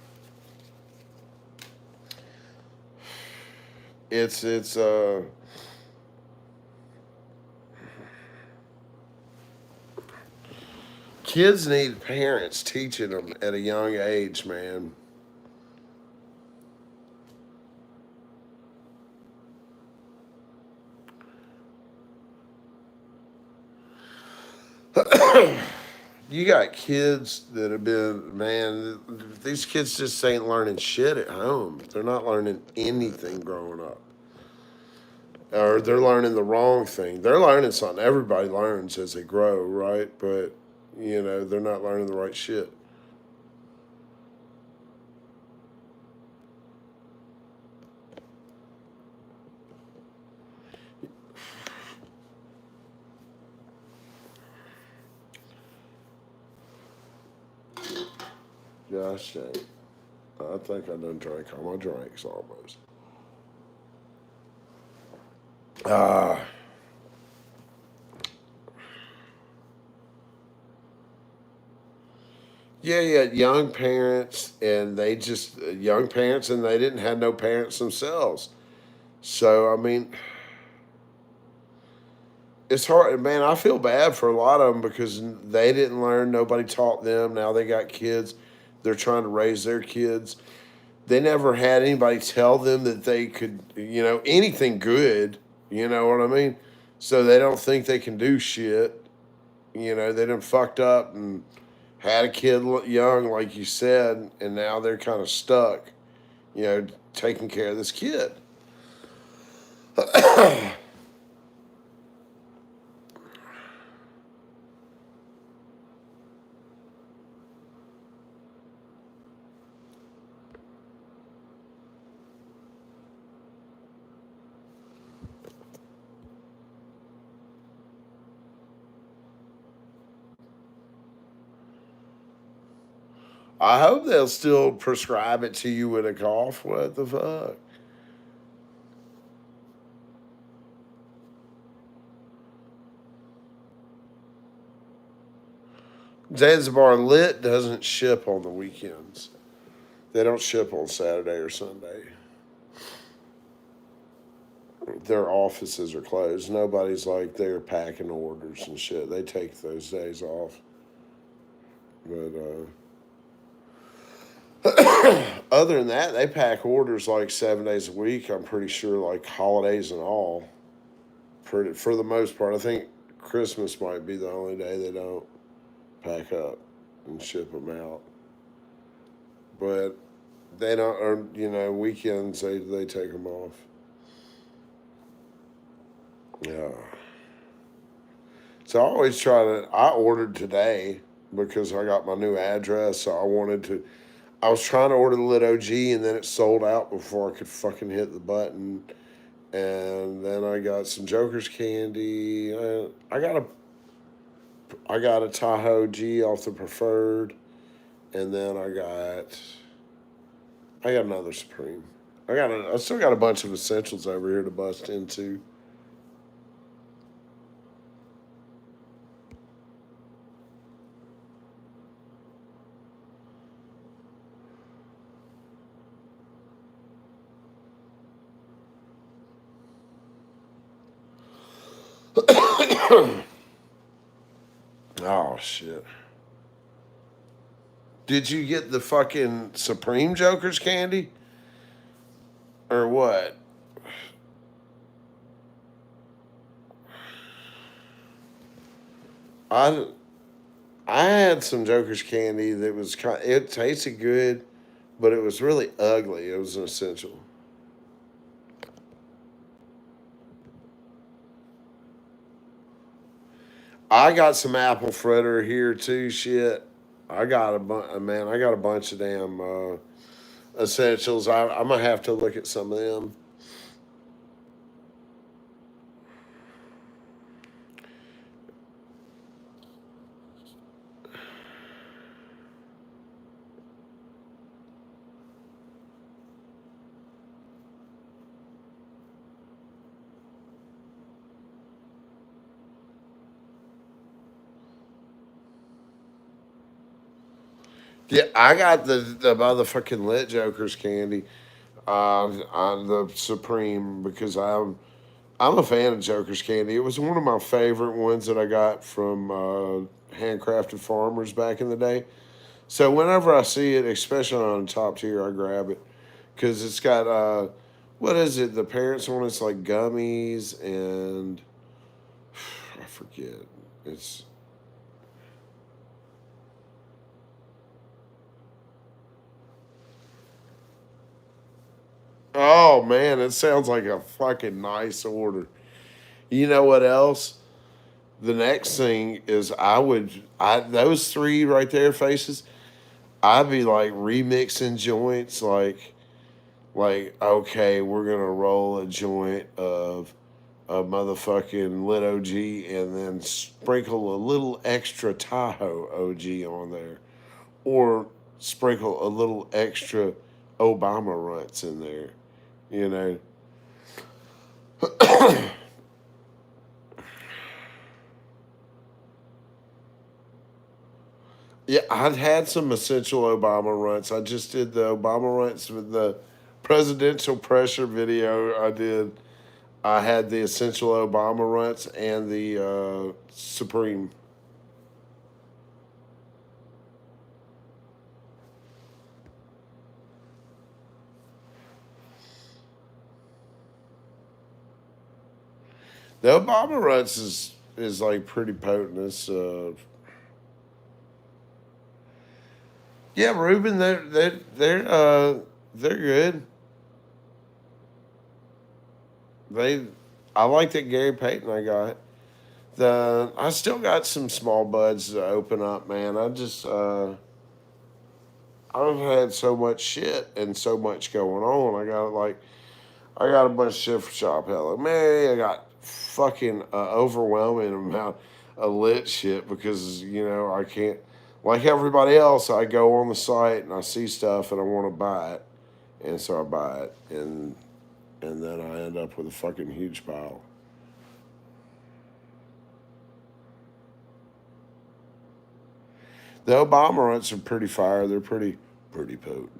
It's. Kids need parents teaching them at a young age, man. You got kids that have been, man, these kids just ain't learning shit at home. They're not learning anything growing up. Or they're learning the wrong thing. They're learning something. Everybody learns as they grow, right? But, they're not learning the right shit. Gosh dang. I think I done drank all my drinks almost. Ah. Yeah, yeah, young parents, and they didn't have no parents themselves. So, I mean, it's hard, man. I feel bad for a lot of them because they didn't learn. Nobody taught them. Now they got kids. They're trying to raise their kids. They never had anybody tell them that they could, anything good. You know what I mean? So they don't think they can do shit. They done fucked up and had a kid young, like you said, and now they're kind of stuck, taking care of this kid. I hope they'll still prescribe it to you with a cough. What the fuck? Zanzibar Lit doesn't ship on the weekends. They don't ship on Saturday or Sunday. Their offices are closed. Nobody's like they're packing orders and shit. They take those days off. But other than that, they pack orders like 7 days a week. I'm pretty sure, like holidays and all. For the most part, I think Christmas might be the only day they don't pack up and ship them out. But they don't, or weekends they take them off. Yeah. So I always try to. I ordered today because I got my new address. So I was trying to order the Lit OG and then it sold out before I could fucking hit the button. And then I got some Joker's candy. I got a Tahoe G off the preferred, and then I got another Supreme. I still got a bunch of essentials over here to bust into. Oh shit! Did you get the fucking Supreme Joker's candy, or what? I I had some Joker's candy that was it tasted good, but it was really ugly. It was an essential. I got some apple fritter here too. Shit, man. I got a bunch of damn essentials. I'm gonna have to look at some of them. Yeah, I got the motherfucking lit Joker's candy on the Supreme because I'm a fan of Joker's candy. It was one of my favorite ones that I got from handcrafted farmers back in the day. So whenever I see it, especially on the top tier, I grab it because it's got what is it? The parents one is like gummies and I forget. It's oh man, it sounds like a fucking nice order. You know what else? The next thing is I those three right there faces. I'd be like remixing joints like okay, we're gonna roll a joint of a motherfucking lit OG and then sprinkle a little extra Tahoe OG on there, or sprinkle a little extra Obama runts in there. You know, yeah, I'd had some essential Obama runts. I just did the Obama runts with the presidential pressure video I did. I had the essential Obama runts and the Supreme. The Obama runs is like pretty potent. It's yeah, Ruben, they're good. They I like that Gary Payton I got. The I still got some small buds to open up, man. I've had so much shit and so much going on. I got a bunch of shit for Shop Hello Mary. I got fucking overwhelming amount of lit shit because I can't like everybody else. I go on the site and I see stuff and I want to buy it, and so I buy it, and then I end up with a fucking huge pile. The Obama runts are pretty fire. They're pretty potent.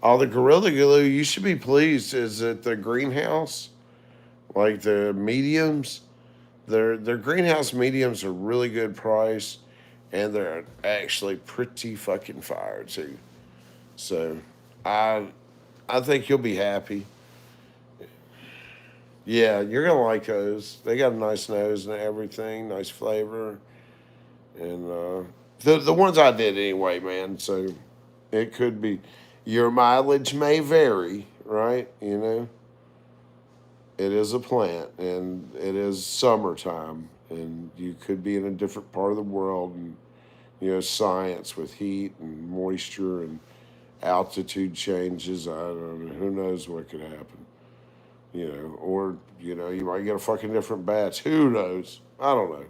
Oh, the Gorilla Glue, you should be pleased. Is it the greenhouse? Like the mediums? Their greenhouse mediums are really good price, and they're actually pretty fucking fire too. So, I I think you'll be happy. Yeah, you're gonna like those. They got a nice nose and everything, nice flavor, and the ones I did anyway, man. So it could be your mileage may vary, right? It is a plant, and it is summertime, and you could be in a different part of the world, and science with heat and moisture and altitude changes. I don't know. Who knows what could happen? Or you might get a fucking different batch. Who knows? I don't know.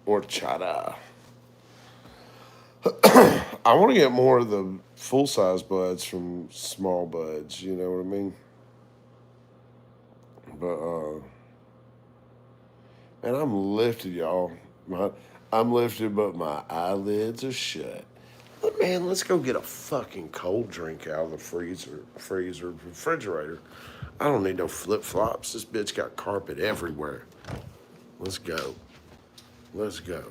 Or chata. I want to get more of the full size buds from small buds. You know what I mean? But and I'm lifted, y'all. I'm lifted, but my eyelids are shut. But man, let's go get a fucking cold drink out of the refrigerator. I don't need no flip flops. This bitch got carpet everywhere. Let's go. Let's go.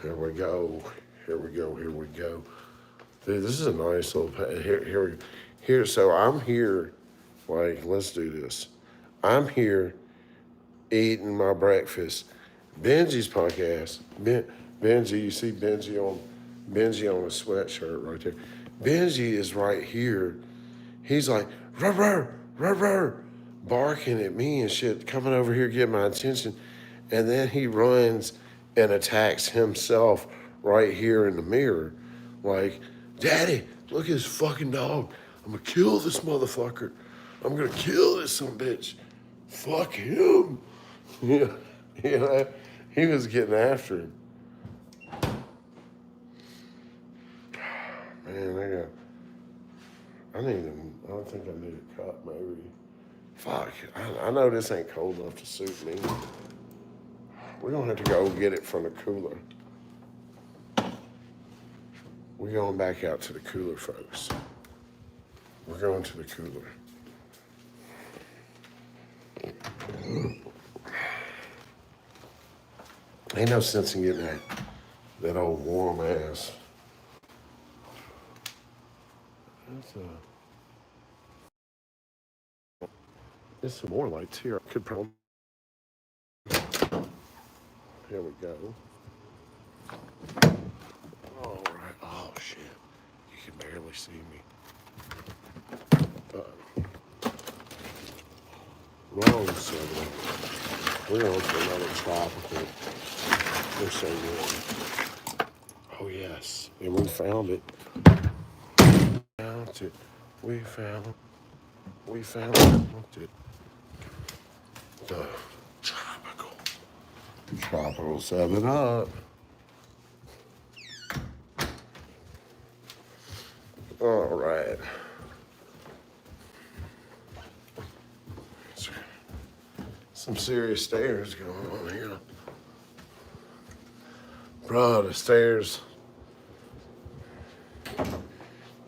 Here we go. Here we go. Here we go. Dude, this is a nice little here. So I'm here. Like, let's do this. I'm here eating my breakfast. Benji's podcast. Benji, you see Benji on a sweatshirt right there. Benji is right here. He's like, rah, rah, rah, rah, barking at me and shit, coming over here getting my attention. And then he runs and attacks himself right here in the mirror. Like, Daddy, look at this fucking dog. I'm gonna kill this motherfucker. I'm gonna kill this some bitch. Fuck him. Yeah, he was getting after him. Man, I don't think I need a cup, maybe. Fuck, I know this ain't cold enough to suit me. We're gonna have to go get it from the cooler. We're going back out to the cooler, folks. We're going to the cooler. Ain't no sense in getting that old warm ass. There's some more lights here. I could probably. Here we go. All right. Oh shit! You can barely see me. Wrong setting. We're on to another tropical. They're so good. Oh yes, and we found it. Found it. We found it. The tropical 7-Up. All right. Some serious stairs going on here. Bro, the stairs.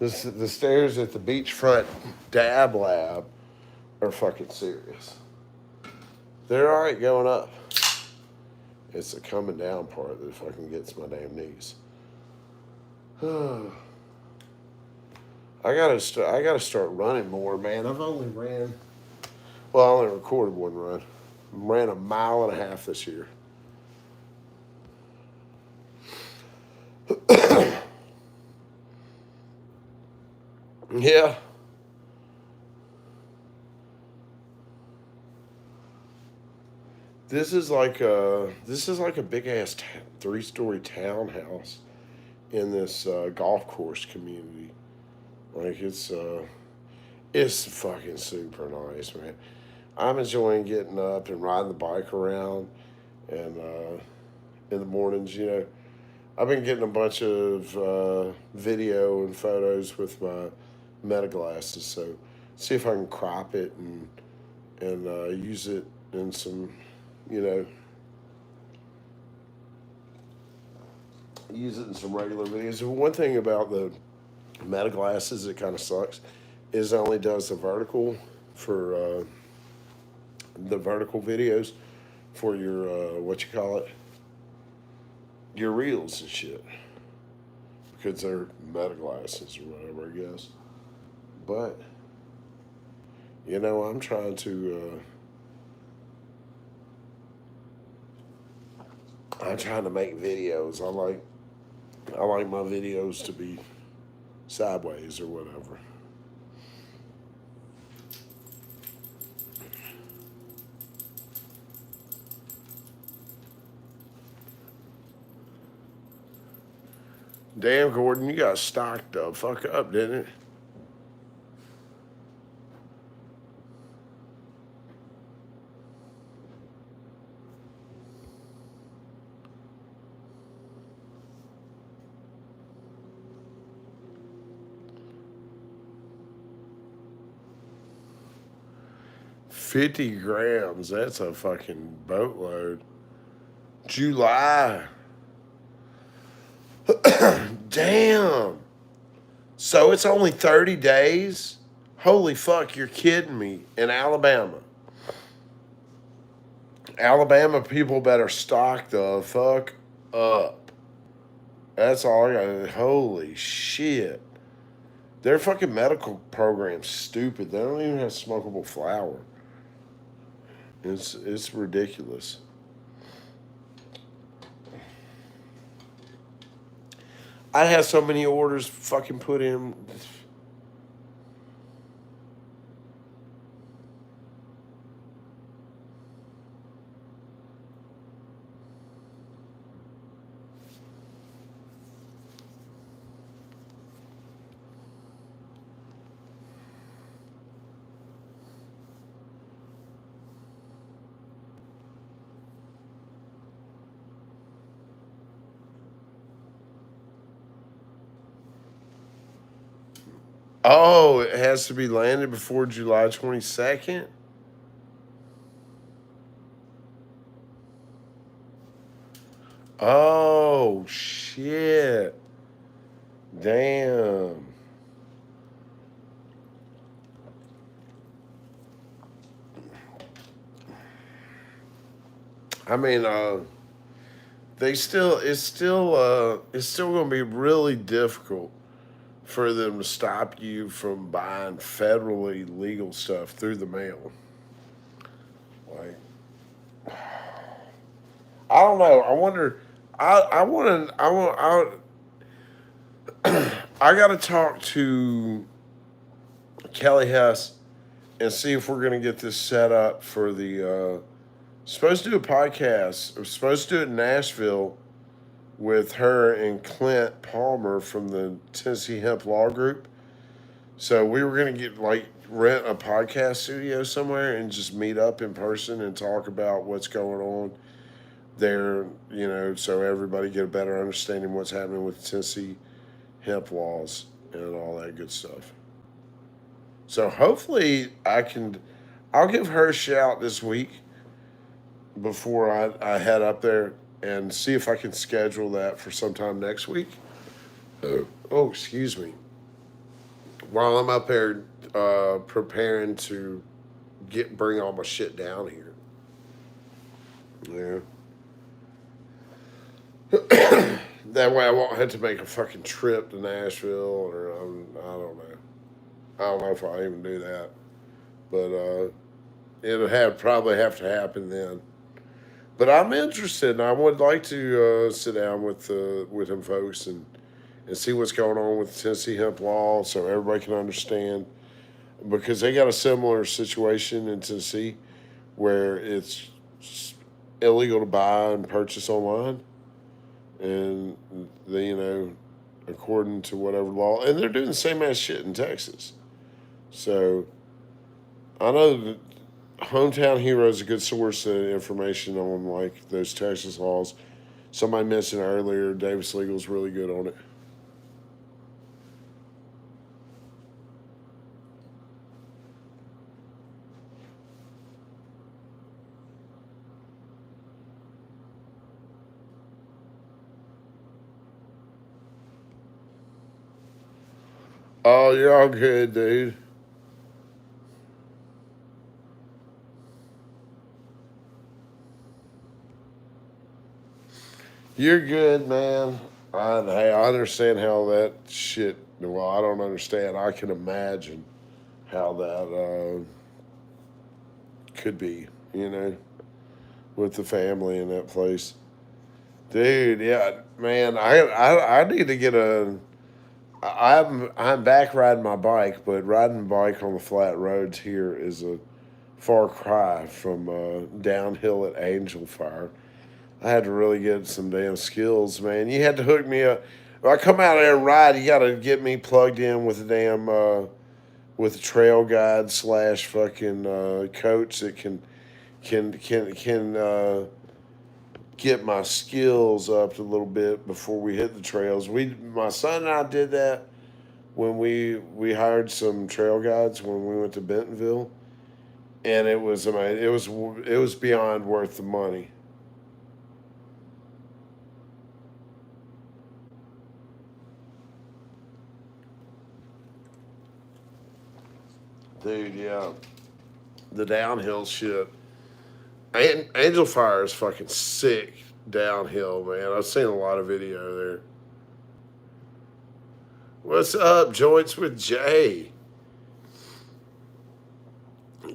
The stairs at the beachfront dab lab are fucking serious. They're all right going up. It's the coming down part that fucking gets my damn knees. I gotta start running more, man. I've only ran. Well, I only recorded one run. Ran 1.5 miles this year. Yeah. This is like a big ass 3-story townhouse in this golf course community. Like it's fucking super nice, man. I'm enjoying getting up and riding the bike around, and in the mornings, you know, I've been getting a bunch of video and photos with my meta glasses. So see if I can crop it and use it in some, you know, use it in some regular videos. One thing about the meta glasses that kind of sucks is it only does the vertical for the vertical videos for your what you call it, your reels and shit, because they're meta glasses or whatever, I guess. But you know, I'm trying to make videos. I like my videos to be sideways or whatever. Damn, Gordon, you got stocked the fuck up, didn't it? $50 grams, that's a fucking boatload. July. Damn. So it's only 30 days? Holy fuck, you're kidding me. In Alabama. Alabama people better stock the fuck up. That's all I got. Holy shit. Their fucking medical program's stupid. They don't even have smokable flower. It's ridiculous. I had so many orders fucking put in. Oh, it has to be landed before July 22nd? Oh, shit. Damn. I mean, it's still going to be really difficult for them to stop you from buying federally legal stuff through the mail. Like, I don't know. I wonder. I want to. I got to talk to Kelly Hess and see if we're going to get this set up for the. Supposed to do a podcast. We're supposed to do it in Nashville with her and Clint Palmer from the Tennessee Hemp Law Group. So we were going to get like rent a podcast studio somewhere and just meet up in person and talk about what's going on there, so everybody get a better understanding what's happening with Tennessee hemp laws and all that good stuff. So hopefully I'll give her a shout this week before I head up there and see if I can schedule that for sometime next week. Oh, excuse me. While I'm up there preparing to bring all my shit down here. Yeah. That way I won't have to make a fucking trip to Nashville or I don't know. I don't know if I'll even do that. But it'll probably have to happen then. But I'm interested, and I would like to sit down with them folks and see what's going on with Tennessee hemp law, so everybody can understand, because they got a similar situation in Tennessee where it's illegal to buy and purchase online, and they, according to whatever law, and they're doing the same ass shit in Texas. So I know that Hometown Hero is a good source of information on like those Texas laws. Somebody mentioned earlier, Davis Legal's really good on it. Oh, you're all good, dude. You're good, man. Hey, I understand how that shit. Well, I don't understand. I can imagine how that could be. With the family in that place, dude. Yeah, man. I need to get a. I'm back riding my bike, but riding a bike on the flat roads here is a far cry from downhill at Angel Fire. I had to really get some damn skills, man. You had to hook me up. If I come out there and ride, you got to get me plugged in with a damn with a trail guide slash fucking coach that can get my skills up a little bit before we hit the trails. My son and I did that when we hired some trail guides when we went to Bentonville, and it was amazing. It was beyond worth the money. Dude, yeah. The downhill shit. Angel Fire is fucking sick downhill, man. I've seen a lot of video there. What's up, Joints with Jay?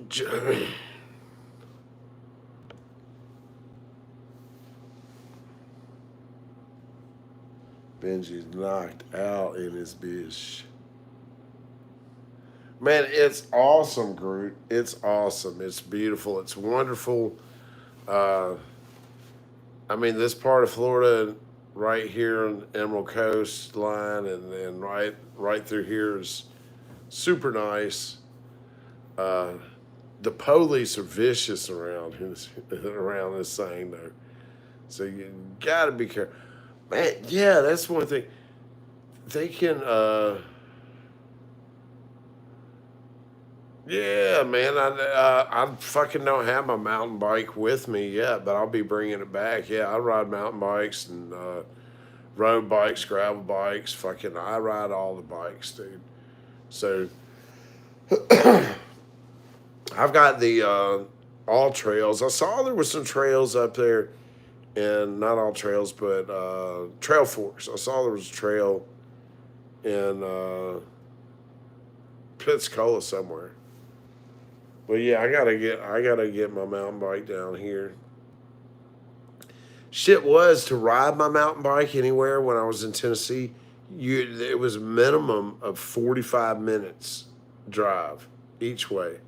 Jay. Benji's knocked out in his bitch. Man, it's awesome, Groot. It's awesome. It's beautiful. It's wonderful. Uh, I mean, this part of Florida, right here on Emerald Coast line, and right through here is super nice. Uh, the police are vicious around around this thing, though. So you gotta be careful, man. Yeah, that's one thing. They can. Yeah, man. I fucking don't have my mountain bike with me yet, but I'll be bringing it back. Yeah, I ride mountain bikes and road bikes, gravel bikes. Fucking, I ride all the bikes, dude. So I've got the all trails. I saw there was some trails up there, and not all trails, but trail forks. I saw there was a trail in Pensacola somewhere. But yeah, I gotta get my mountain bike down here. Shit was to ride my mountain bike anywhere when I was in Tennessee. It was a minimum of 45 minutes drive each way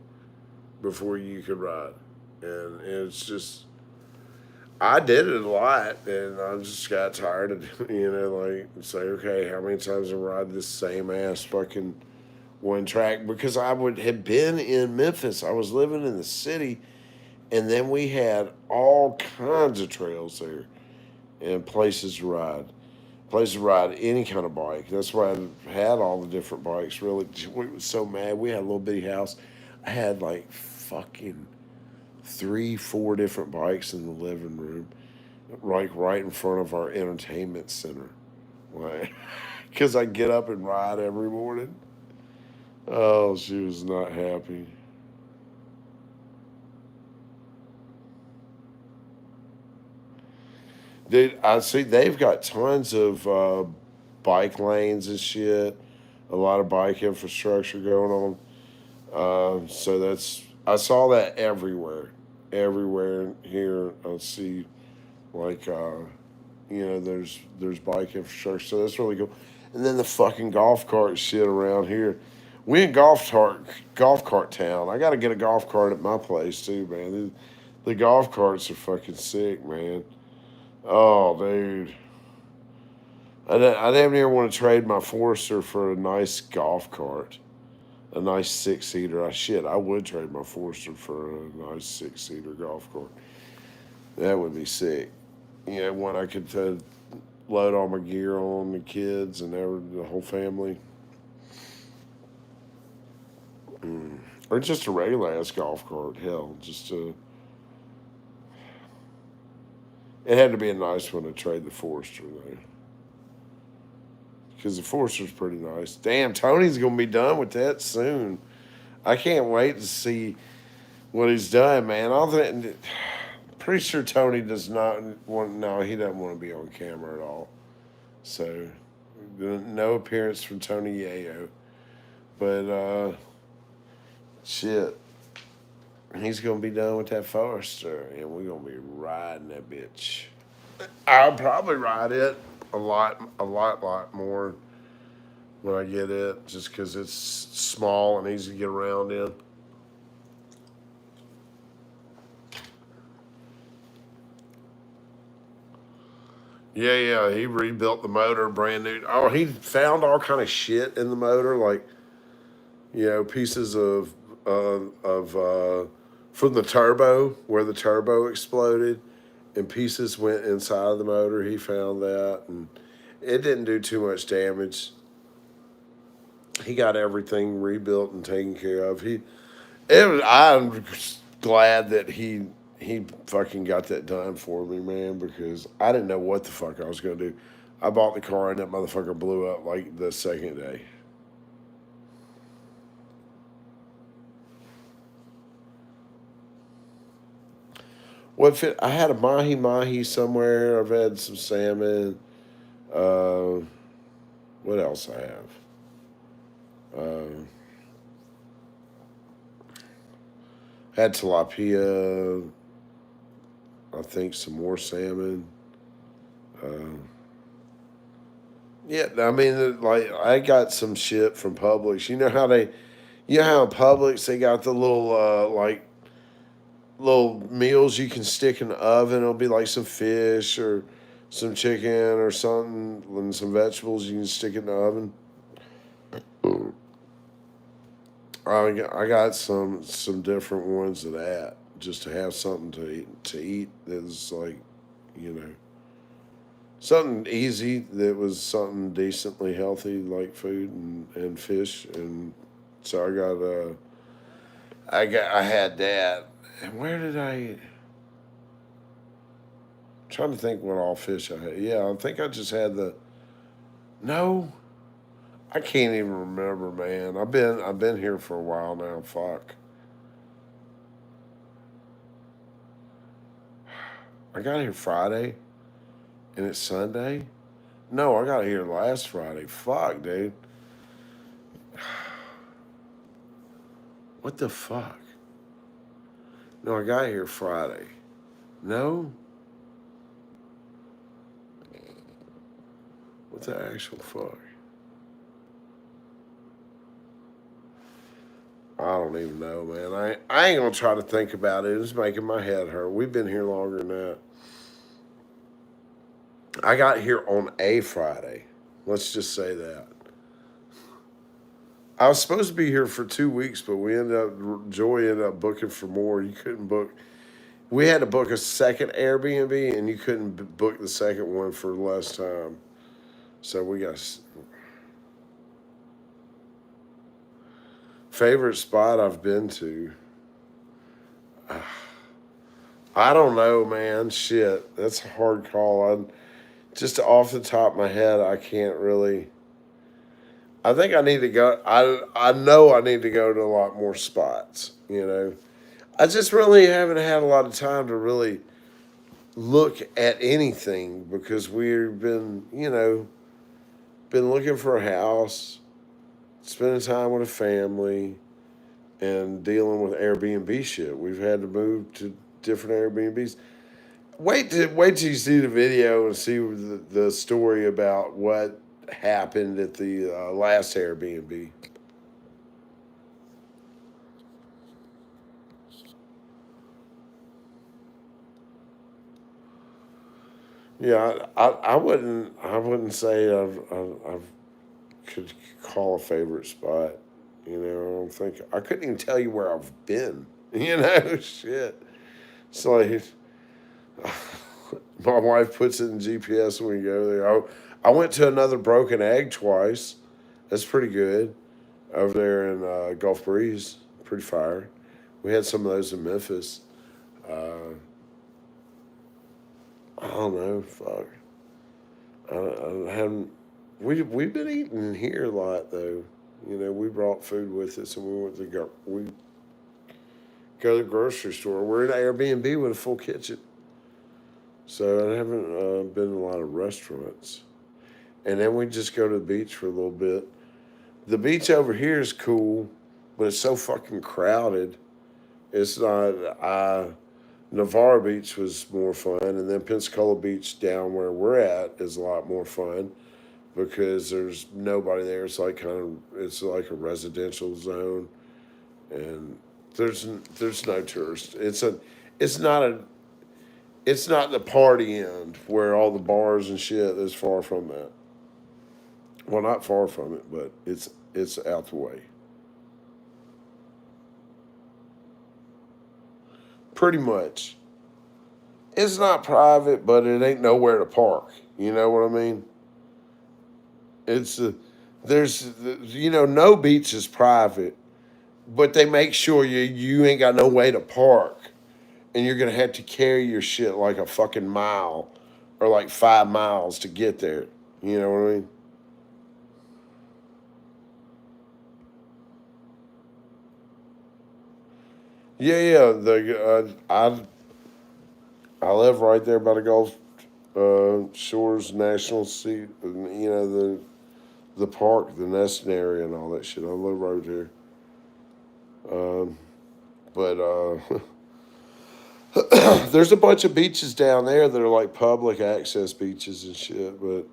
before you could ride, and it's just I did it a lot, and I just got tired of like say okay, how many times I ride this same ass fucking one track because I would have been in Memphis. I was living in the city, and then we had all kinds of trails there and places to ride any kind of bike. That's why I had all the different bikes. Really, we was so mad. We had a little bitty house. I had like fucking three, four different bikes in the living room, like right in front of our entertainment center. Like, because I get up and ride every morning. Oh, she was not happy. Dude, I see they've got tons of bike lanes and shit. A lot of bike infrastructure going on. So that's I saw that everywhere, everywhere here. I see like there's bike infrastructure. So that's really cool. And then the fucking golf cart shit around here. We in golf cart town. I got to get a golf cart at my place too, man. The golf carts are fucking sick, man. Oh, dude. I damn near want to trade my Forester for a nice golf cart, a nice six seater. I would trade my Forester for a nice six seater golf cart. That would be sick. One I could load all my gear on, the kids and the whole family, or just a regular ass golf cart. Hell, just it had to be a nice one to trade the Forester though. Because the Forster's pretty nice. Damn, Tony's gonna be done with that soon. I can't wait to see what he's done, man. Pretty sure Tony does not want. No, he doesn't want to be on camera at all. So, no appearance from Tony Yayo. But shit, he's gonna be done with that Forester, and we're gonna be riding that bitch. I'll probably ride it lot more when I get it, just because it's small and easy to get around in. Yeah, he rebuilt the motor brand new. Oh, he found all kind of shit in the motor, like pieces of from the turbo where the turbo exploded, and pieces went inside of the motor. He found that, and it didn't do too much damage. He got everything rebuilt and taken care of. I'm glad that he fucking got that done for me, man, because I didn't know what the fuck I was gonna do. I bought the car and that motherfucker blew up like the second day. What fit? I had a mahi mahi somewhere. I've had some salmon. Uh, what else I have? Uh, had tilapia. I think some more salmon. Uh, yeah, I mean, like I got some shit from Publix. You know how in Publix they got the little little meals you can stick in the oven. It'll be like some fish or some chicken or something, and some vegetables you can stick in the oven. I got some different ones of that just to have something to eat that's like you know something easy that was something decently healthy like food and fish, and so I got I had that. And where did I? Trying to think what all fish I had. Yeah, I think I just had the. No, I can't even remember, man. I've been here for a while now. Fuck. I got here Friday, and it's Sunday. No, I got here last Friday. Fuck, dude. What the fuck? No, I got here Friday. No? What the actual fuck? I don't even know, man. I ain't gonna try to think about it. It's making my head hurt. We've been here longer than that. I got here on a Friday. Let's just say that. I was supposed to be here for 2 weeks, but Joy ended up booking for more. You couldn't book. We had to book a second Airbnb, and you couldn't book the second one for less time. So we got favorite spot I've been to. I don't know, man. Shit, that's a hard call. Just off the top of my head, I can't really. I think I need to go. I know I need to go to a lot more spots. You know, I just really haven't had a lot of time to really look at anything because we've been, been looking for a house, spending time with a family, and dealing with Airbnb shit. We've had to move to different Airbnbs. Wait till you see the video and see the story about what happened at the last Airbnb. Yeah, I wouldn't say I've could call a favorite spot. I don't think I couldn't even tell you where I've been. Shit. It's like my wife puts it in GPS when we go there. I went to another Broken Egg twice. That's pretty good over there in Gulf Breeze. Pretty fire. We had some of those in Memphis. Uh, I don't know. Fuck. I haven't. We've been eating here a lot though. We brought food with us, and we go to the grocery store. We're in an Airbnb with a full kitchen, so I haven't been in a lot of restaurants. And then we just go to the beach for a little bit. The beach over here is cool, but it's so fucking crowded. It's not. Navarre Beach was more fun, and then Pensacola Beach down where we're at is a lot more fun because there's nobody there. It's like a residential zone, and there's no tourists. It's not a it's not the party end where all the bars and shit is far from that. Well, not far from it, but it's out the way. Pretty much. It's not private, but it ain't nowhere to park. You know what I mean? It's there's no beach is private, but they make sure you ain't got no way to park, and you're gonna have to carry your shit like a fucking mile, or like 5 miles to get there. You know what I mean? Yeah, yeah. I live right there by the Gulf Shores National Sea. The park, the nesting area, and all that shit. I live right there. Um, but there's a bunch of beaches down there that are like public access beaches and shit. But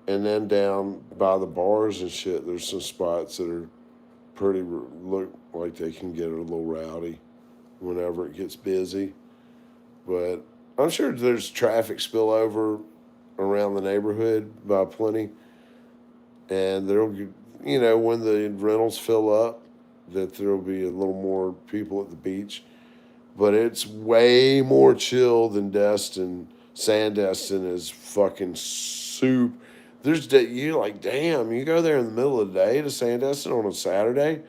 and then down by the bars and shit, there's some spots that are look like they can get a little rowdy whenever it gets busy. But I'm sure there's traffic spillover around the neighborhood by plenty, and when the rentals fill up, that there'll be a little more people at the beach. But it's way more chill than Destin. Sandestin is fucking soup. You're like, damn, you go there in the middle of the day to Sandestin on a Saturday.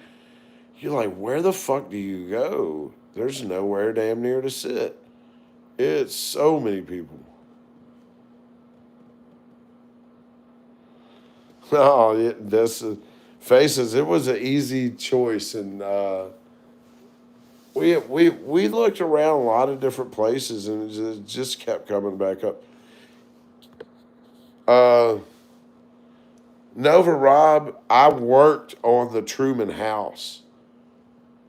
You're like, where the fuck do you go? There's nowhere damn near to sit. It's so many people. Oh, yeah, that's faces. It was an easy choice, and we looked around a lot of different places, and it just kept coming back up. Uh, Nova Rob, I worked on the Truman House.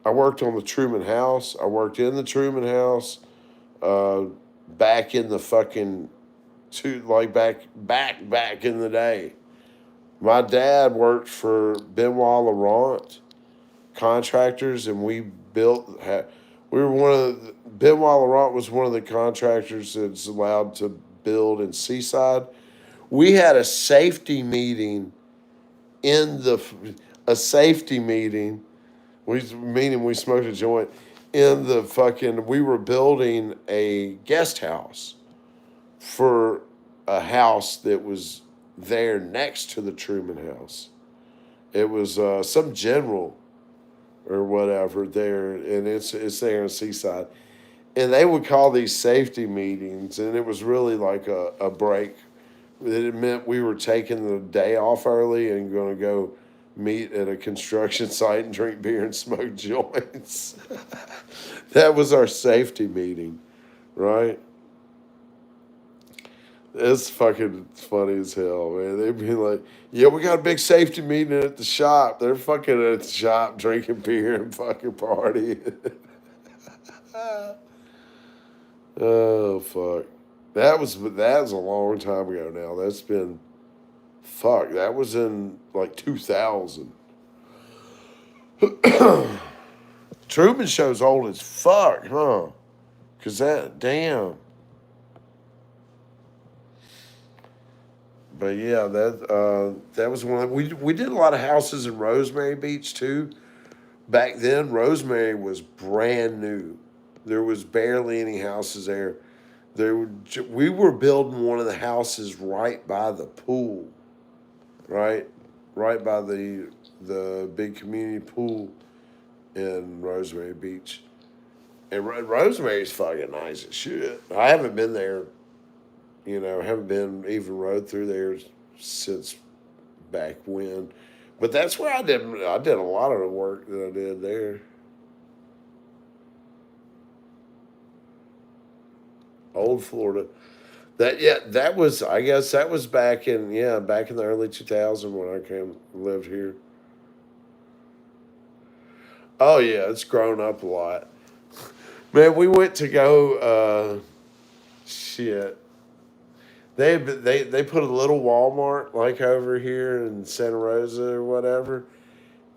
I worked on the Truman House. I worked in the Truman House. Uh, back in the fucking like back in the day. My dad worked for Benoit Laurent contractors, and we built. We were one of Benoit Laurent was one of the contractors that's allowed to build in Seaside. We had a safety meeting in the a safety meeting. We smoked a joint in the fucking. We were building a guest house for a house that was there next to the Truman House. It was some general or whatever there, and it's there in Seaside. And they would call these safety meetings, and it was really like a break. It meant we were taking the day off early and going to go meet at a construction site and drink beer and smoke joints. That was our safety meeting, right? It's fucking funny as hell, man. They'd be like, yeah, we got a big safety meeting at the shop. They're fucking at the shop drinking beer and fucking partying. Oh, fuck. That was a long time ago now. That's been, fuck, that was in like 2000. Truman Show's old as fuck, huh? Because damn. But yeah, that was one. We did a lot of houses in Rosemary Beach too. Back then, Rosemary was brand new. There was barely any houses there. We were building one of the houses right by the pool, right, right by the big community pool in Rosemary Beach. And Rosemary's fucking nice as shit. I haven't been there, haven't been even rode through there since back when. But that's where I did a lot of the work that I did there. Old Florida. That was, I guess that was back in the early 2000s when I lived here. Oh yeah, it's grown up a lot. Man, we went to go shit. They put a little Walmart like over here in Santa Rosa or whatever.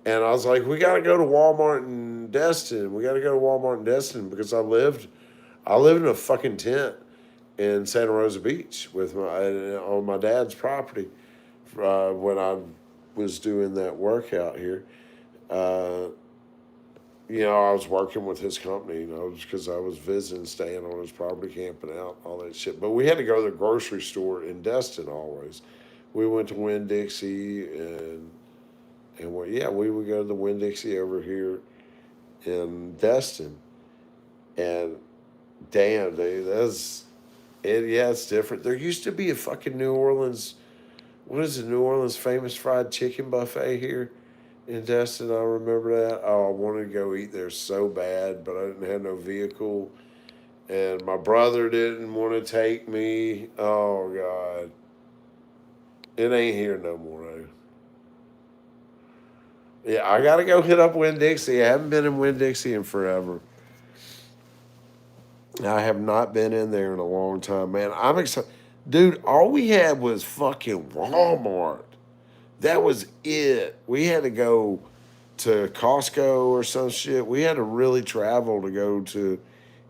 And I was like, we got to go to Walmart in Destin. We got to go to Walmart in Destin because I lived in a fucking tent in Santa Rosa Beach on my dad's property when I was doing that workout here. Uh, I was working with his company, because I was visiting, staying on his property, camping out, all that shit. But we had to go to the grocery store in Destin always. We went to Winn Dixie we would go to the Winn Dixie over here in Destin, and damn, dude, that's it. Yeah, it's different. There used to be a fucking New Orleans. What is the New Orleans famous fried chicken buffet here in Destin? I remember that. Oh, I wanted to go eat there so bad, but I didn't have no vehicle, and my brother didn't want to take me. Oh God, it ain't here no more though. Yeah, I gotta go hit up Winn Dixie. I haven't been in Winn Dixie in forever. I have not been in there in a long time, man. I'm excited. Dude, all we had was fucking Walmart. That was it. We had to go to Costco or some shit. We had to really travel to go to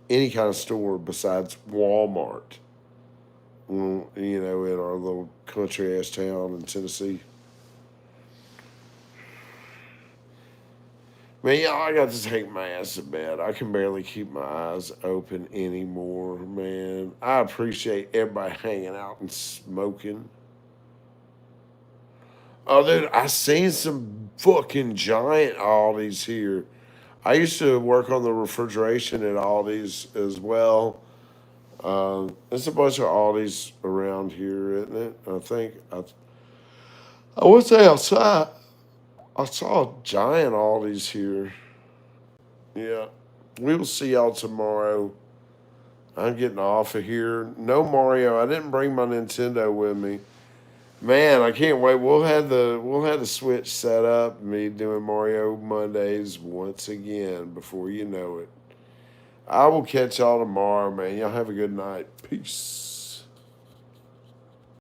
any kind of store besides Walmart. In our little country ass town in Tennessee. Man, I got to take my ass to bed. I can barely keep my eyes open anymore, man. I appreciate everybody hanging out and smoking. Oh, dude, I seen some fucking giant Aldi's here. I used to work on the refrigeration at Aldi's as well. There's a bunch of Aldi's around here, isn't it? I think I would say outside. I saw a giant Aldi's here. Yeah, we will see y'all tomorrow. I'm getting off of here. No Mario. I didn't bring my Nintendo with me. Man, I can't wait. We'll have the Switch set up. Me doing Mario Mondays once again. Before you know it, I will catch y'all tomorrow, man. Y'all have a good night. Peace.